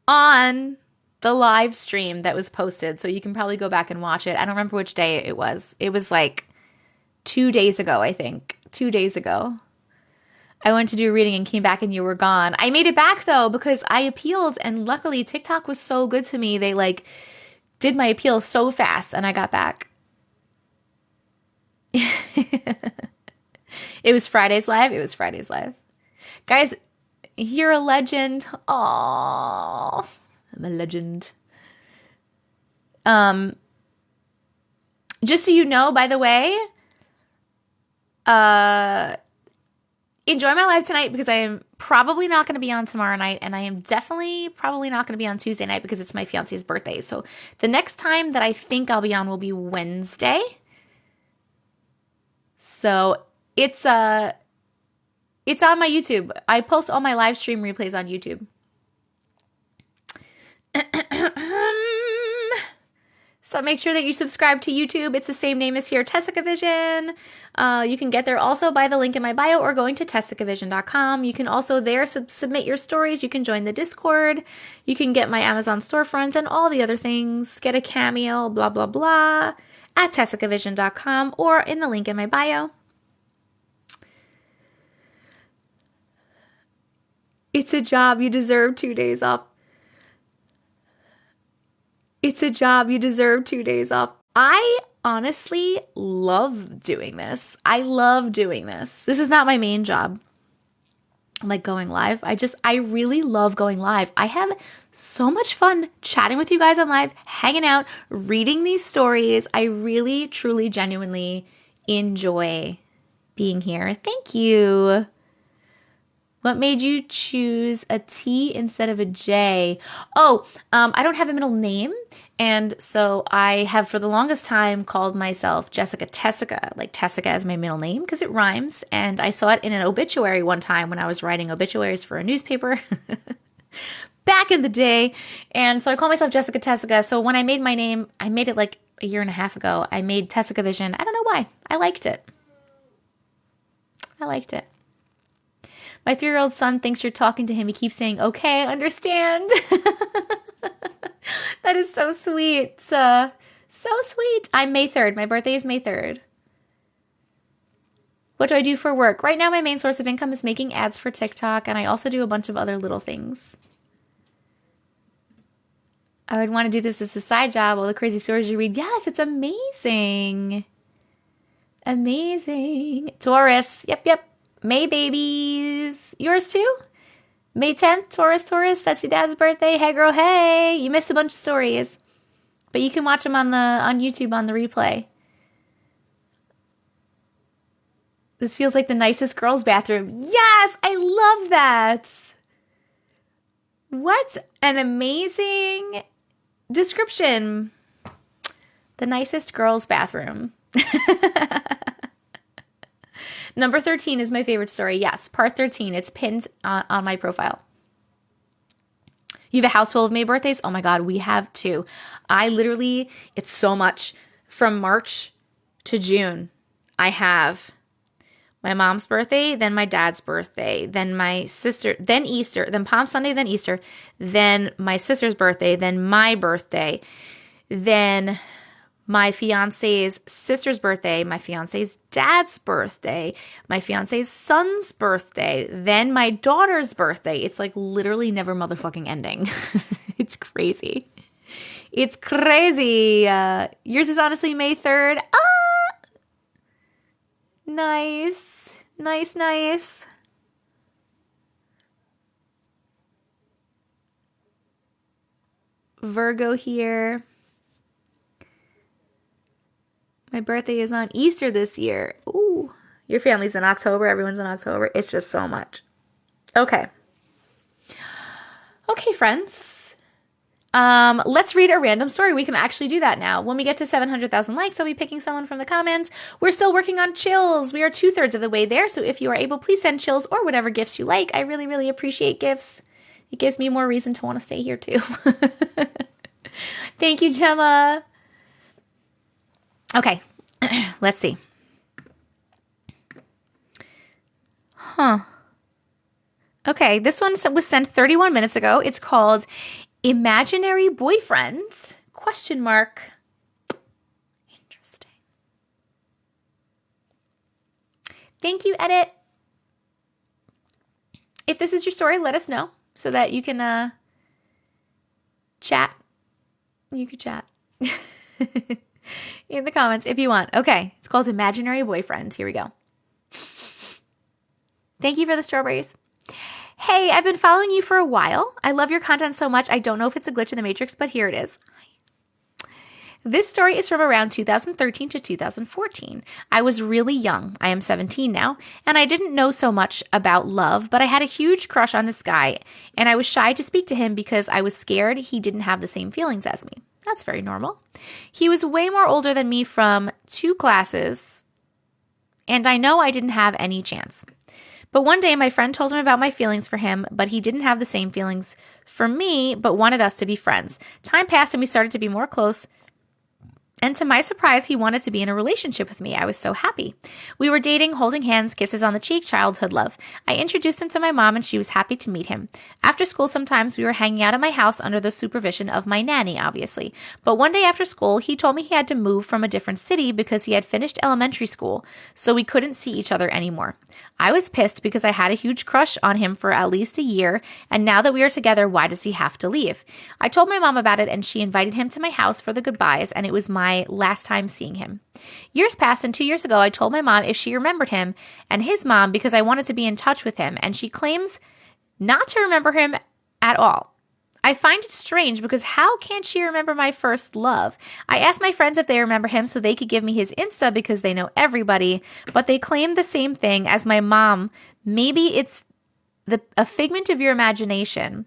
on the live stream that was posted, so you can probably go back and watch it. I don't remember which day it was. It was like 2 days ago, I think. 2 days ago. I went to do a reading and came back and you were gone. I made it back though because I appealed, and luckily TikTok was so good to me. They like did my appeal so fast and I got back. It was Friday's live. It was Friday's live. Guys, you're a legend. Aww. I'm a legend. Just so you know, by the way, enjoy my live tonight because I am probably not going to be on tomorrow night, and I am definitely probably not going to be on Tuesday night because it's my fiance's birthday. So the next time that I think I'll be on will be Wednesday. So it's on my YouTube. I post all my live stream replays on YouTube. So make sure that you subscribe to YouTube. It's the same name as here, TessicaVision. You can get there also by the link in my bio or going to TessicaVision.com. You can also there submit your stories. You can join the Discord. You can get my Amazon storefront and all the other things. Get a cameo, blah, blah, blah, at TessicaVision.com or in the link in my bio. It's a job. You deserve 2 days off. It's a job. You deserve 2 days off. I honestly love doing this. I love doing this. This is not my main job. Like going live. I really love going live. I have so much fun chatting with you guys on live, hanging out, reading these stories. I really, truly, genuinely enjoy being here. Thank you. What made you choose a T instead of a J? Oh, I don't have a middle name. And so I have for the longest time called myself Jessica Tessica, like Tessica as my middle name because it rhymes. And I saw it in an obituary one time when I was writing obituaries for a newspaper back in the day. And so I call myself Jessica Tessica. So when I made my name, I made it like a year and a half ago. I made TessicaVision. I don't know why. I liked it. I liked it. My 3-year-old son thinks you're talking to him. He keeps saying, okay, I understand. That is so sweet. So sweet. I'm May 3rd. My birthday is May 3rd. What do I do for work? Right now, my main source of income is making ads for TikTok, and I also do a bunch of other little things. I would want to do this as a side job. All the crazy stories you read. Yes, it's amazing. Amazing. Taurus. Yep. May babies. Yours too? May 10th, Taurus. That's your dad's birthday. Hey, girl, hey. You missed a bunch of stories. But you can watch them on YouTube on the replay. This feels like the nicest girl's bathroom. Yes, I love that. What an amazing description. The nicest girl's bathroom. Number 13 is my favorite story. Yes, part 13. It's pinned on my profile. You have a house full of May birthdays? Oh my God, we have 2. It's so much. From March to June, I have my mom's birthday, then my dad's birthday, then my sister, then Easter, then Palm Sunday, then Easter, then my sister's birthday, then my birthday, then my fiance's sister's birthday, my fiance's dad's birthday, my fiance's son's birthday, then my daughter's birthday. It's like literally never motherfucking ending. It's crazy. It's crazy. Yours is honestly May 3rd. Nice. Nice. Virgo here. My birthday is on Easter this year. Ooh, your family's in October. Everyone's in October. It's just so much. Okay, friends. Let's read a random story. We can actually do that now. When we get to 700,000 likes, I'll be picking someone from the comments. We're still working on chills. We are 2/3 of the way there. So if you are able, please send chills or whatever gifts you like. I really, really appreciate gifts. It gives me more reason to want to stay here too. Thank you, Gemma. Okay, let's see. Okay, this one was sent 31 minutes ago. It's called Imaginary Boyfriend? Question mark. Interesting. Thank you, Edit. If this is your story, let us know so that you can chat. You could chat. In the comments if you want. Okay, it's called Imaginary Boyfriend. Here we go. Thank you for the strawberries. Hey, I've been following you for a while. I love your content so much. I don't know if it's a glitch in the Matrix, but here it is. This story is from around 2013 to 2014. I was really young. I am 17 now, and I didn't know so much about love, but I had a huge crush on this guy, and I was shy to speak to him because I was scared he didn't have the same feelings as me. That's very normal. He was way more older than me from 2 classes, and I know I didn't have any chance. But one day my friend told him about my feelings for him, but he didn't have the same feelings for me, but wanted us to be friends. Time passed and we started to be more close, And to my surprise, he wanted to be in a relationship with me. I was so happy. We were dating, holding hands, kisses on the cheek, childhood love. I introduced him to my mom and she was happy to meet him. After school, sometimes we were hanging out at my house under the supervision of my nanny, obviously. But one day after school, he told me he had to move from a different city because he had finished elementary school, so we couldn't see each other anymore. I was pissed because I had a huge crush on him for at least a year, and now that we are together, why does he have to leave? I told my mom about it, and she invited him to my house for the goodbyes, and it was my last time seeing him. Years passed, and 2 years ago, I told my mom if she remembered him and his mom because I wanted to be in touch with him, and she claims not to remember him at all. I find it strange because how can't she remember my first love? I asked my friends if they remember him so they could give me his Insta because they know everybody, but they claim the same thing as my mom. Maybe it's a figment of your imagination,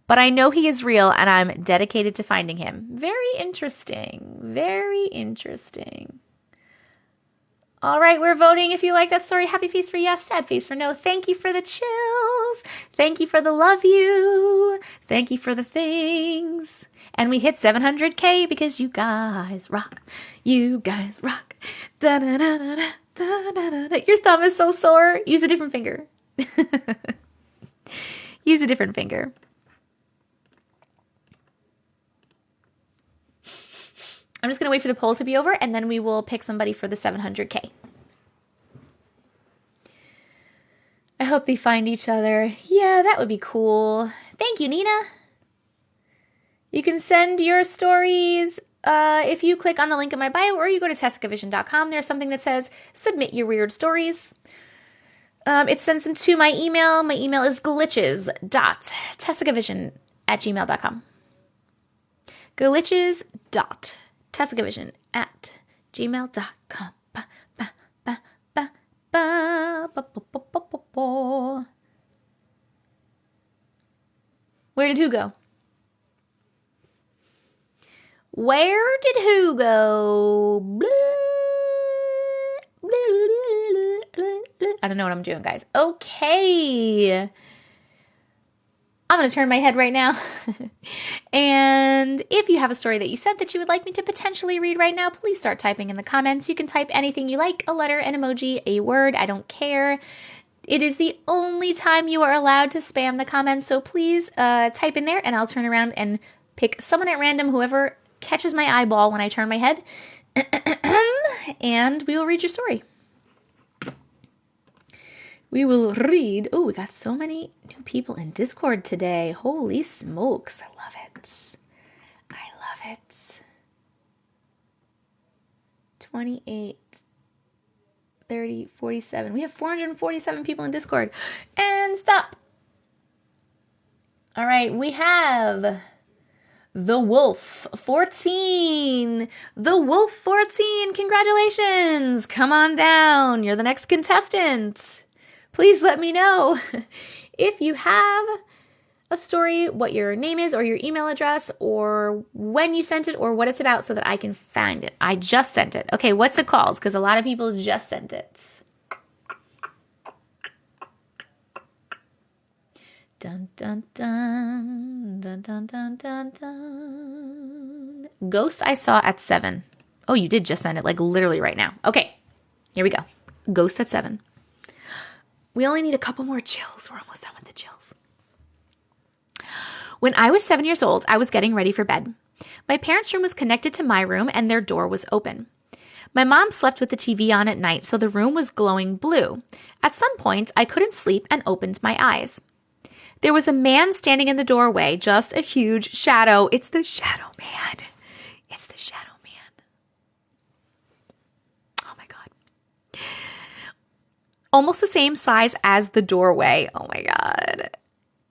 but I know he is real and I'm dedicated to finding him. Very interesting. Very interesting. All right, we're voting. If you like that story, happy face for yes, sad face for no. Thank you for the chills. Thank you for the love you. Thank you for the things. And we hit 700K because you guys rock. You guys rock. Da, da, da, da, da, da, da, da. Your thumb is so sore. Use a different finger. Use a different finger. I'm just going to wait for the poll to be over, and then we will pick somebody for the 700K. I hope they find each other. Yeah, that would be cool. Thank you, Nina. You can send your stories if you click on the link in my bio, or you go to TessicaVision.com. There's something that says, submit your weird stories. It sends them to my email. My email is glitches.tessicavision@gmail.com. glitches.tessicavision@gmail.com. Where did who go? Where did who go? I don't know what I'm doing, guys. Okay. I'm going to turn my head right now. And if you have a story that you said that you would like me to potentially read right now, please start typing in the comments. You can type anything you like, a letter, an emoji, a word. I don't care. It is the only time you are allowed to spam the comments. So please type in there and I'll turn around and pick someone at random, whoever catches my eyeball when I turn my head. And we will read your story. We will read. Oh, we got so many new people in Discord today. Holy smokes. I love it. I love it. 28, 30, 47. We have 447 people in Discord. And stop. All right, we have The Wolf 14. The Wolf 14. Congratulations. Come on down. You're the next contestant. Please let me know if you have a story, what your name is or your email address or when you sent it or what it's about so that I can find it. I just sent it. Okay, what's it called? Because a lot of people just sent it. Dun, dun, dun, dun, dun, dun, dun, dun. Ghost I saw at 7. Oh, you did just send it, like literally right now. Okay, here we go. Ghost at 7. We only need a couple more chills. We're almost done with the chills. When I was 7 years old, I was getting ready for bed. My parents' room was connected to my room and their door was open. My mom slept with the TV on at night, so the room was glowing blue. At some point, I couldn't sleep and opened my eyes. There was a man standing in the doorway, just a huge shadow. It's the shadow man. It's the shadow man. Oh my God. Almost the same size as the doorway. Oh my God.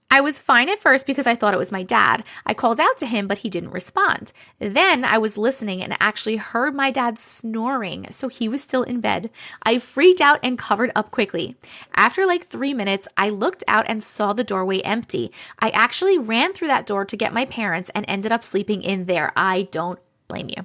I was fine at first because I thought it was my dad. I called out to him, but he didn't respond. Then I was listening and actually heard my dad snoring, so he was still in bed. I freaked out and covered up quickly. After like 3 minutes, I looked out and saw the doorway empty. I actually ran through that door to get my parents and ended up sleeping in there. I don't blame you.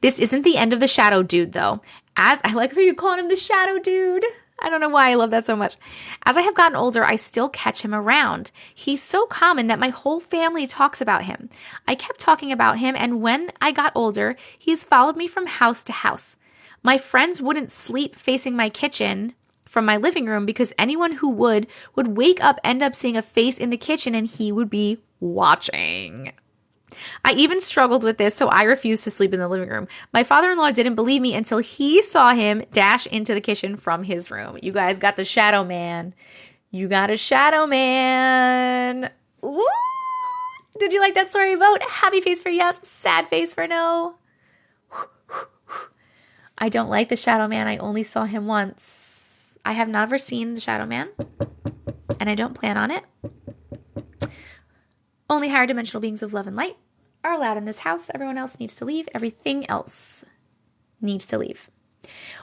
This isn't the end of the shadow dude, though. As I like for you calling him the shadow dude. I don't know why I love that so much. As I have gotten older, I still catch him around. He's so common that my whole family talks about him. I kept talking about him, and when I got older, he's followed me from house to house. My friends wouldn't sleep facing my kitchen from my living room because anyone who would wake up, end up seeing a face in the kitchen, and he would be watching. I even struggled with this, so I refused to sleep in the living room. My father-in-law didn't believe me until he saw him dash into the kitchen from his room. You guys got the shadow man. You got a shadow man. Ooh! Did you like that story about happy face for yes, sad face for no? I don't like the shadow man. I only saw him once. I have never seen the shadow man, and I don't plan on it. Only higher dimensional beings of love and light are allowed in this house. Everyone else needs to leave. Everything else needs to leave.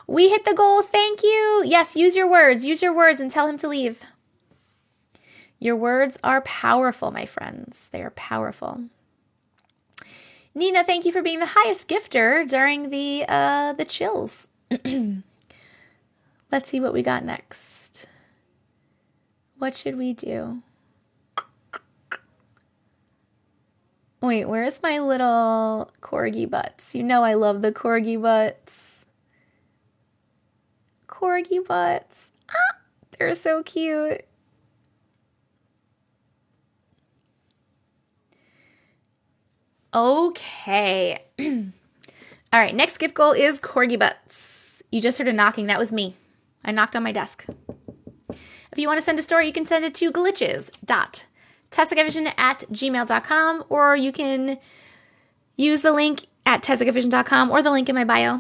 We hit the goal. Thank you. Yes, use your words. Use your words and tell him to leave. Your words are powerful, my friends. They are powerful. Nina, thank you for being the highest gifter during the chills. Let's see what we got next. What should we do? Wait, where's my little corgi butts? You know I love the corgi butts. Corgi butts. Ah, they're so cute. Okay. All right, next gift goal is corgi butts. You just heard a knocking. That was me. I knocked on my desk. If you want to send a story, you can send it to glitches.tessicavision@gmail.com, or you can use the link at tessicavision.com or the link in my bio.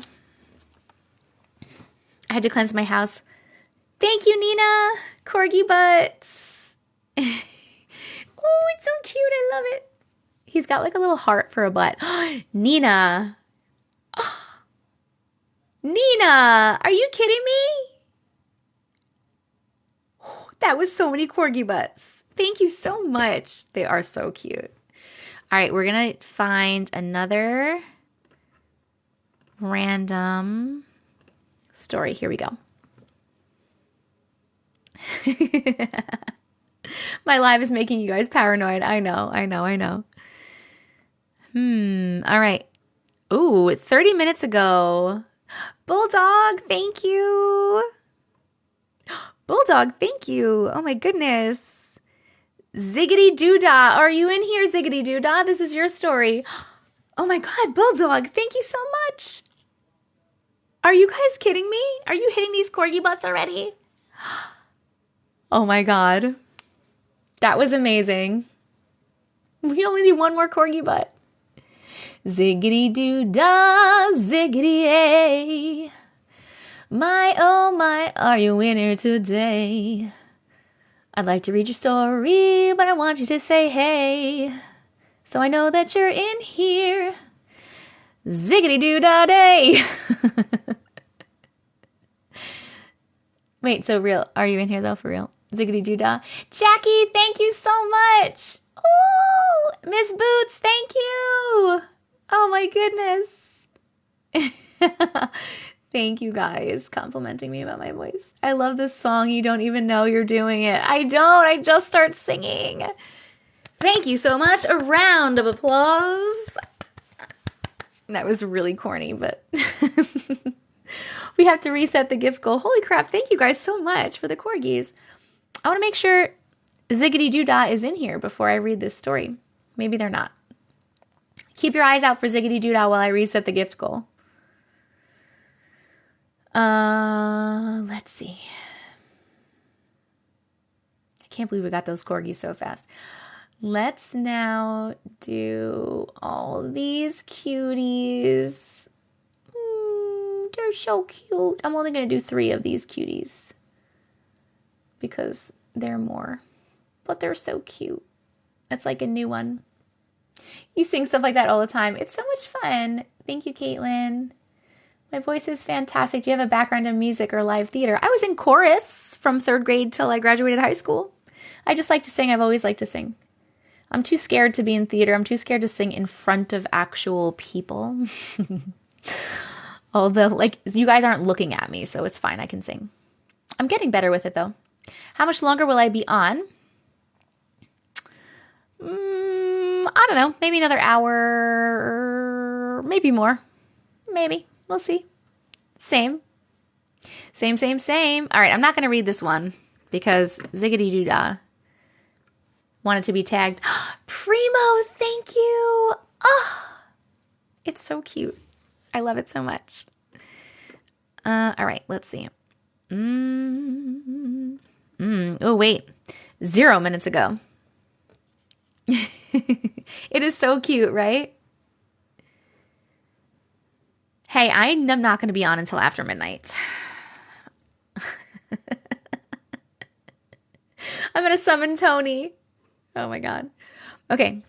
I had to cleanse my house. Thank you, Nina. Corgi butts. Oh, it's so cute. I love it. He's got like a little heart for a butt. Nina. Nina, are you kidding me? That was so many corgi butts. Thank you so much. They are so cute. All right, we're going to find another random story. Here we go. My live is making you guys paranoid. I know. All right. Ooh, 30 minutes ago. Bulldog, thank you. Bulldog, thank you. Oh my goodness. Ziggity Doodah. Are you in here, Ziggity Doodah? This is your story. Oh my God, Bulldog, thank you so much. Are you guys kidding me? Are you hitting these corgi butts already? Oh my God. That was amazing. We only need one more corgi butt. Ziggity Doodah, ziggity A. My, oh my, are you winner today? I'd like to read your story, but I want you to say hey, so I know that you're in here. Ziggity Doodah day. Wait, so real, are you in here though, for real? Ziggity Doodah. Jackie, thank you so much. Oh, Miss Boots, thank you. Oh my goodness. Thank you guys complimenting me about my voice. I love this song. You don't even know you're doing it. I don't. I just start singing. Thank you so much. A round of applause. That was really corny, but we have to reset the gift goal. Holy crap. Thank you guys so much for the corgis. I want to make sure Ziggity Doodah is in here before I read this story. Maybe they're not. Keep your eyes out for Ziggity Doodah while I reset the gift goal. Let's see. I can't believe we got those corgis so fast. Let's now do all these cuties. They're so cute. I'm only going to do 3 of these cuties because they're more, but they're so cute. It's like a new one. You sing stuff like that all the time. It's so much fun. Thank you, Caitlin. My voice is fantastic. Do you have a background in music or live theater? I was in chorus from 3rd grade till I graduated high school. I just like to sing. I've always liked to sing. I'm too scared to be in theater. I'm too scared to sing in front of actual people. Although, like, you guys aren't looking at me, so it's fine. I can sing. I'm getting better with it though. How much longer will I be on? I don't know. Maybe another hour, maybe more. Maybe. We'll see. Same. Same, same, same. All right, I'm not going to read this one because Ziggity Doodah wanted to be tagged. Primo, thank you. Oh, it's so cute. I love it so much. All right, let's see. Oh, wait. 0 minutes ago. It is so cute, right? Hey, I'm not going to be on until after midnight. I'm going to summon Tony. Oh my God. Okay.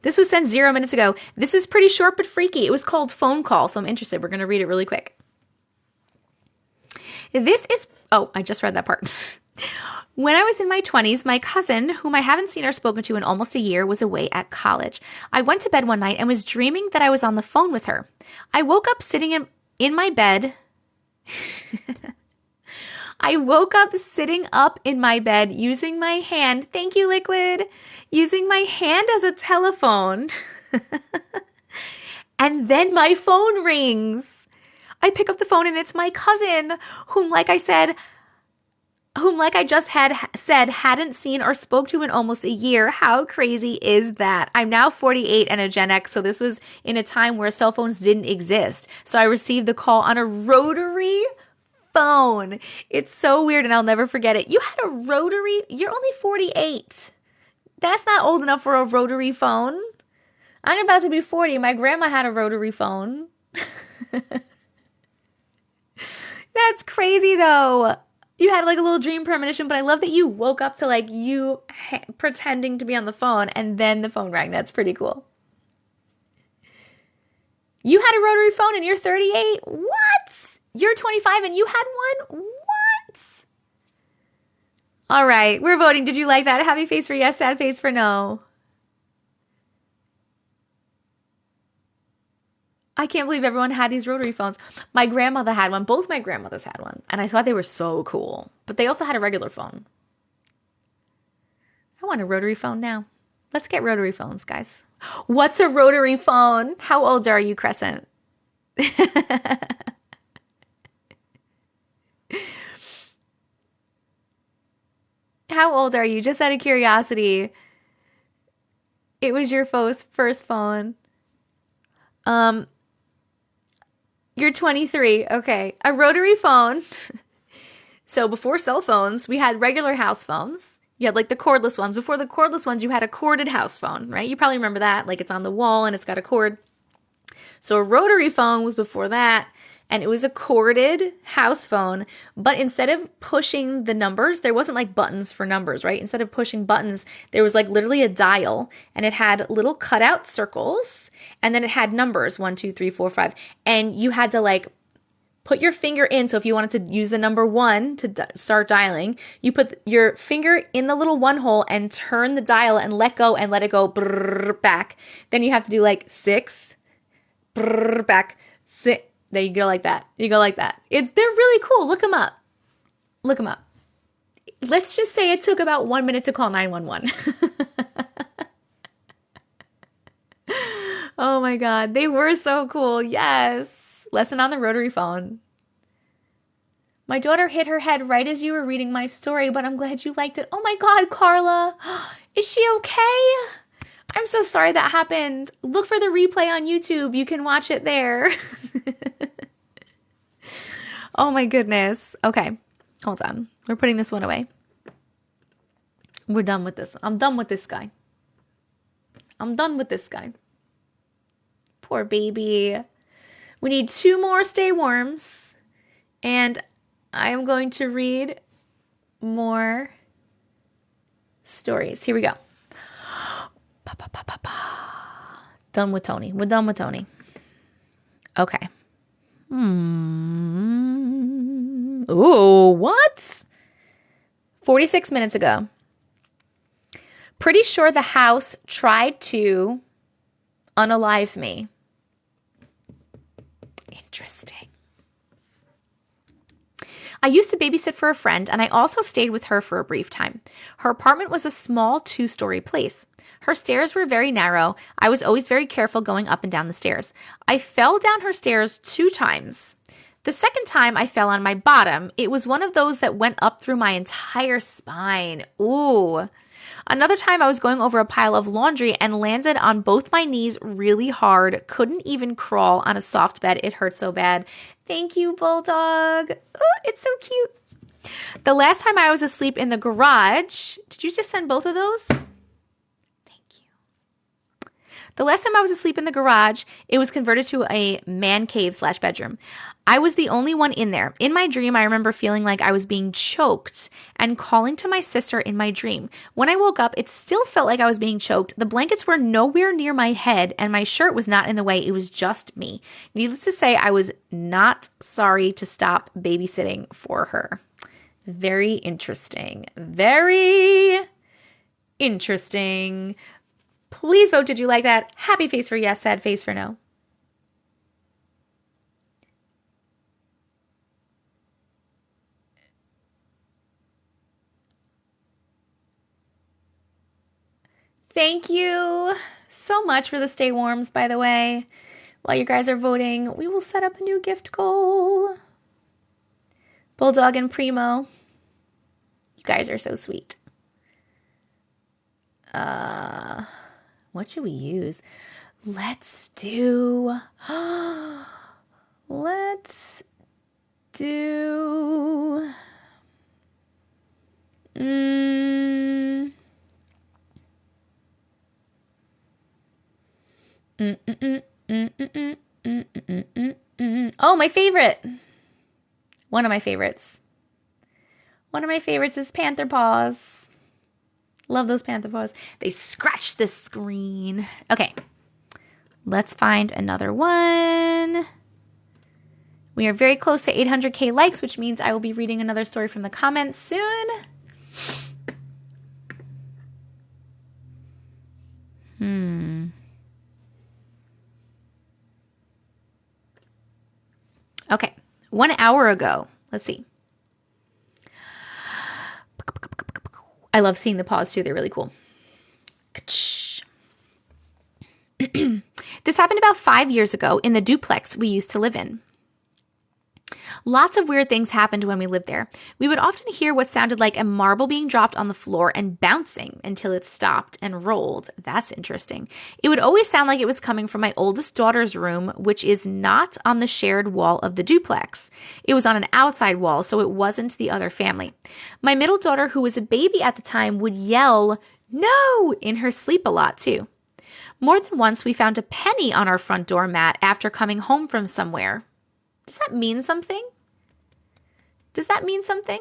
This was sent 0 minutes ago. This is pretty short but freaky. It was called Phone Call, so I'm interested. We're going to read it really quick. This is... Oh, I just read that part. When I was in my 20s, my cousin, whom I haven't seen or spoken to in almost a year, was away at college. I went to bed one night and was dreaming that I was on the phone with her. I woke up sitting in my bed. I woke up sitting up in my bed using my hand. Thank you, Liquid. Using my hand as a telephone. And then my phone rings. I pick up the phone and it's my cousin, whom, like I just had said hadn't seen or spoke to in almost a year. How crazy is that? I'm now 48 and a Gen X, so this was in a time where cell phones didn't exist. So I received the call on a rotary phone. It's so weird and I'll never forget it. You had a rotary? You're only 48. That's not old enough for a rotary phone. I'm about to be 40. My grandma had a rotary phone. That's crazy though. You had like a little dream premonition, but I love that you woke up to like you pretending to be on the phone and then the phone rang. That's pretty cool. You had a rotary phone and you're 38? What? You're 25 and you had one? What? All right, we're voting. Did you like that? Happy face for yes, sad face for no. I can't believe everyone had these rotary phones. My grandmother had one. Both my grandmothers had one. And I thought they were so cool. But they also had a regular phone. I want a rotary phone now. Let's get rotary phones, guys. What's a rotary phone? How old are you, Crescent? How old are you? Just out of curiosity. It was your first phone. You're 23. Okay. A rotary phone. So before cell phones, we had regular house phones. You had like the cordless ones. Before the cordless ones, you had a corded house phone, right? You probably remember that. Like it's on the wall and it's got a cord. So a rotary phone was before that. And it was a corded house phone. But instead of pushing the numbers, there wasn't like buttons for numbers, right? Instead of pushing buttons, there was like literally a dial. And it had little cutout circles. And then it had numbers, 1, 2, 3, 4, 5. And you had to like put your finger in. So if you wanted to use the number 1 to start dialing, you put your finger in the little 1 hole and turn the dial and let go and let it go back. Then you have to do like 6, back, 6. There you go like that. You go like that. They're really cool. Look them up. Look them up. Let's just say it took about 1 minute to call 911. Oh my God. They were so cool. Yes. Lesson on the rotary phone. My daughter hit her head right as you were reading my story, but I'm glad you liked it. Oh my God, Carla. Is she okay? I'm so sorry that happened. Look for the replay on YouTube. You can watch it there. Oh my goodness. Okay, hold on. We're putting this one away. We're done with this. I'm done with this guy. I'm done with this guy. Poor baby. We need 2 more stay warms. And I am going to read more stories. Here we go. Done with Tony. We're done with Tony. Okay. Ooh, what? 46 minutes ago. Pretty sure the house tried to unalive me. Interesting. I used to babysit for a friend, and I also stayed with her for a brief time. Her apartment was a small 2-story place. Her stairs were very narrow. I was always very careful going up and down the stairs. I fell down her stairs 2 times. The second time I fell on my bottom. It was one of those that went up through my entire spine. Ooh. Another time I was going over a pile of laundry and landed on both my knees really hard. Couldn't even crawl on a soft bed. It hurt so bad. Thank you, Bulldog. Oh, it's so cute. The last time I was asleep in the garage. Did you just send both of those? The last time I was asleep in the garage, it was converted to a man cave / bedroom. I was the only one in there. In my dream, I remember feeling like I was being choked and calling to my sister in my dream. When I woke up, it still felt like I was being choked. The blankets were nowhere near my head and my shirt was not in the way. It was just me. Needless to say, I was not sorry to stop babysitting for her. Very interesting. Very interesting. Please vote, did you like that? Happy face for yes, sad face for no. Thank you so much for the stay warms, by the way. While you guys are voting, we will set up a new gift goal. Bulldog and Primo. You guys are so sweet. What should we use? Let's do oh, my favorite. One of my favorites. One of my favorites is Panther Paws. Love those panther paws. They scratch the screen. Okay. Let's find another one. We are very close to 800K likes, which means I will be reading another story from the comments soon. Okay. 1 hour ago. Let's see. I love seeing the paws too. They're really cool. This happened about 5 years ago in the duplex we used to live in. Lots of weird things happened when we lived there. We would often hear what sounded like a marble being dropped on the floor and bouncing until it stopped and rolled. That's interesting. It would always sound like it was coming from my oldest daughter's room, which is not on the shared wall of the duplex. It was on an outside wall, so it wasn't the other family. My middle daughter, who was a baby at the time, would yell, "No!" in her sleep a lot too. More than once, we found a penny on our front door mat after coming home from somewhere. Does that mean something? Does that mean something?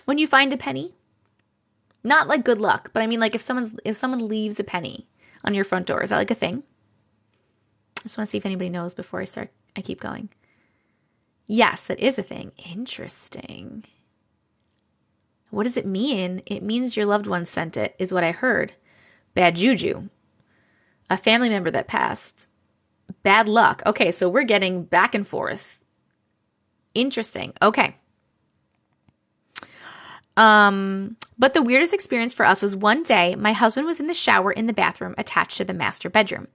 When you find a penny? Not like good luck, but I mean like if someone leaves a penny on your front door, is that like a thing? I just want to see if anybody knows before I keep going. Yes, that is a thing. Interesting. What does it mean? It means your loved one sent it, is what I heard. Bad juju. A family member that passed. Bad luck. Okay, so we're getting back and forth. Interesting. Okay. But the weirdest experience for us was one day my husband was in the shower in the bathroom attached to the master bedroom.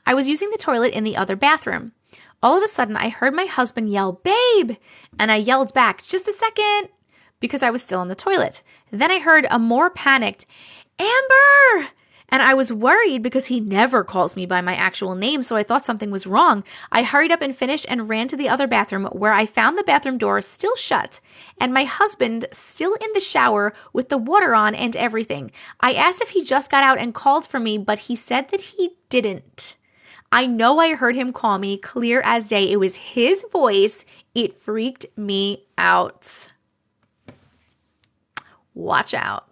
I was using the toilet in the other bathroom. All of a sudden, I heard my husband yell, "Babe!" And I yelled back, "Just a second," because I was still in the toilet. Then I heard a more panicked, "Amber!" And I was worried because he never calls me by my actual name, so I thought something was wrong. I hurried up and finished and ran to the other bathroom where I found the bathroom door still shut and my husband still in the shower with the water on and everything. I asked if he just got out and called for me, but he said that he didn't. I know I heard him call me clear as day. It was his voice. It freaked me out. Watch out.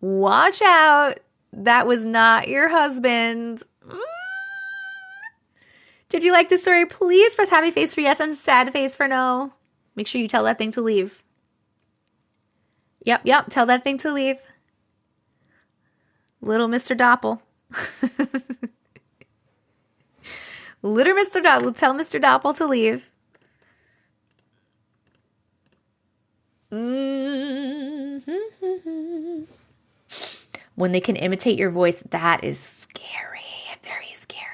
Watch out. That was not your husband. Did you like the story? Please press happy face for yes and sad face for no. Make sure you tell that thing to leave. Yep, tell that thing to leave. Little Mr. Doppel. Little Mr. Doppel, tell Mr. Doppel to leave. 'Cause he is a little Mr. Doppel. Mm-hmm. When they can imitate your voice, that is scary, very scary.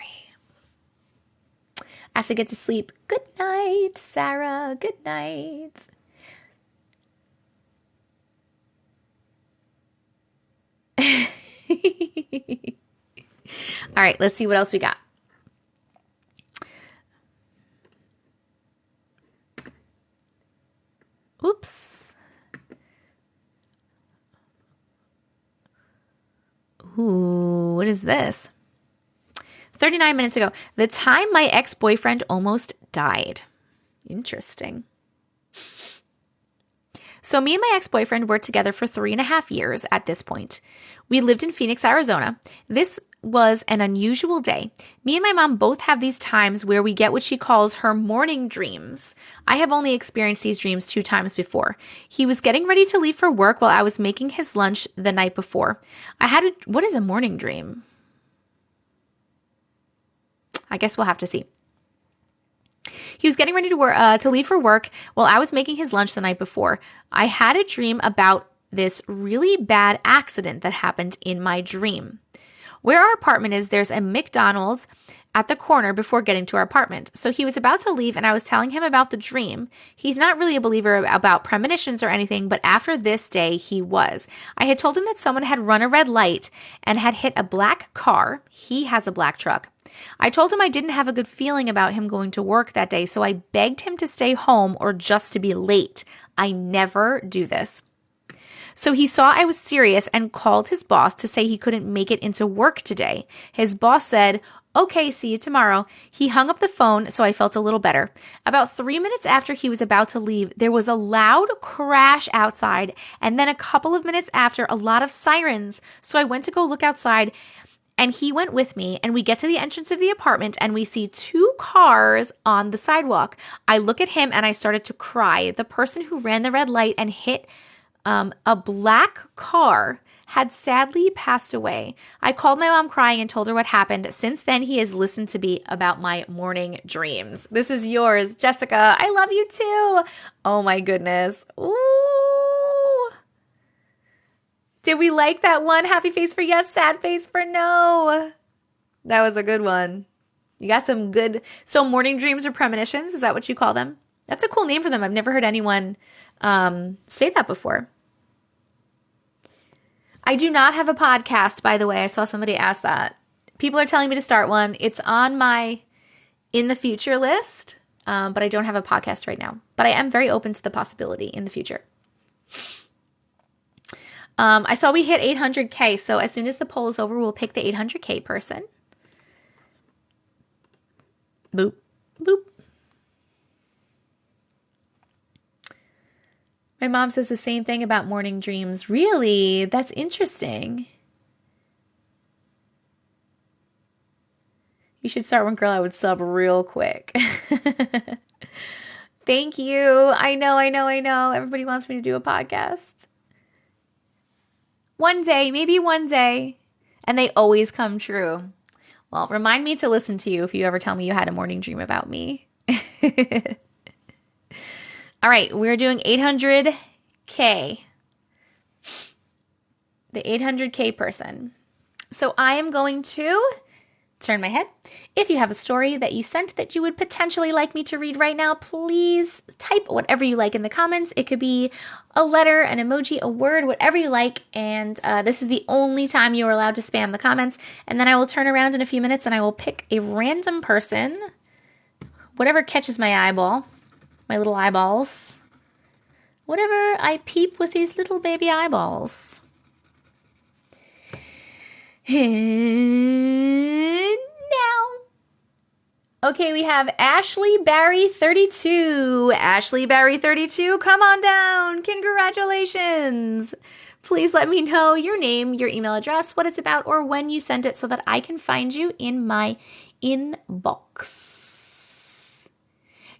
I have to get to sleep. Good night, Sarah. Good night. All right, let's see what else we got. Oops. Ooh, what is this? 39 minutes ago, the time my ex-boyfriend almost died. Interesting. So me and my ex-boyfriend were together for 3.5 years at this point. We lived in Phoenix, Arizona. This was an unusual day. Me and my mom both have these times where we get what she calls her morning dreams. I have only experienced these dreams 2 times before. He was getting ready to leave for work while I was making his lunch the night before. What is a morning dream? I guess we'll have to see. He was getting ready to leave for work while I was making his lunch the night before. I had a dream about this really bad accident that happened in my dream. Where our apartment is, there's a McDonald's at the corner before getting to our apartment. So he was about to leave and I was telling him about the dream. He's not really a believer about premonitions or anything, but after this day, he was. I had told him that someone had run a red light and had hit a black car. He has a black truck. I told him I didn't have a good feeling about him going to work that day, so I begged him to stay home or just to be late. I never do this. So he saw I was serious and called his boss to say he couldn't make it into work today. His boss said, "Okay, see you tomorrow." He hung up the phone, so I felt a little better. About 3 minutes after he was about to leave, there was a loud crash outside, and then a couple of minutes after, a lot of sirens. So I went to go look outside, and he went with me, and we get to the entrance of the apartment, and we see 2 cars on the sidewalk. I look at him, and I started to cry. The person who ran the red light and hit a black car had sadly passed away. I called my mom crying and told her what happened. Since then, he has listened to me about my morning dreams. This is yours, Jessica. I love you too. Oh my goodness. Ooh. Did we like that one? Happy face for yes, sad face for no. That was a good one. You got some good. So morning dreams or premonitions, is that what you call them? That's a cool name for them. I've never heard anyone say that before. I do not have a podcast, by the way. I saw somebody ask that. People are telling me to start one. It's on my in the future list, but I don't have a podcast right now. But I am very open to the possibility in the future. I saw we hit 800K, so as soon as the poll is over, we'll pick the 800K person. Boop, boop. My mom says the same thing about morning dreams. Really? That's interesting. You should start one, girl. I would sub real quick. Thank you. I know. Everybody wants me to do a podcast. One day, maybe one day. And they always come true. Well, remind me to listen to you if you ever tell me you had a morning dream about me. All right, we're doing 800K. The 800K person. So I am going to turn my head. If you have a story that you sent that you would potentially like me to read right now, please type whatever you like in the comments. It could be a letter, an emoji, a word, whatever you like. And this is the only time you are allowed to spam the comments. And then I will turn around in a few minutes and I will pick a random person, whatever catches my eyeball. My little eyeballs. Whatever I peep with these little baby eyeballs. And now. Okay, we have Ashley Barry 32. Ashley Barry 32, come on down. Congratulations. Please let me know your name, your email address, what it's about, or when you sent it so that I can find you in my inbox.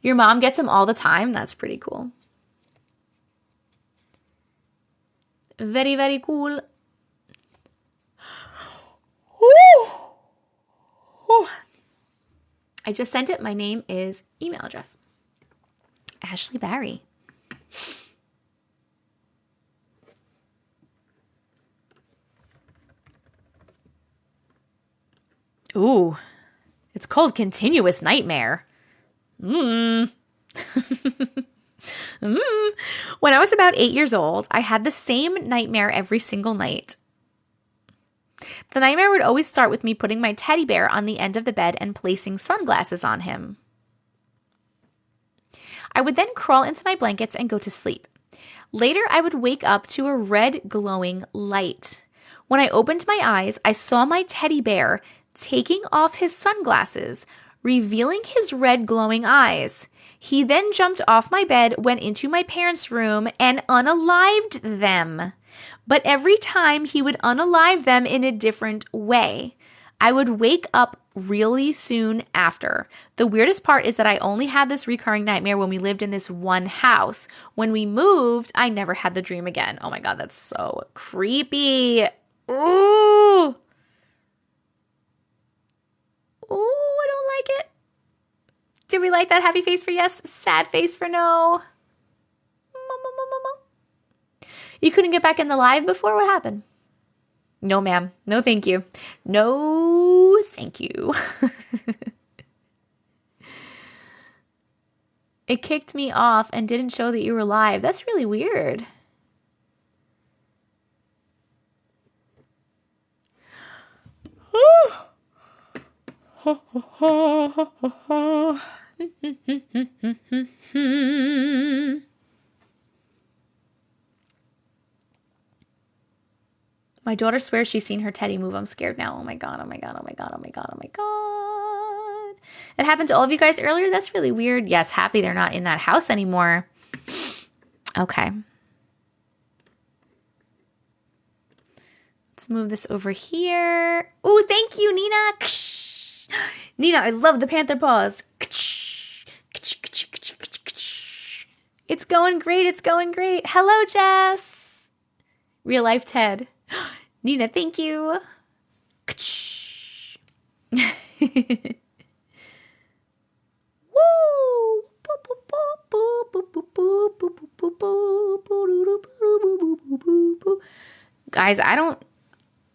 Your mom gets them all the time. That's pretty cool. Very, very cool. Ooh. Ooh. I just sent it. My name is email address. Ashley Barry. Ooh, it's called continuous nightmare. Mm. Mm. When I was about 8 years old, I had the same nightmare every single night. The nightmare would always start with me putting my teddy bear on the end of the bed and placing sunglasses on him. I would then crawl into my blankets and go to sleep. Later, I would wake up to a red glowing light. When I opened my eyes, I saw my teddy bear taking off his sunglasses, revealing his red glowing eyes. He then jumped off my bed, went into my parents' room, and unalived them. But every time he would unalive them in a different way. I would wake up really soon after. The weirdest part is that I only had this recurring nightmare when we lived in this one house. When we moved, I never had the dream again. Oh my God, that's so creepy. Ooh. Ooh, I don't like it. Did we like that happy face for yes? Sad face for no? You couldn't get back in the live before? What happened? No, ma'am. No, thank you. No, thank you. It kicked me off and didn't show that you were live. That's really weird. My daughter swears she's seen her teddy move. I'm scared now. Oh my God, oh my God, oh my God, oh my God, oh my God. It happened to all of you guys earlier? That's really weird. Yes, happy they're not in that house anymore. Okay. Let's move this over here. Oh, thank you, Nina. Nina, I love the panther paws. It's going great. It's going great. Hello, Jess. Real life Ted. Nina, thank you. Woo! Guys, I don't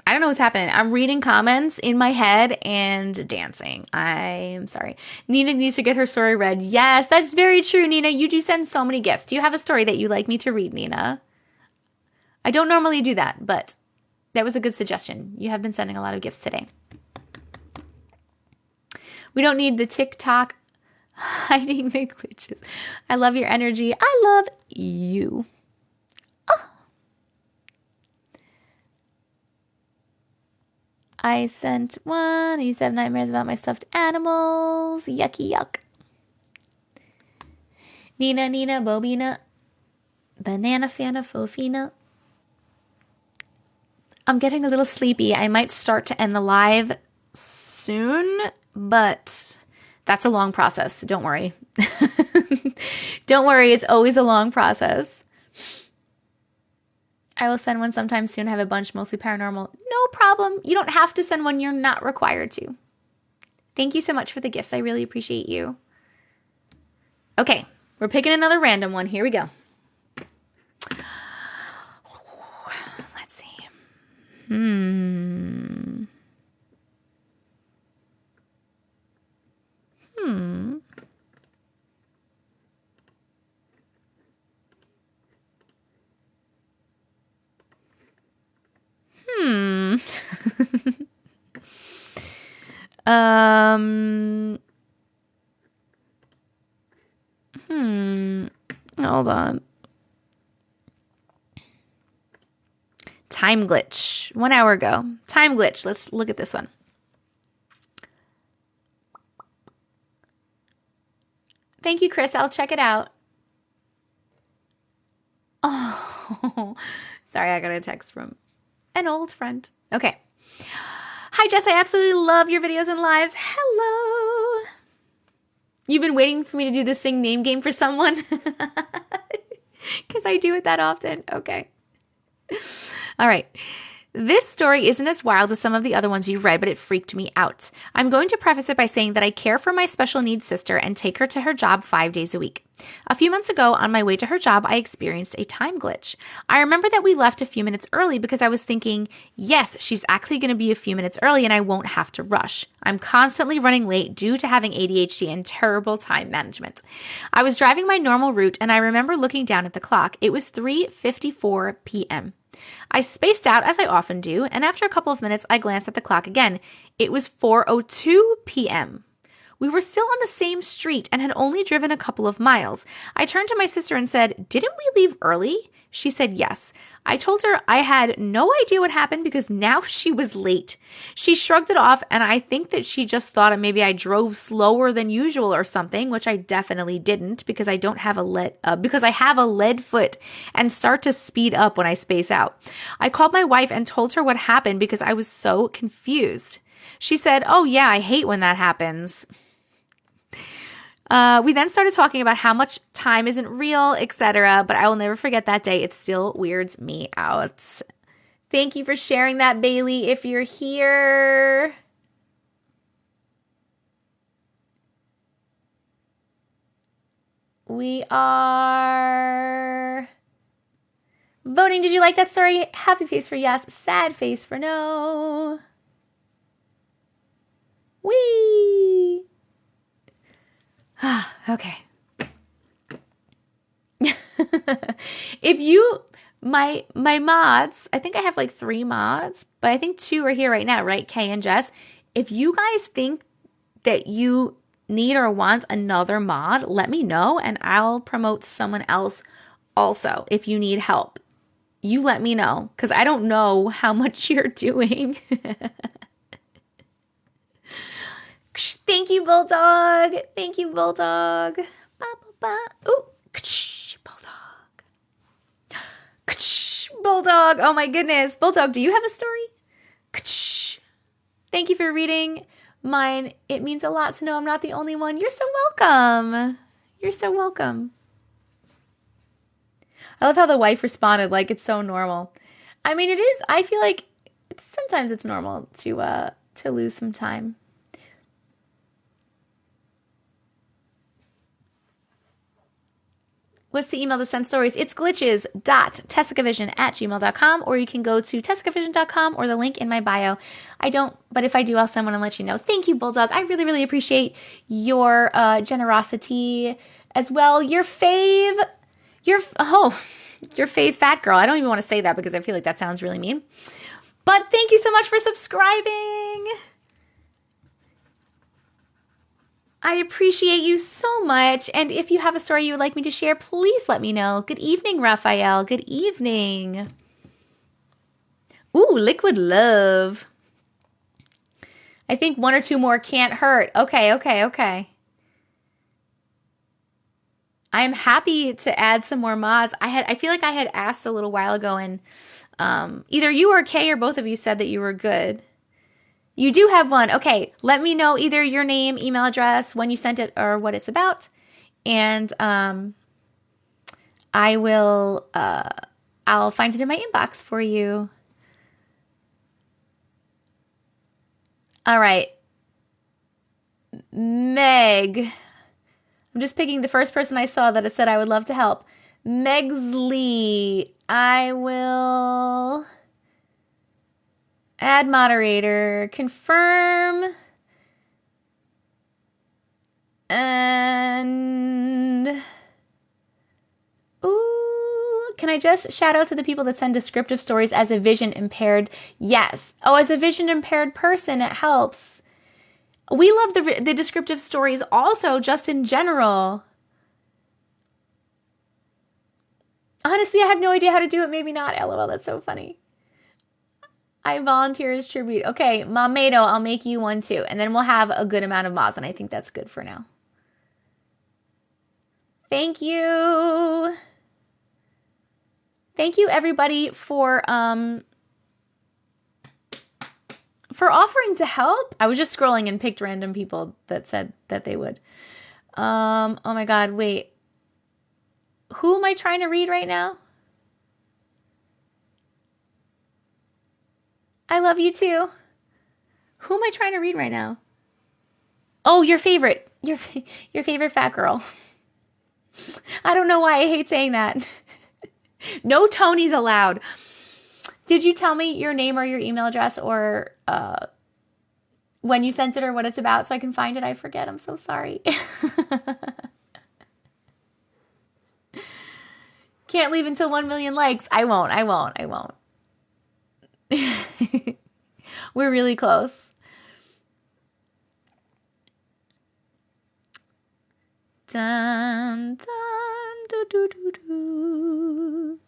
know what's happening. I'm reading comments in my head and dancing. I'm sorry. Nina needs to get her story read. Yes, that's very true, Nina. You do send so many gifts. Do you have a story that you'd like me to read, Nina? I don't normally do that, but that was a good suggestion. You have been sending a lot of gifts today. We don't need the TikTok hiding the glitches. I love your energy. I love you. Oh. I sent one. I used to have nightmares about my stuffed animals. Yucky yuck. Nina, Nina, Bobina. Banana Fana Fofina. I'm getting a little sleepy. I might start to end the live soon, but that's a long process. Don't worry. Don't worry. It's always a long process. I will send one sometime soon. I have a bunch, mostly paranormal. No problem. You don't have to send one. You're not required to. Thank you so much for the gifts. I really appreciate you. Okay. We're picking another random one. Here we go. Let's see. Hmm. Hold on. Time glitch. 1 hour ago. Time glitch. Let's look at this one. Thank you, Chris. I'll check it out. Oh, sorry. I got a text from an old friend. Okay. Hi, Jess. I absolutely love your videos and lives. Hello. You've been waiting for me to do the sing name game for someone? Because I do it that often. Okay. All right. This story isn't as wild as some of the other ones you've read, but it freaked me out. I'm going to preface it by saying that I care for my special needs sister and take her to her job 5 days a week. A few months ago, on my way to her job, I experienced a time glitch. I remember that we left a few minutes early because I was thinking, yes, she's actually going to be a few minutes early and I won't have to rush. I'm constantly running late due to having ADHD and terrible time management. I was driving my normal route and I remember looking down at the clock. It was 3:54 p.m. I spaced out as I often do, and after a couple of minutes, I glanced at the clock again. It was 4:02 p.m. We were still on the same street and had only driven a couple of miles. I turned to my sister and said, "Didn't we leave early?" She said yes. I told her I had no idea what happened because now she was late. She shrugged it off, and I think that she just thought maybe I drove slower than usual or something, which I definitely didn't because I have a lead foot and start to speed up when I space out. I called my wife and told her what happened because I was so confused. She said, "Oh yeah, I hate when that happens." We then started talking about how much time isn't real, etc. But I will never forget that day. It still weirds me out. Thank you for sharing that, Bailey, if you're here. We are voting. Did you like that story? Happy face for yes, sad face for no. Whee! Okay. If you, my mods, I think I have like 3 mods, but I think 2 are here right now, right? Kay and Jess. If you guys think that you need or want another mod, let me know and I'll promote someone else also if you need help. You let me know because I don't know how much you're doing. Thank you, Bulldog. Thank you, Bulldog. Ba, ba, ba. Ooh, Bulldog. Bulldog. Oh my goodness. Bulldog, do you have a story? Thank you for reading mine. It means a lot to know I'm not the only one. You're so welcome. You're so welcome. I love how the wife responded like it's so normal. I mean, it is. I feel like sometimes it's normal to lose some time. What's the email to send stories? It's glitches.tessicavision@gmail.com, or you can go to tessicavision.com or the link in my bio. I don't, but if I do, I'll send one and let you know. Thank you, Bulldog. I really, really appreciate your generosity as well. Your fave fat girl. I don't even want to say that because I feel like that sounds really mean. But thank you so much for subscribing. I appreciate you so much. And if you have a story you would like me to share, please let me know. Good evening, Raphael. Good evening. Ooh, liquid love. I think 1 or 2 more can't hurt. Okay. I am happy to add some more mods. I feel like I had asked a little while ago and either you or Kay or both of you said that you were good. You do have one. Okay, let me know either your name, email address, when you sent it, or what it's about. And I will, I'll find it in my inbox for you. All right. Meg. I'm just picking the first person I saw that said I would love to help. Megsley. I will add moderator, confirm, and ooh, can I just shout out to the people that send descriptive stories as a vision impaired? Yes. Oh, as a vision impaired person, it helps. We love the descriptive stories also, just in general. Honestly, I have no idea how to do it. Maybe not. LOL, that's so funny. I volunteer as tribute. Okay, Mamedo, I'll make you one too. And then we'll have a good amount of mods, and I think that's good for now. Thank you. Thank you, everybody, for offering to help. I was just scrolling and picked random people that said that they would. Oh my God, wait. Who am I trying to read right now? I love you too. Who am I trying to read right now? Oh, your favorite. Your favorite fat girl. I don't know why I hate saying that. No Tonys allowed. Did you tell me your name or your email address or when you sent it or what it's about so I can find it? I forget. I'm so sorry. Can't leave until 1 million likes. I won't. We're really close. Dun, dun, do, do, do, do.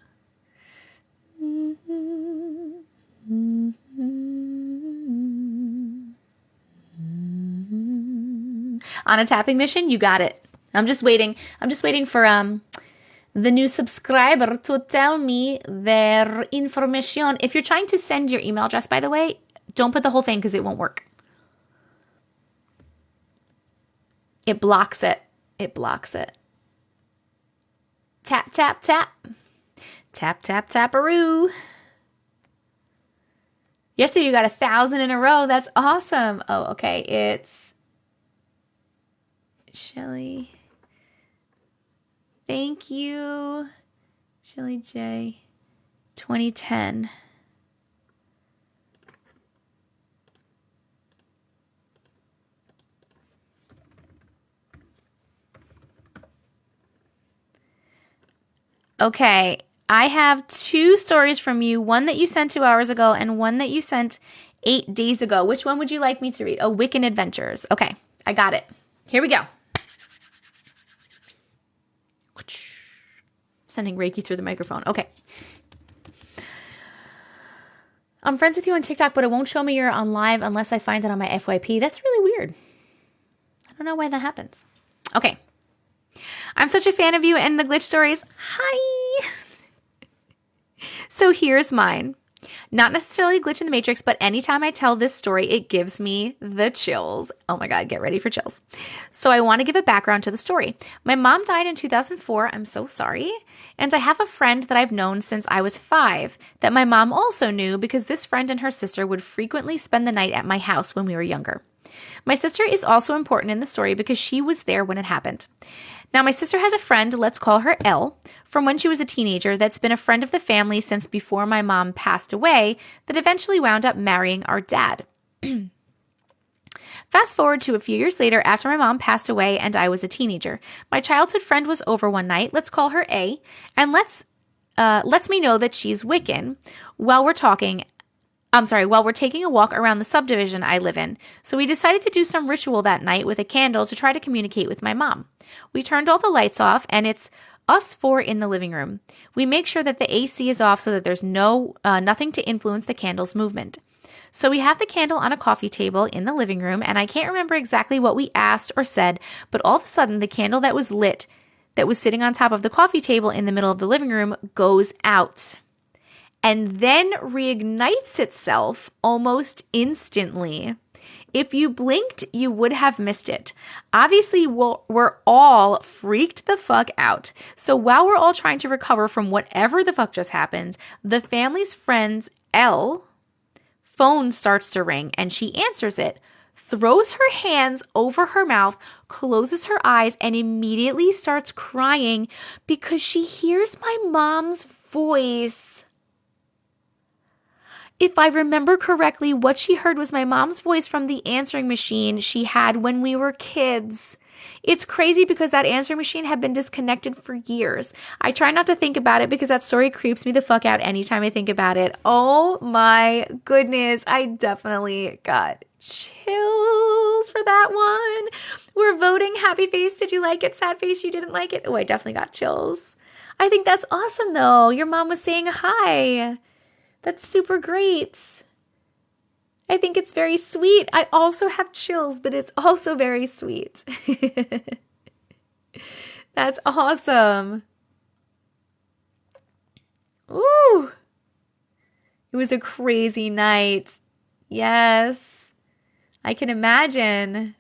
On a tapping mission, you got it. I'm just waiting for the new subscriber to tell me their information. If you're trying to send your email address, by the way, don't put the whole thing because it won't work. It blocks it. Tap, tap, tap. Tap, tap, taparoo. Yesterday you got 1,000 in a row. That's awesome. Oh, okay. It's Shelly. Thank you. Shelly J. 2010. Okay, I have 2 stories from you, one that you sent 2 hours ago and one that you sent 8 days ago. Which one would you like me to read? Oh, Wiccan Adventures. Okay, I got it. Here we go. Sending Reiki through the microphone. Okay. I'm friends with you on TikTok, but it won't show me you're on live unless I find it on my FYP. That's really weird. I don't know why that happens. Okay. I'm such a fan of you and the glitch stories. Hi. So here's mine. Not necessarily a glitch in the Matrix, but anytime I tell this story, it gives me the chills. Oh my God, get ready for chills. So I want to give a background to the story. My mom died in 2004. I'm so sorry. And I have a friend that I've known since I was 5 that my mom also knew because this friend and her sister would frequently spend the night at my house when we were younger. My sister is also important in the story because she was there when it happened. Now, my sister has a friend, let's call her Elle, from when she was a teenager that's been a friend of the family since before my mom passed away that eventually wound up marrying our dad. Fast forward to a few years later after my mom passed away and I was a teenager. My childhood friend was over one night, let's call her A, and lets me know that she's Wiccan while we're taking a walk around the subdivision I live in. So we decided to do some ritual that night with a candle to try to communicate with my mom. We turned all the lights off and it's us 4 in the living room. We make sure that the AC is off so that there's nothing to influence the candle's movement. So we have the candle on a coffee table in the living room and I can't remember exactly what we asked or said, but all of a sudden the candle that was lit, that was sitting on top of the coffee table in the middle of the living room goes out. And then reignites itself almost instantly. If you blinked, you would have missed it. Obviously, we're all freaked the fuck out. So while we're all trying to recover from whatever the fuck just happened, the family's friend's Elle phone starts to ring and she answers it, throws her hands over her mouth, closes her eyes, and immediately starts crying because she hears my mom's voice. If I remember correctly, what she heard was my mom's voice from the answering machine she had when we were kids. It's crazy because that answering machine had been disconnected for years. I try not to think about it because that story creeps me the fuck out anytime I think about it. Oh my goodness, I definitely got chills for that one. We're voting happy face. Did you like it? Sad face, you didn't like it? Oh, I definitely got chills. I think that's awesome though. Your mom was saying hi. That's super great. I think it's very sweet. I also have chills, but it's also very sweet. That's awesome. Ooh. It was a crazy night. Yes. I can imagine.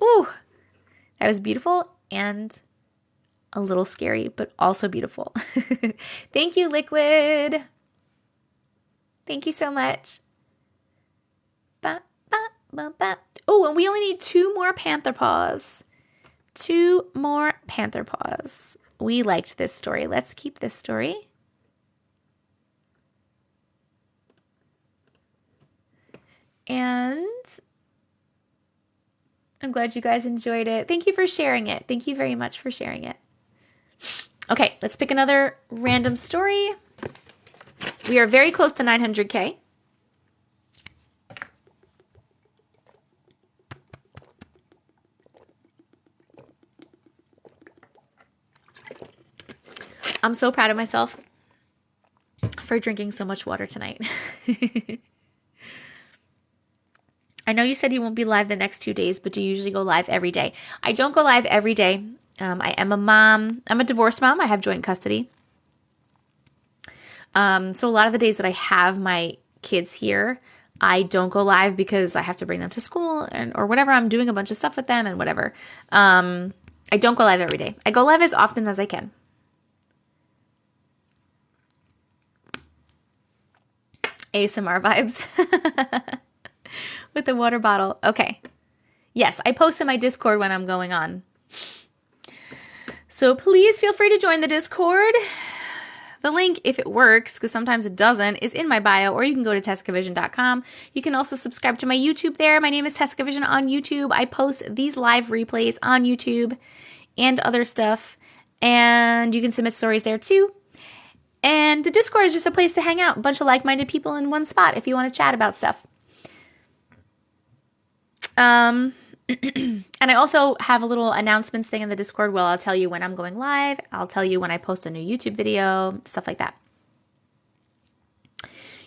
Ooh. That was beautiful and a little scary, but also beautiful. Thank you, Liquid. Thank you so much. Ba, ba, ba, ba. Oh, and we only need 2 more panther paws. 2 more panther paws. We liked this story. Let's keep this story. And I'm glad you guys enjoyed it. Thank you for sharing it. Thank you very much for sharing it. Okay, let's pick another random story. We are very close to 900K. I'm so proud of myself for drinking so much water tonight. I know you said you won't be live the next 2 days, but do you usually go live every day? I don't go live every day. I am a mom. I'm a divorced mom. I have joint custody. So a lot of the days that I have my kids here, I don't go live because I have to bring them to school or whatever. I'm doing a bunch of stuff with them and whatever. I don't go live every day. I go live as often as I can. ASMR vibes with the water bottle. Okay. Yes, I post in my Discord when I'm going on. So please feel free to join the Discord. The link, if it works, because sometimes it doesn't, is in my bio, or you can go to TessicaVision.com. You can also subscribe to my YouTube there. My name is TessicaVision on YouTube. I post these live replays on YouTube and other stuff, and you can submit stories there too. And the Discord is just a place to hang out. A bunch of like-minded people in one spot if you want to chat about stuff. And I also have a little announcements thing in the Discord where I'll tell you when I'm going live. I'll tell you when I post a new YouTube video, stuff like that.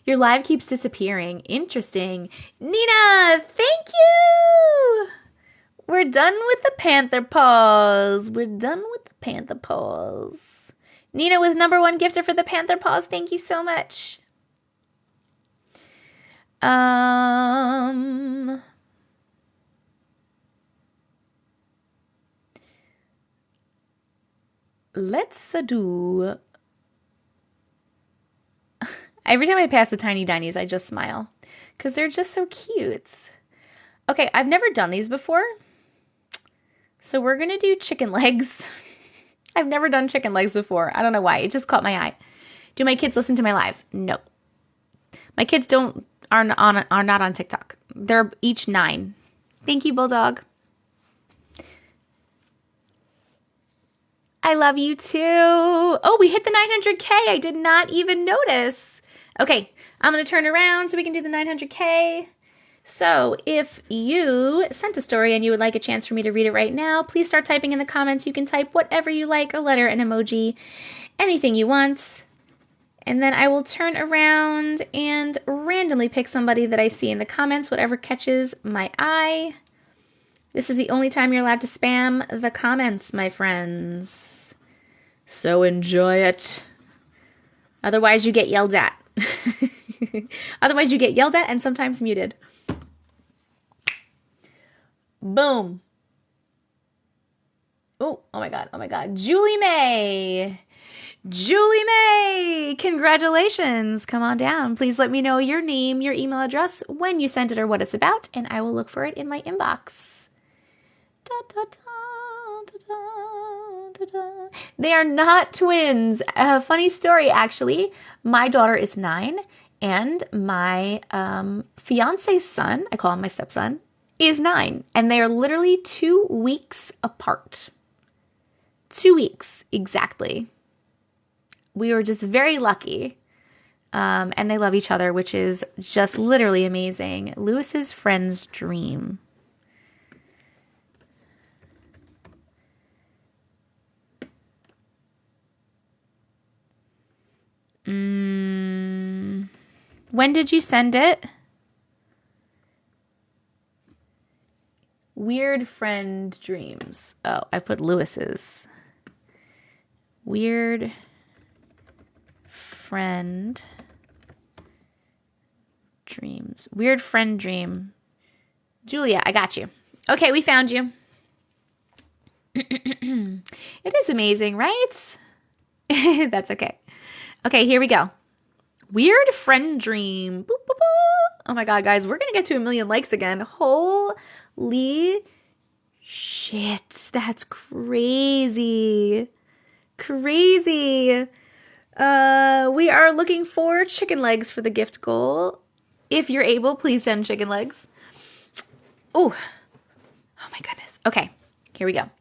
Your live keeps disappearing. Interesting. Nina, thank you. We're done with the panther paws. We're done with the panther paws. Nina was #1 gifter for the panther paws. Thank you so much. Let's do. Every time I pass the tiny dinies, I just smile because they're just so cute. Okay, I've never done these before, so we're gonna do chicken legs. I've never done chicken legs before. I don't know why. It just caught my eye. Do my kids listen to my lives? No. My kids are not on TikTok. They're each 9. Thank you, Bulldog. I love you too. Oh, we hit the 900K. I did not even notice. Okay, I'm going to turn around so we can do the 900K. So if you sent a story and you would like a chance for me to read it right now, please start typing in the comments. You can type whatever you like, a letter, an emoji, anything you want. And then I will turn around and randomly pick somebody that I see in the comments, whatever catches my eye. This is the only time you're allowed to spam the comments, my friends. So enjoy it. Otherwise, you get yelled at. Otherwise, you get yelled at and sometimes muted. Boom. Oh my God. Julie May. Julie May, congratulations. Come on down. Please let me know your name, your email address, when you sent it or what it's about, and I will look for it in my inbox. Da, da, da, da, da, da. They are not twins. A funny story, actually. My daughter is 9, and my fiance's son, I call him my stepson, is 9, and they are literally 2 weeks apart. 2 weeks, exactly. We were just very lucky, and they love each other, which is just literally amazing. Lewis's friend's dream. When did you send it? Weird friend dreams. Oh, I put Lewis's. Weird friend dreams. Weird friend dream. Julia, I got you. Okay, we found you. It is amazing, right? That's okay. Okay, here we go. Weird friend dream. Boop, boop, boop. Oh my God, guys, we're going to get to 1,000,000 likes again. Holy shit. That's crazy. Crazy. We are looking for chicken legs for the gift goal. If you're able, please send chicken legs. Oh my goodness. Okay, here we go.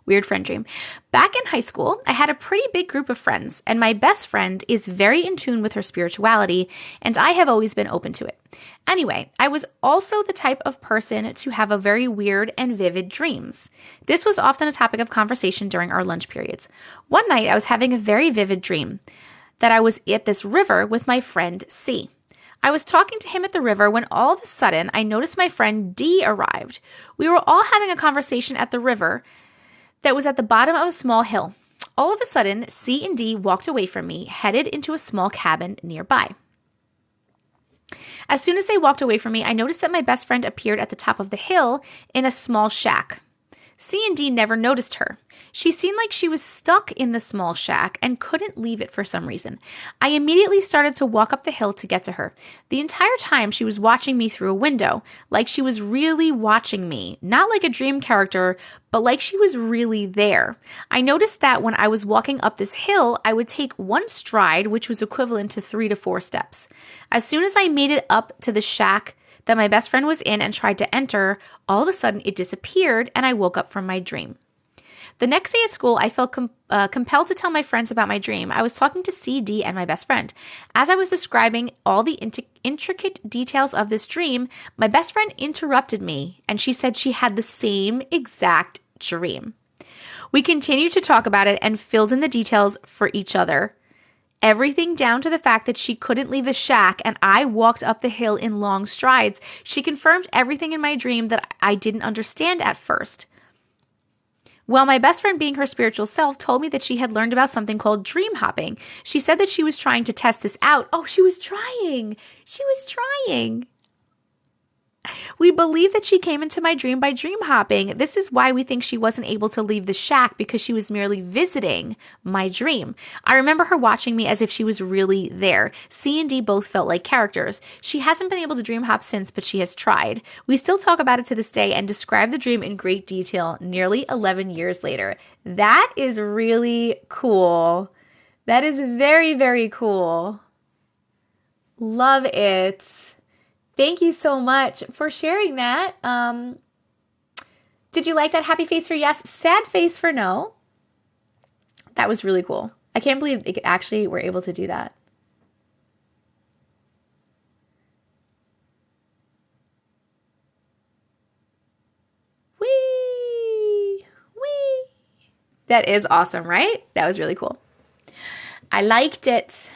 Weird friend dream. Back in high school, I had a pretty big group of friends, and my best friend is very in tune with her spirituality, and I have always been open to it. Anyway, I was also the type of person to have a very weird and vivid dreams. This was often a topic of conversation during our lunch periods. One night, I was having a very vivid dream that I was at this river with my friend C. I was talking to him at the river when all of a sudden, I noticed my friend D arrived. We were all having a conversation at the river that was at the bottom of a small hill. All of a sudden, C and D walked away from me, headed into a small cabin nearby. As soon as they walked away from me, I noticed that my best friend appeared at the top of the hill in a small shack. C and D never noticed her. She seemed like she was stuck in the small shack and couldn't leave it for some reason. I immediately started to walk up the hill to get to her. The entire time she was watching me through a window, like she was really watching me, not like a dream character, but like she was really there. I noticed that when I was walking up this hill, I would take one stride, which was equivalent to 3 to 4 steps. As soon as I made it up to the shack that my best friend was in and tried to enter, all of a sudden it disappeared and I woke up from my dream. The next day at school, I felt compelled to tell my friends about my dream. I was talking to C, D, and my best friend. As I was describing all the intricate details of this dream, my best friend interrupted me, and she said she had the same exact dream. We continued to talk about it and filled in the details for each other. Everything down to the fact that she couldn't leave the shack and I walked up the hill in long strides. She confirmed everything in my dream that I didn't understand at first. Well, my best friend, being her spiritual self, told me that she had learned about something called dream hopping. She said that she was trying to test this out. Oh, she was trying. She was trying. We believe that she came into my dream by dream hopping. This is why we think she wasn't able to leave the shack, because she was merely visiting my dream. I remember her watching me as if she was really there. C and D both felt like characters. She hasn't been able to dream hop since, but she has tried. We still talk about it to this day and describe the dream in great detail nearly 11 years later. That is really cool. That is very, very cool. Love it. Thank you so much for sharing that. Did you like that? Happy face for yes, sad face for no. That was really cool. I can't believe it actually were able to do that. Whee! Whee! That is awesome, right? That was really cool. I liked it.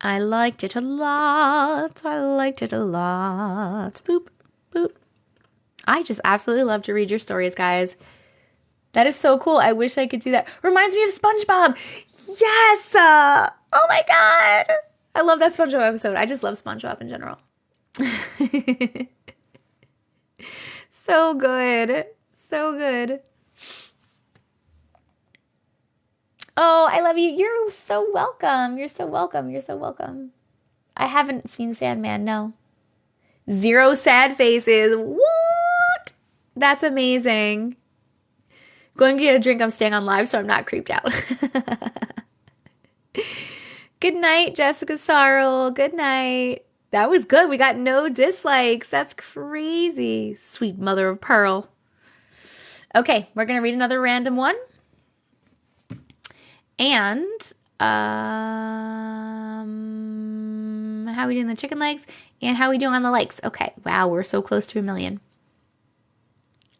I liked it a lot. I liked it a lot. Boop, boop. I just absolutely love to read your stories, guys. That is so cool. I wish I could do that. Reminds me of SpongeBob. Yes. Oh my God. I love that SpongeBob episode. I just love SpongeBob in general. So good. So good. Oh, I love you. You're so welcome. You're so welcome. You're so welcome. I haven't seen Sandman, no. 0 sad faces. What? That's amazing. Going to get a drink. I'm staying on live, so I'm not creeped out. Good night, Jessica Sorrel. Good night. That was good. We got no dislikes. That's crazy. Sweet mother of pearl. Okay, we're going to read another random one. And how are we doing the chicken legs? And how are we doing on the likes? Okay. Wow, we're so close to 1,000,000.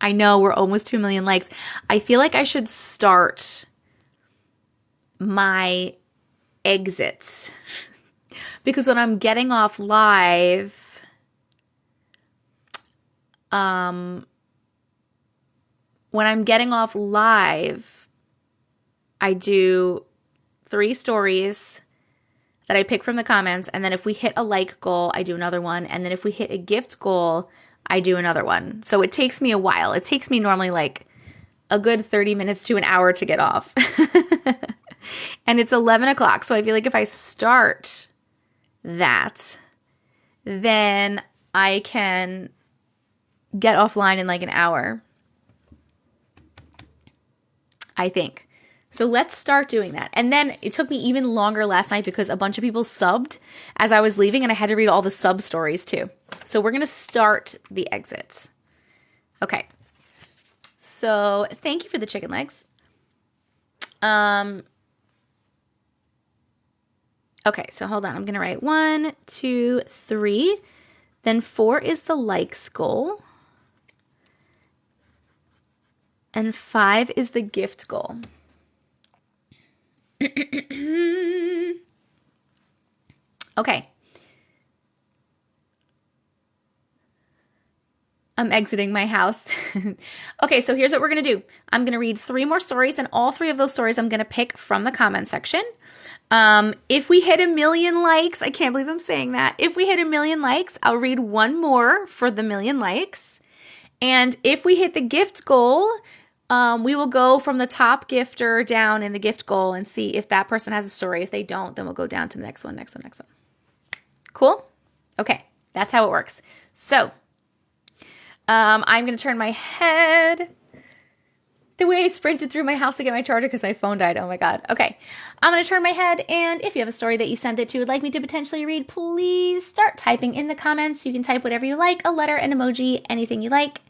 I know, we're almost to 1,000,000 likes. I feel like I should start my exits. Because when I'm getting off live, I do 3 stories that I pick from the comments. And then if we hit a like goal, I do another one. And then if we hit a gift goal, I do another one. So it takes me a while. It takes me normally like a good 30 minutes to an hour to get off. And it's 11 o'clock. So I feel like if I start that, then I can get offline in like an hour, I think. So let's start doing that. And then it took me even longer last night because a bunch of people subbed as I was leaving and I had to read all the sub stories too. So we're going to start the exits. Okay. So thank you for the chicken legs. Okay, so hold on. I'm going to write 1, 2, 3. Then 4 is the likes goal. And 5 is the gift goal. Okay. I'm exiting my house. Okay, so here's what we're going to do. I'm going to read 3 more stories, and all 3 of those stories I'm going to pick from the comment section. If we hit 1 million likes, I can't believe I'm saying that. If we hit 1 million likes, I'll read 1 more for the 1 million likes. And if we hit the gift goal, we will go from the top gifter down in the gift goal and see if that person has a story. If they don't, then we'll go down to the next one. Cool? Okay, that's how it works. So, I'm going to turn my head the way I sprinted through my house to get my charger because my phone died. Oh my God. Okay. I'm going to turn my head, and if you have a story that you sent that you would like me to potentially read, please start typing in the comments. You can type whatever you like, a letter, an emoji, anything you like.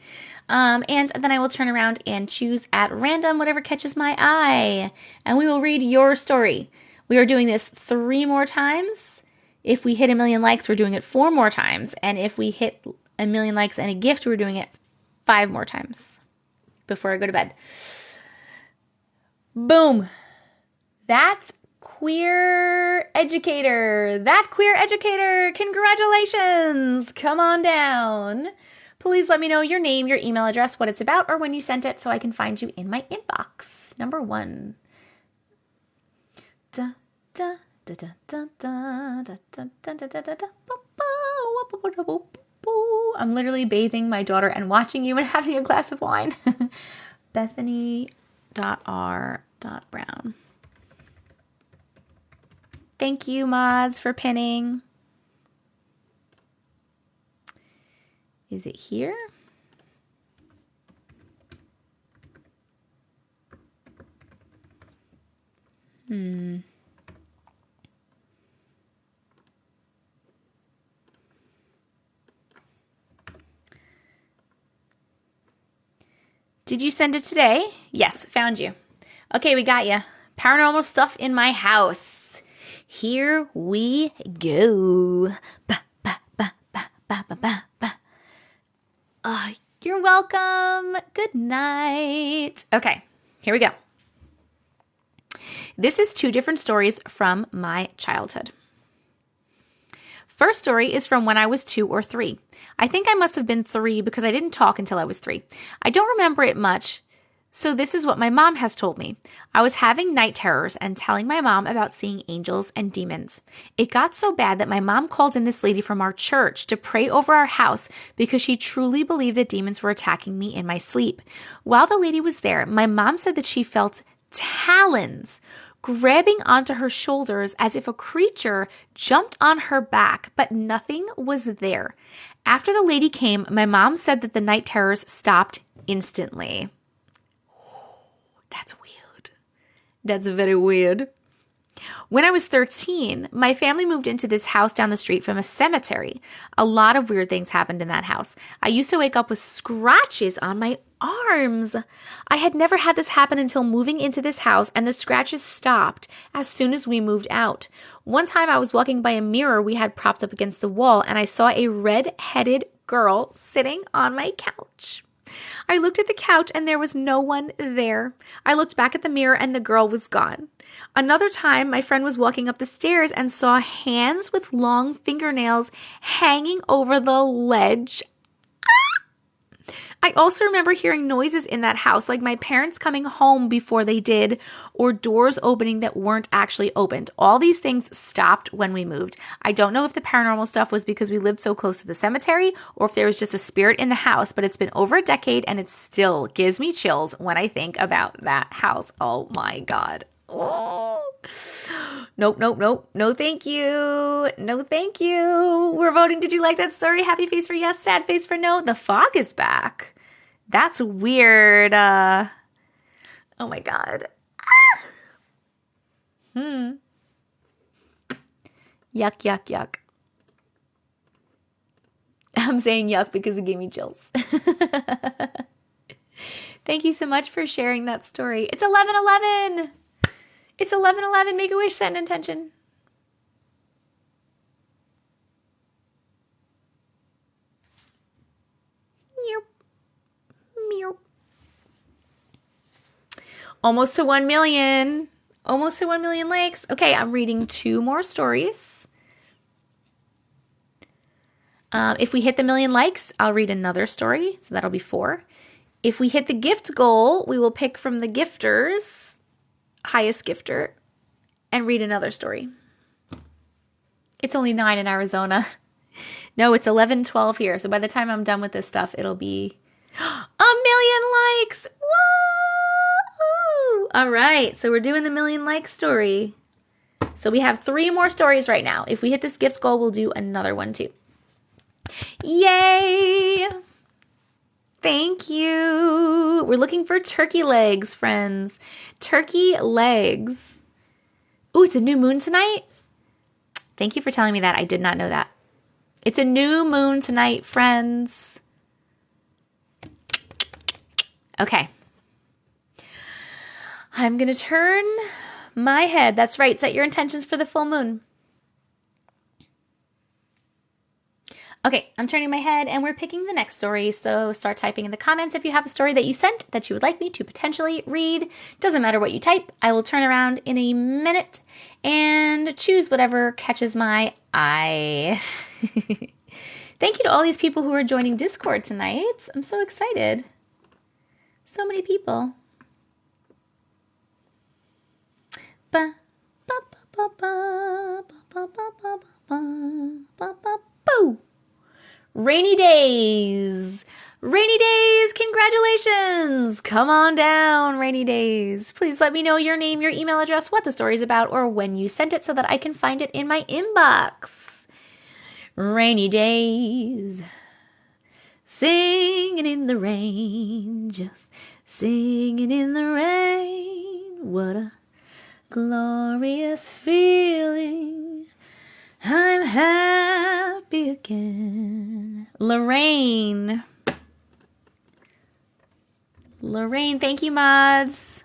And then I will turn around and choose at random whatever catches my eye, and we will read your story. We are doing this 3 more times. If we hit 1 million likes, we're doing it 4 more times. And if we hit 1 million likes and a gift, we're doing it 5 more times before I go to bed. Boom. That's Queer Educator. That Queer Educator. Congratulations. Come on down. Please let me know your name, your email address, what it's about, or when you sent it so I can find you in my inbox. Number 1. Da, da, da, da, da, da, da, da, da, da, da, da, da. I'm literally bathing my daughter and watching you and having a glass of wine. Bethany.r.brown. Thank you, mods, for pinning. Is it here? Did you send it today? Yes, found you. Okay, we got you. Paranormal stuff in my house. Here we go. Ba, ba, ba, ba, ba, ba, ba, ba. You're welcome. Good night. Okay, here we go. This is 2 different stories from my childhood. First story is from when I was 2 or 3. I think I must have been 3 because I didn't talk until I was 3. I don't remember it much, so this is what my mom has told me. I was having night terrors and telling my mom about seeing angels and demons. It got so bad that my mom called in this lady from our church to pray over our house because she truly believed that demons were attacking me in my sleep. While the lady was there, my mom said that she felt talons grabbing onto her shoulders as if a creature jumped on her back, but nothing was there. After the lady came, my mom said that the night terrors stopped instantly. That's weird. That's very weird. When I was 13, my family moved into this house down the street from a cemetery. A lot of weird things happened in that house. I used to wake up with scratches on my arms. I had never had this happen until moving into this house, and the scratches stopped as soon as we moved out. One time I was walking by a mirror we had propped up against the wall, and I saw a red-headed girl sitting on my couch. I looked at the couch and there was no one there. I looked back at the mirror and the girl was gone. Another time, my friend was walking up the stairs and saw hands with long fingernails hanging over the ledge. I also remember hearing noises in that house, like my parents coming home before they did, or doors opening that weren't actually opened. All these things stopped when we moved. I don't know if the paranormal stuff was because we lived so close to the cemetery, or if there was just a spirit in the house, but it's been over a decade and it still gives me chills when I think about that house. Oh my God. Oh. Nope, nope, nope. No, thank you. No, thank you. We're voting. Did you like that story? Happy face for yes, sad face for no. The fog is back. That's weird. Oh my God. Yuck, yuck, yuck. I'm saying yuck because it gave me chills. Thank you so much for sharing that story. It's 11:11. It's 11:11. Make a wish, send intention. Meow. Meow. Almost to 1 million. Almost to 1 million likes. Okay, I'm reading 2 more stories. If we hit the 1,000,000 likes, I'll read another story. So that'll be 4. If we hit the gift goal, we will pick from the gifters, highest gifter, and read another story. It's only 9 in Arizona. No, it's 11:12 here. So by the time I'm done with this stuff, it'll be 1,000,000 likes. Woo! All right. So we're doing the 1,000,000 like story. So we have 3 more stories right now. If we hit this gift goal, we'll do another one too. Yay! Thank you. We're looking for turkey legs, friends. Turkey legs. Ooh, it's a new moon tonight? Thank you for telling me that. I did not know that. It's a new moon tonight, friends. Okay. I'm going to turn my head. That's right. Set your intentions for the full moon. Okay, I'm turning my head and we're picking the next story. So start typing in the comments if you have a story that you sent that you would like me to potentially read. Doesn't matter what you type. I will turn around in a minute and choose whatever catches my eye. Thank you to all these people who are joining Discord tonight. I'm so excited. So many people. Ba, ba, ba, ba, ba, ba, ba, ba, ba, ba, boo. Rainy days. Rainy days. Congratulations. Come on down, rainy days. Please let me know your name, your email address, what the story is about, or when you sent it so that I can find it in my inbox. Rainy days. Singing in the rain. Just singing in the rain. What a glorious feeling. I'm happy again. Lorraine. Lorraine, thank you, mods.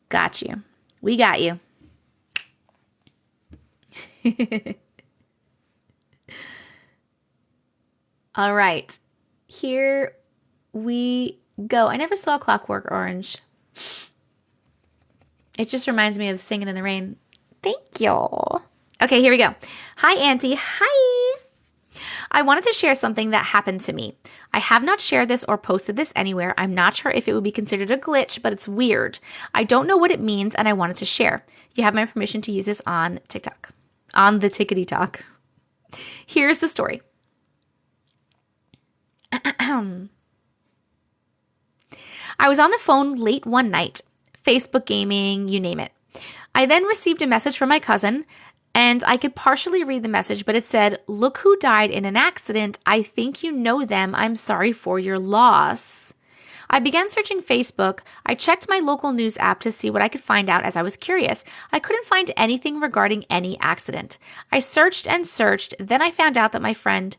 Got you. We got you. All right. Here we go. I never saw Clockwork Orange. It just reminds me of Singing in the Rain. Thank you. Okay, here we go. Hi, Auntie. Hi. I wanted to share something that happened to me. I have not shared this or posted this anywhere. I'm not sure if it would be considered a glitch, but it's weird. I don't know what it means, and I wanted to share. You have my permission to use this on TikTok. On the Tickety Talk. Here's the story. I was on the phone late one night. Facebook gaming, you name it. I then received a message from my cousin, and I could partially read the message, but it said, "Look who died in an accident. I think you know them. I'm sorry for your loss." I began searching Facebook. I checked my local news app to see what I could find out as I was curious. I couldn't find anything regarding any accident. I searched and searched. Then I found out that my friend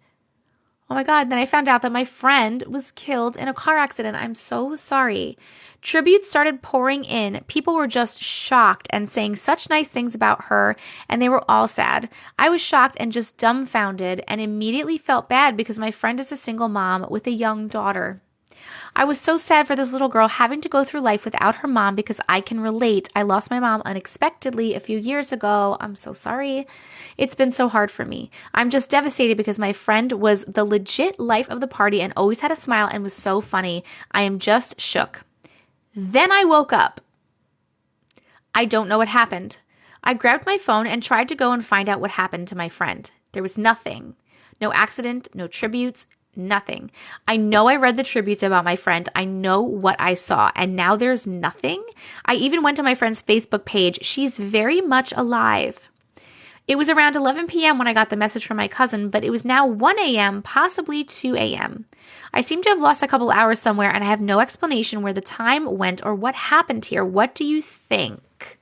was killed in a car accident. I'm so sorry. Tributes started pouring in. People were just shocked and saying such nice things about her, and they were all sad. I was shocked and just dumbfounded and immediately felt bad because my friend is a single mom with a young daughter. I was so sad for this little girl having to go through life without her mom because I can relate. I lost my mom unexpectedly a few years ago. I'm so sorry. It's been so hard for me. I'm just devastated because my friend was the legit life of the party and always had a smile and was so funny. I am just shook. Then I woke up. I don't know what happened. I grabbed my phone and tried to go and find out what happened to my friend. There was nothing. No accident, no tributes, Nothing. I know I read the tributes about my friend. I know what I saw, and now there's nothing. I even went to my friend's Facebook page. She's very much alive. It was around 11 p.m. when I got the message from my cousin, but it was now 1 a.m., possibly 2 a.m. I seem to have lost a couple hours somewhere, and I have no explanation where the time went or what happened here. What do you think?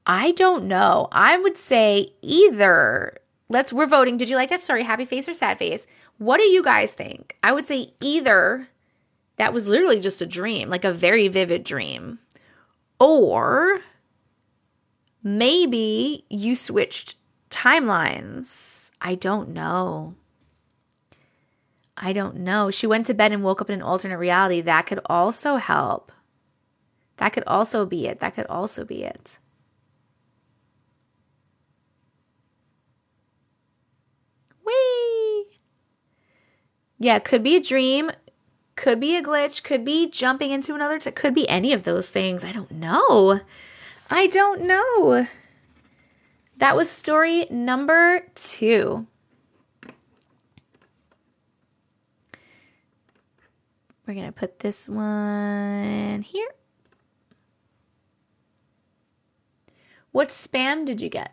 I don't know. I would say either. We're voting. Did you like that story? Happy face or sad face? What do you guys think? I would say either that was literally just a dream, like a very vivid dream, or maybe you switched timelines. I don't know. She went to bed and woke up in an alternate reality. That could also help. That could also be it. Whee! Yeah, could be a dream, could be a glitch, could be jumping into another, could be any of those things. I don't know. That was story number 2. We're going to put this one here. What spam did you get?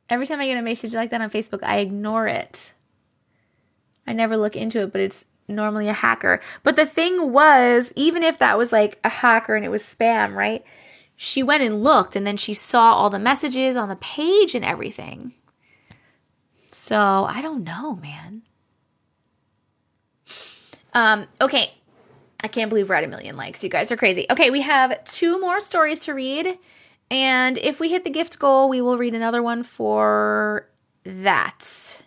Every time I get a message like that on Facebook, I ignore it. I never look into it, but it's normally a hacker. But the thing was, even if that was like a hacker and it was spam, right? She went and looked, and then she saw all the messages on the page and everything. So I don't know, man. Okay. I can't believe we're at 1 million likes. You guys are crazy. Okay, we have 2 more stories to read. And if we hit the gift goal, we will read another one for that.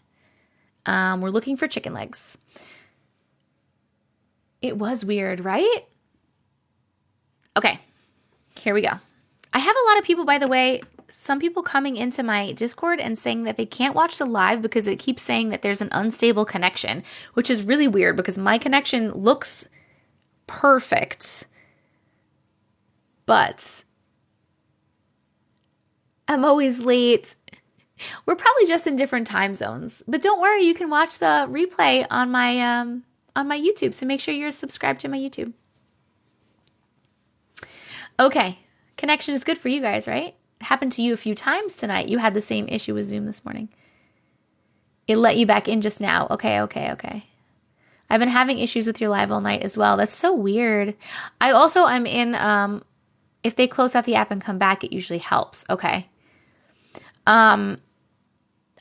We're looking for chicken legs. It was weird, right? Okay, here we go. I have a lot of people, by the way, some people coming into my Discord and saying that they can't watch the live because it keeps saying that there's an unstable connection, which is really weird because my connection looks perfect. But I'm always late. We're probably just in different time zones. But don't worry, you can watch the replay on my YouTube. So make sure you're subscribed to my YouTube. Okay. Connection is good for you guys, right? It happened to you a few times tonight. You had the same issue with Zoom this morning. It let you back in just now. Okay. I've been having issues with your live all night as well. That's so weird. I'm in, if they close out the app and come back, it usually helps. Okay. I'm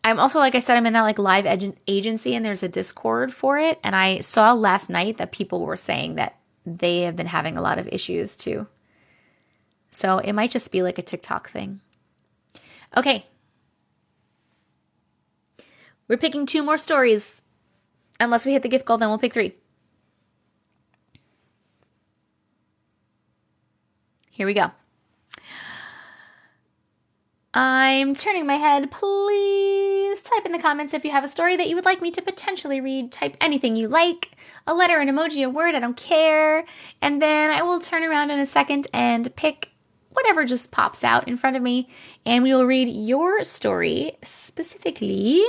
also, like I said, I'm in that like live agency, and there's a Discord for it. And I saw last night that people were saying that they have been having a lot of issues too. So it might just be like a TikTok thing. Okay. We're picking 2 more stories. Unless we hit the gift goal, then we'll pick 3. Here we go. I'm turning my head. Please type in the comments if you have a story that you would like me to potentially read. Type anything you like. A letter, an emoji, a word, I don't care. And then I will turn around in a second and pick whatever just pops out in front of me. And we will read your story specifically.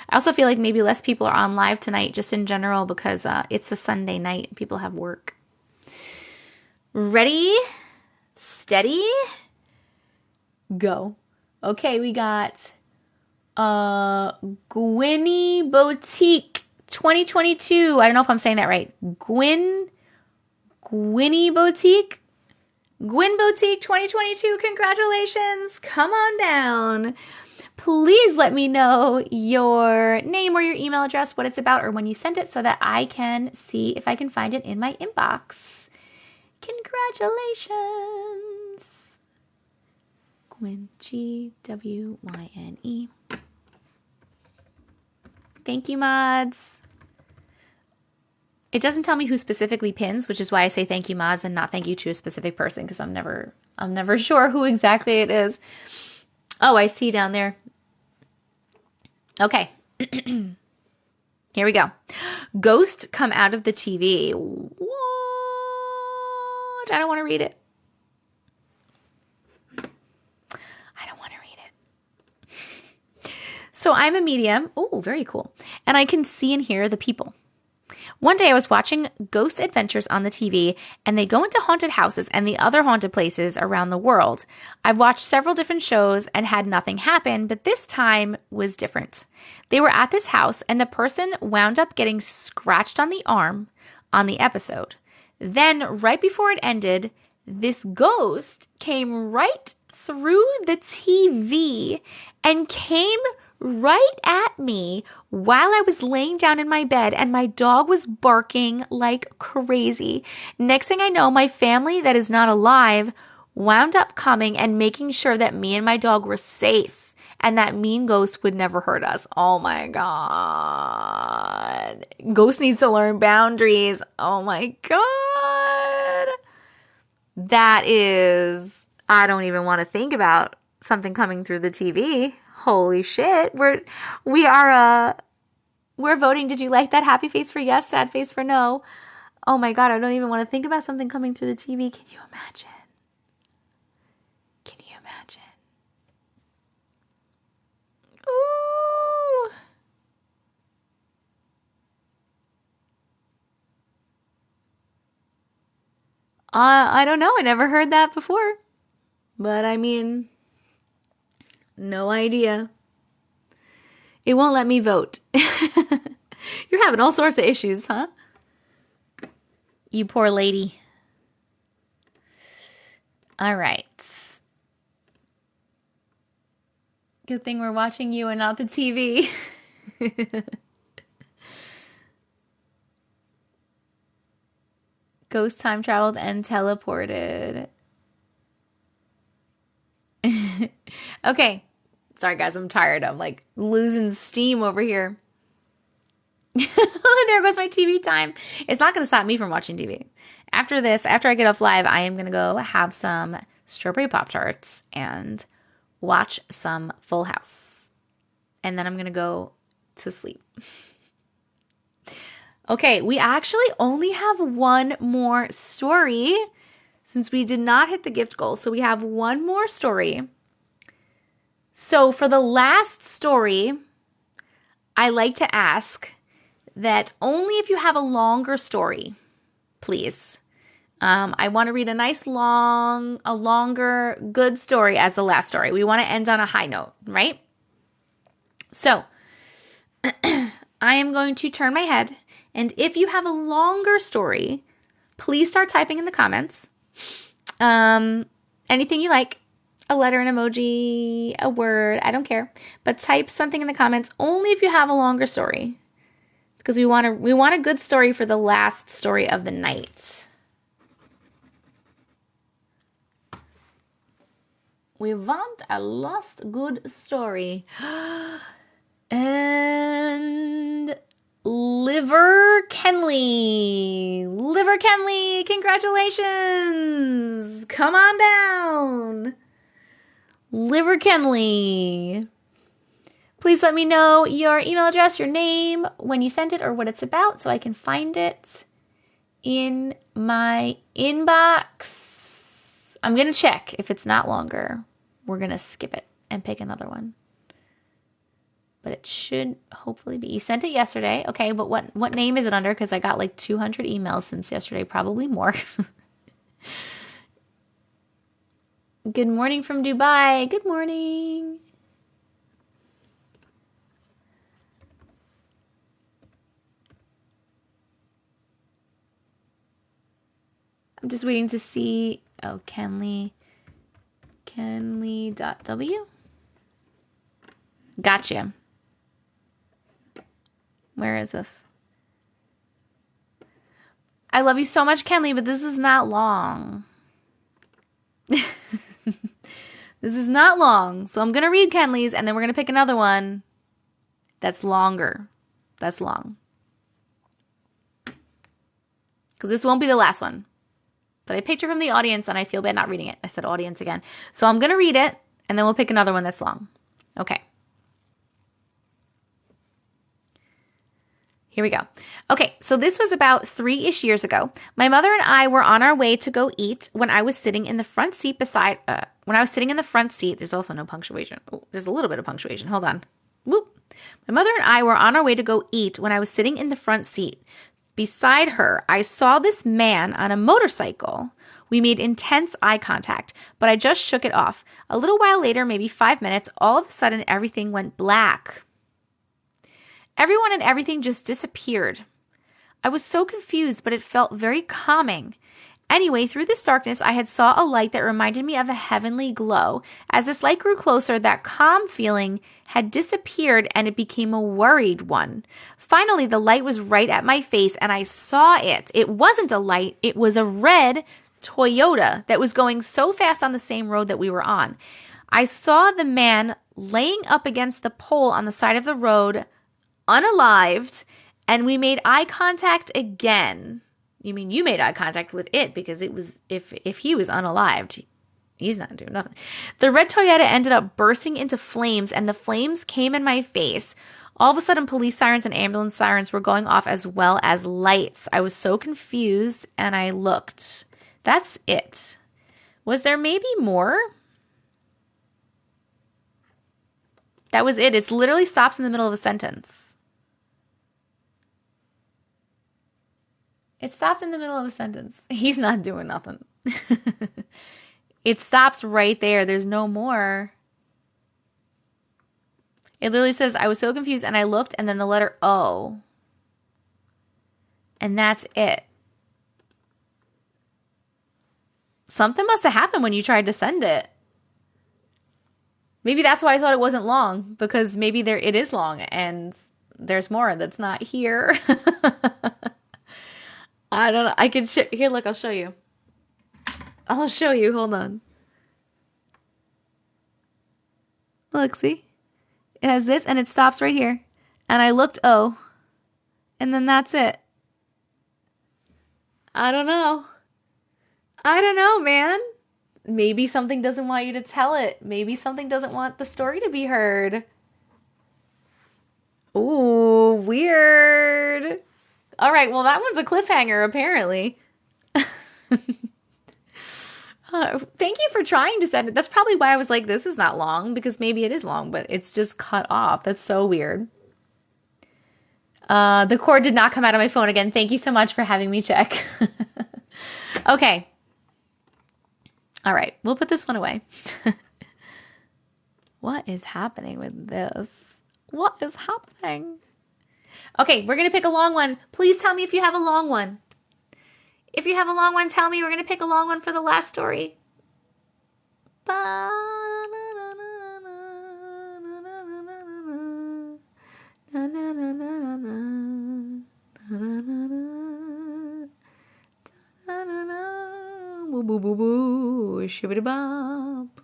I also feel like maybe less people are on live tonight just in general because it's a Sunday night and people have work. Ready, steady, go. Okay, we got Gwynny Boutique 2022. I don't know if I'm saying that right. Gwynny Boutique. Gwyn Boutique 2022. Congratulations. Come on down. Please let me know your name or your email address, what it's about, or when you sent it so that I can see if I can find it in my inbox. Congratulations. Gwyn, G-W-Y-N-E. Thank you, mods. It doesn't tell me who specifically pins, which is why I say thank you, mods, and not thank you to a specific person, because I'm never sure who exactly it is. Oh, I see down there. Okay. Here we go. Ghosts come out of the TV. What? I don't want to read it. So I'm a medium. Oh, very cool. And I can see and hear the people. One day I was watching Ghost Adventures on the TV, and they go into haunted houses and the other haunted places around the world. I've watched several different shows and had nothing happen, but this time was different. They were at this house, and the person wound up getting scratched on the arm on the episode. Then, right before it ended, this ghost came right through the TV and came right at me while I was laying down in my bed, and my dog was barking like crazy. Next thing I know, my family that is not alive wound up coming and making sure that me and my dog were safe and that mean ghost would never hurt us. Oh my God. Ghost needs to learn boundaries. Oh my God. That is, I don't even want to think about something coming through the TV. Holy shit. We're voting. Did you like that? Happy face for yes, sad face for no. Oh my God, I don't even want to think about something coming through the TV. Can you imagine? Can you imagine? Ooh. I don't know. I never heard that before. But I mean, no idea. It won't let me vote. You're having all sorts of issues, huh? You poor lady. All right. Good thing we're watching you and not the TV. Ghost time traveled and teleported. Okay. Sorry, guys. I'm tired. I'm like losing steam over here. There goes my TV time. It's not going to stop me from watching TV. After this, after I get off live, I am going to go have some strawberry Pop-Tarts and watch some Full House. And then I'm going to go to sleep. Okay, we actually only have one more story since we did not hit the gift goal. So we have one more story. So for the last story, I like to ask that only if you have a longer story, please. I want to read a nice longer, good story as the last story. We want to end on a high note, right? So I am going to turn my head, and if you have a longer story, please start typing in the comments. Anything you like, a letter, an emoji, a word, I don't care. But type something in the comments only if you have a longer story. Because we want a good story for the last story of the night. We want a last good story. And Liver Kenley, congratulations. Come on down. Liver Kenley. Please let me know your email address, your name, when you sent it, or what it's about so I can find it in my inbox. I'm going to check. If it's not longer, we're going to skip it and pick another one. But it should hopefully be. You sent it yesterday. Okay, but what name is it under? Because I got like 200 emails since yesterday, probably more. Good morning from Dubai. Good morning. I'm just waiting to see. Oh, Kenley.w. Gotcha. Where is this? I love you so much, Kenley, but this is not long. This is not long. So I'm going to read Kenley's, and then we're going to pick another one that's longer. That's long. Because this won't be the last one. But I picked her from the audience, and I feel bad not reading it. I said audience again. So I'm going to read it, and then we'll pick another one that's long. Okay. Here we go. Okay, so this was about 3-ish years ago. My mother and I were on our way to go eat when I was sitting in the front seat there's also no punctuation. Oh, there's a little bit of punctuation. Hold on. Whoop. My mother and I were on our way to go eat when I was sitting in the front seat. Beside her, I saw this man on a motorcycle. We made intense eye contact, but I just shook it off. A little while later, maybe 5 minutes, all of a sudden everything went black. Everyone and everything just disappeared. I was so confused, but it felt very calming. Anyway, through this darkness, I had saw a light that reminded me of a heavenly glow. As this light grew closer, that calm feeling had disappeared and it became a worried one. Finally, the light was right at my face and I saw it. It wasn't a light. It was a red Toyota that was going so fast on the same road that we were on. I saw the man laying up against the pole on the side of the road, unalived, and we made eye contact again. You mean you made eye contact with it because it was if he was unalived, he's not doing nothing. The red Toyota ended up bursting into flames and the flames came in my face. All of a sudden, police sirens and ambulance sirens were going off as well as lights. I was so confused and I looked. That's it. Was there maybe more? That was it. It literally stops in the middle of a sentence. It stopped in the middle of a sentence. He's not doing nothing. It stops right there. There's no more. It literally says, I was so confused and I looked and then the letter O. And that's it. Something must have happened when you tried to send it. Maybe that's why I thought it wasn't long, because maybe it is long and there's more that's not here. I don't know. I can here, look, I'll show you. I'll show you. Hold on. Look, see? It has this and it stops right here. And I looked O. And then that's it. I don't know. I don't know, man. Maybe something doesn't want you to tell it. Maybe something doesn't want the story to be heard. Ooh, weird. All right, well, that one's a cliffhanger, apparently. Thank you for trying to send it. That's probably why I was like, this is not long, because maybe it is long, but it's just cut off. That's so weird. The cord did not come out of my phone again. Thank you so much for having me check. Okay. All right, we'll put this one away. What is happening with this? What is happening? Okay, we're going to pick a long one. Please tell me if you have a long one. If you have a long one, tell me. We're going to pick a long one for the last story. Boo boo boo boo, shibbity bop,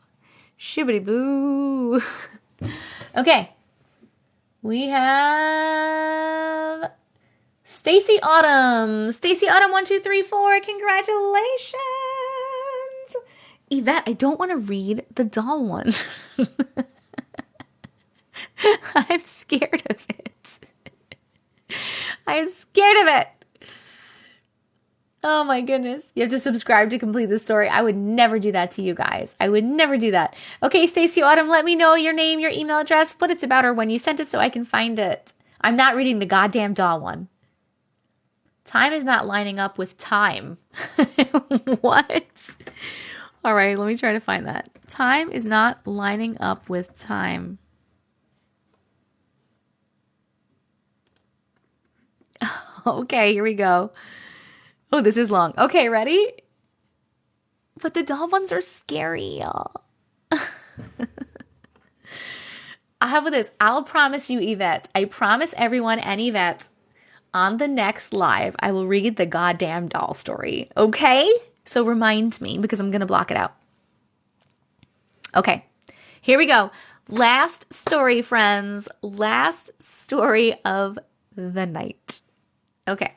shibbity boo. Okay, we have Stacy Autumn. Stacy Autumn 1234. Congratulations, Yvette. I don't want to read the doll one. I'm scared of it. I'm scared of it. Oh my goodness. You have to subscribe to complete the story. I would never do that to you guys. I would never do that. Okay, Stacy Autumn, let me know your name, your email address, what it's about, or when you sent it so I can find it. I'm not reading the goddamn doll one. Time is not lining up with time. What? All right, let me try to find that. Time is not lining up with time. Okay, here we go. Oh, this is long. Okay, ready? But the doll ones are scary, y'all. How about this? I'll promise you, Yvette. I promise everyone and Yvette on the next live, I will read the goddamn doll story. Okay? So remind me because I'm going to block it out. Okay, here we go. Last story, friends. Last story of the night. Okay.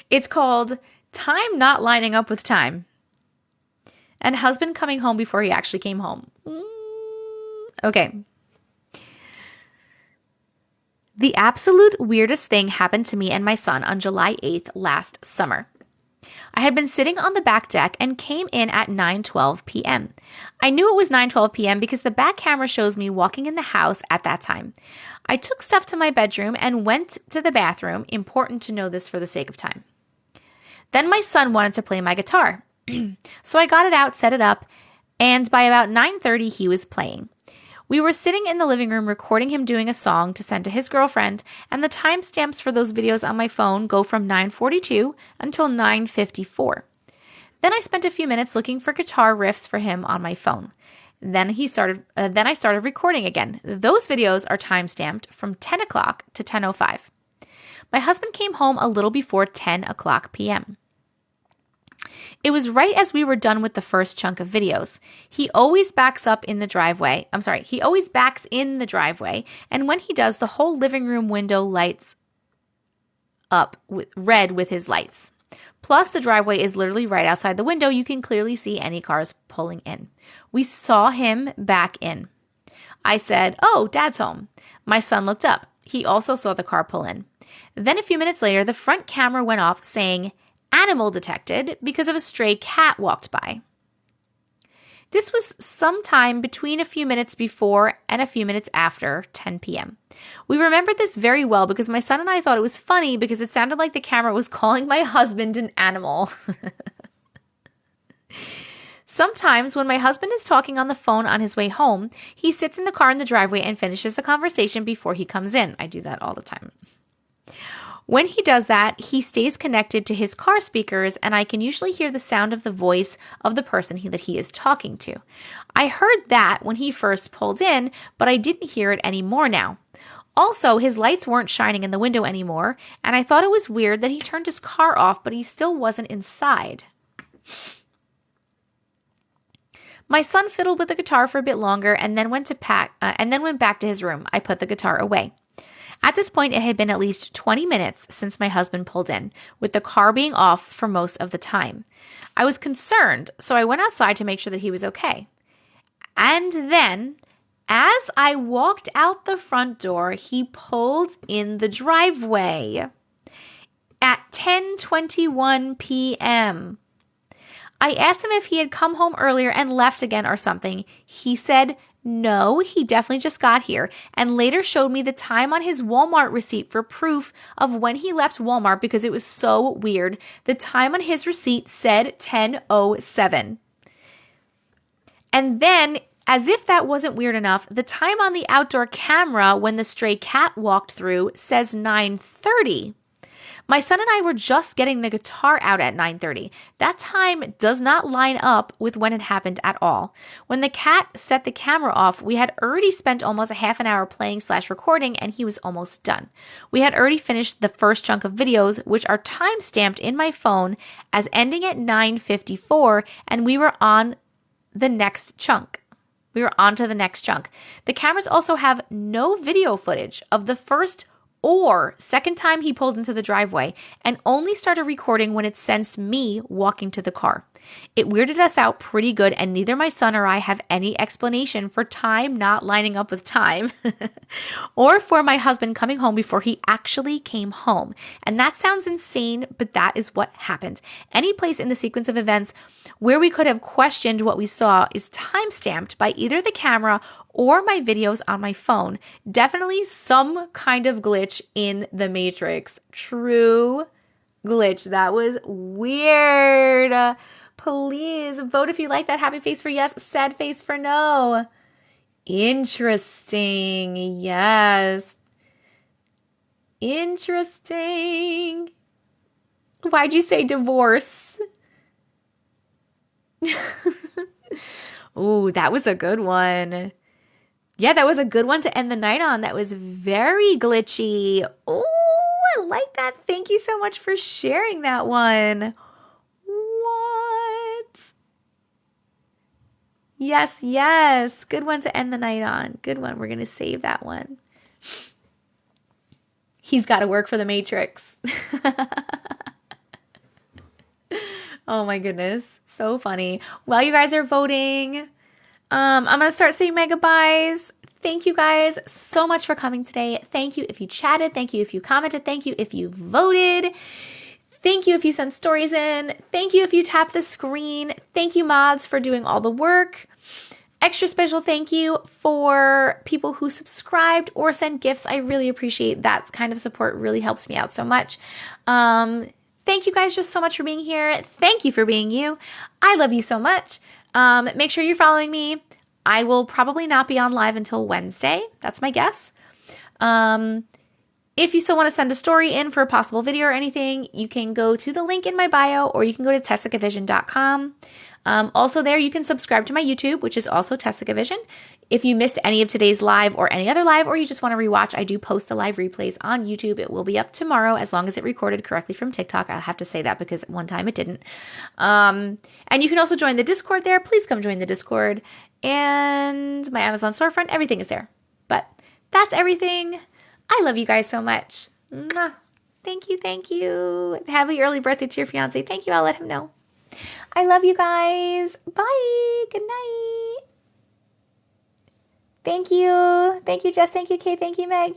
It's called Time Not Lining Up with Time. And husband coming home before he actually came home. Okay. The absolute weirdest thing happened to me and my son on July 8th last summer. I had been sitting on the back deck and came in at 9:12 p.m. I knew it was 9:12 p.m. because the back camera shows me walking in the house at that time. I took stuff to my bedroom and went to the bathroom. Important to know this for the sake of time. Then my son wanted to play my guitar. So I got it out, set it up, and by about 9:30 he was playing. We were sitting in the living room recording him doing a song to send to his girlfriend, and the timestamps for those videos on my phone go from 9:42 until 9:54. Then I spent a few minutes looking for guitar riffs for him on my phone. Then I started recording again. Those videos are timestamped from 10 o'clock to 10:05. My husband came home a little before 10 o'clock p.m. It was right as we were done with the first chunk of videos. He always backs in the driveway, and when he does, the whole living room window lights up red with his lights. Plus, the driveway is literally right outside the window. You can clearly see any cars pulling in. We saw him back in. I said, "Oh, Dad's home." My son looked up. He also saw the car pull in. Then a few minutes later, the front camera went off saying, "Animal detected," because of a stray cat walked by. This was sometime between a few minutes before and a few minutes after 10 p.m. We remembered this very well because my son and I thought it was funny because it sounded like the camera was calling my husband an animal. Sometimes when my husband is talking on the phone on his way home, he sits in the car in the driveway and finishes the conversation before he comes in. I do that all the time. When he does that, he stays connected to his car speakers, and I can usually hear the sound of the voice of the person that he is talking to. I heard that when he first pulled in, but I didn't hear it anymore now. Also, his lights weren't shining in the window anymore, and I thought it was weird that he turned his car off, but he still wasn't inside. My son fiddled with the guitar for a bit longer and then went back to his room. I put the guitar away. At this point, it had been at least 20 minutes since my husband pulled in, with the car being off for most of the time. I was concerned, so I went outside to make sure that he was okay. And then, as I walked out the front door, he pulled in the driveway at 10:21 p.m. I asked him if he had come home earlier and left again or something. He said no, he definitely just got here, and later showed me the time on his Walmart receipt for proof of when he left Walmart because it was so weird. The time on his receipt said 10:07. And then, as if that wasn't weird enough, the time on the outdoor camera when the stray cat walked through says 9:30. My son and I were just getting the guitar out at 9:30. That time does not line up with when it happened at all. When the cat set the camera off, we had already spent almost a half an hour playing/recording, and he was almost done. We had already finished the first chunk of videos, which are time-stamped in my phone as ending at 9:54, and we were on the next chunk. We were on to the next chunk. The cameras also have no video footage of the first or second time he pulled into the driveway, and only started recording when it sensed me walking to the car. It weirded us out pretty good, and neither my son or I have any explanation for time not lining up with time or for my husband coming home before he actually came home. And that sounds insane, but that is what happened. Any place in the sequence of events where we could have questioned what we saw is time-stamped by either the camera or my videos on my phone. Definitely some kind of glitch in the Matrix. True glitch. That was weird. Please vote if you like that. Happy face for yes, sad face for no. Interesting. Yes. Interesting. Why'd you say divorce? Ooh, that was a good one. Yeah, that was a good one to end the night on. That was very glitchy. Oh, I like that. Thank you so much for sharing that one. What? Yes, yes. Good one to end the night on. Good one. We're going to save that one. He's got to work for the Matrix. Oh my goodness. So funny. While you guys are voting, I'm going to start saying mega buys. Thank you guys so much for coming today. Thank you if you chatted. Thank you if you commented. Thank you if you voted. Thank you if you send stories in. Thank you if you tap the screen. Thank you, mods, for doing all the work. Extra special thank you for people who subscribed or sent gifts. I really appreciate that kind of support. Really helps me out so much. Thank you guys just so much for being here. Thank you for being you. I love you so much. Make sure you're following me. I will probably not be on live until Wednesday. That's my guess. If you still want to send a story in for a possible video or anything, you can go to the link in my bio, or you can go to TessicaVision.com. Also there, you can subscribe to my YouTube, which is also TessicaVision. If you missed any of today's live or any other live, or you just want to rewatch, I do post the live replays on YouTube. It will be up tomorrow as long as it recorded correctly from TikTok. I have to say that because one time it didn't. And you can also join the Discord there. Please come join the Discord. And my Amazon storefront, everything is there. But that's everything. I love you guys so much. Mwah. Thank you, thank you. Happy early birthday to your fiance. Thank you. I'll let him know. I love you guys. Bye. Good night. Thank you. Thank you, Jess. Thank you, Kate. Thank you, Meg.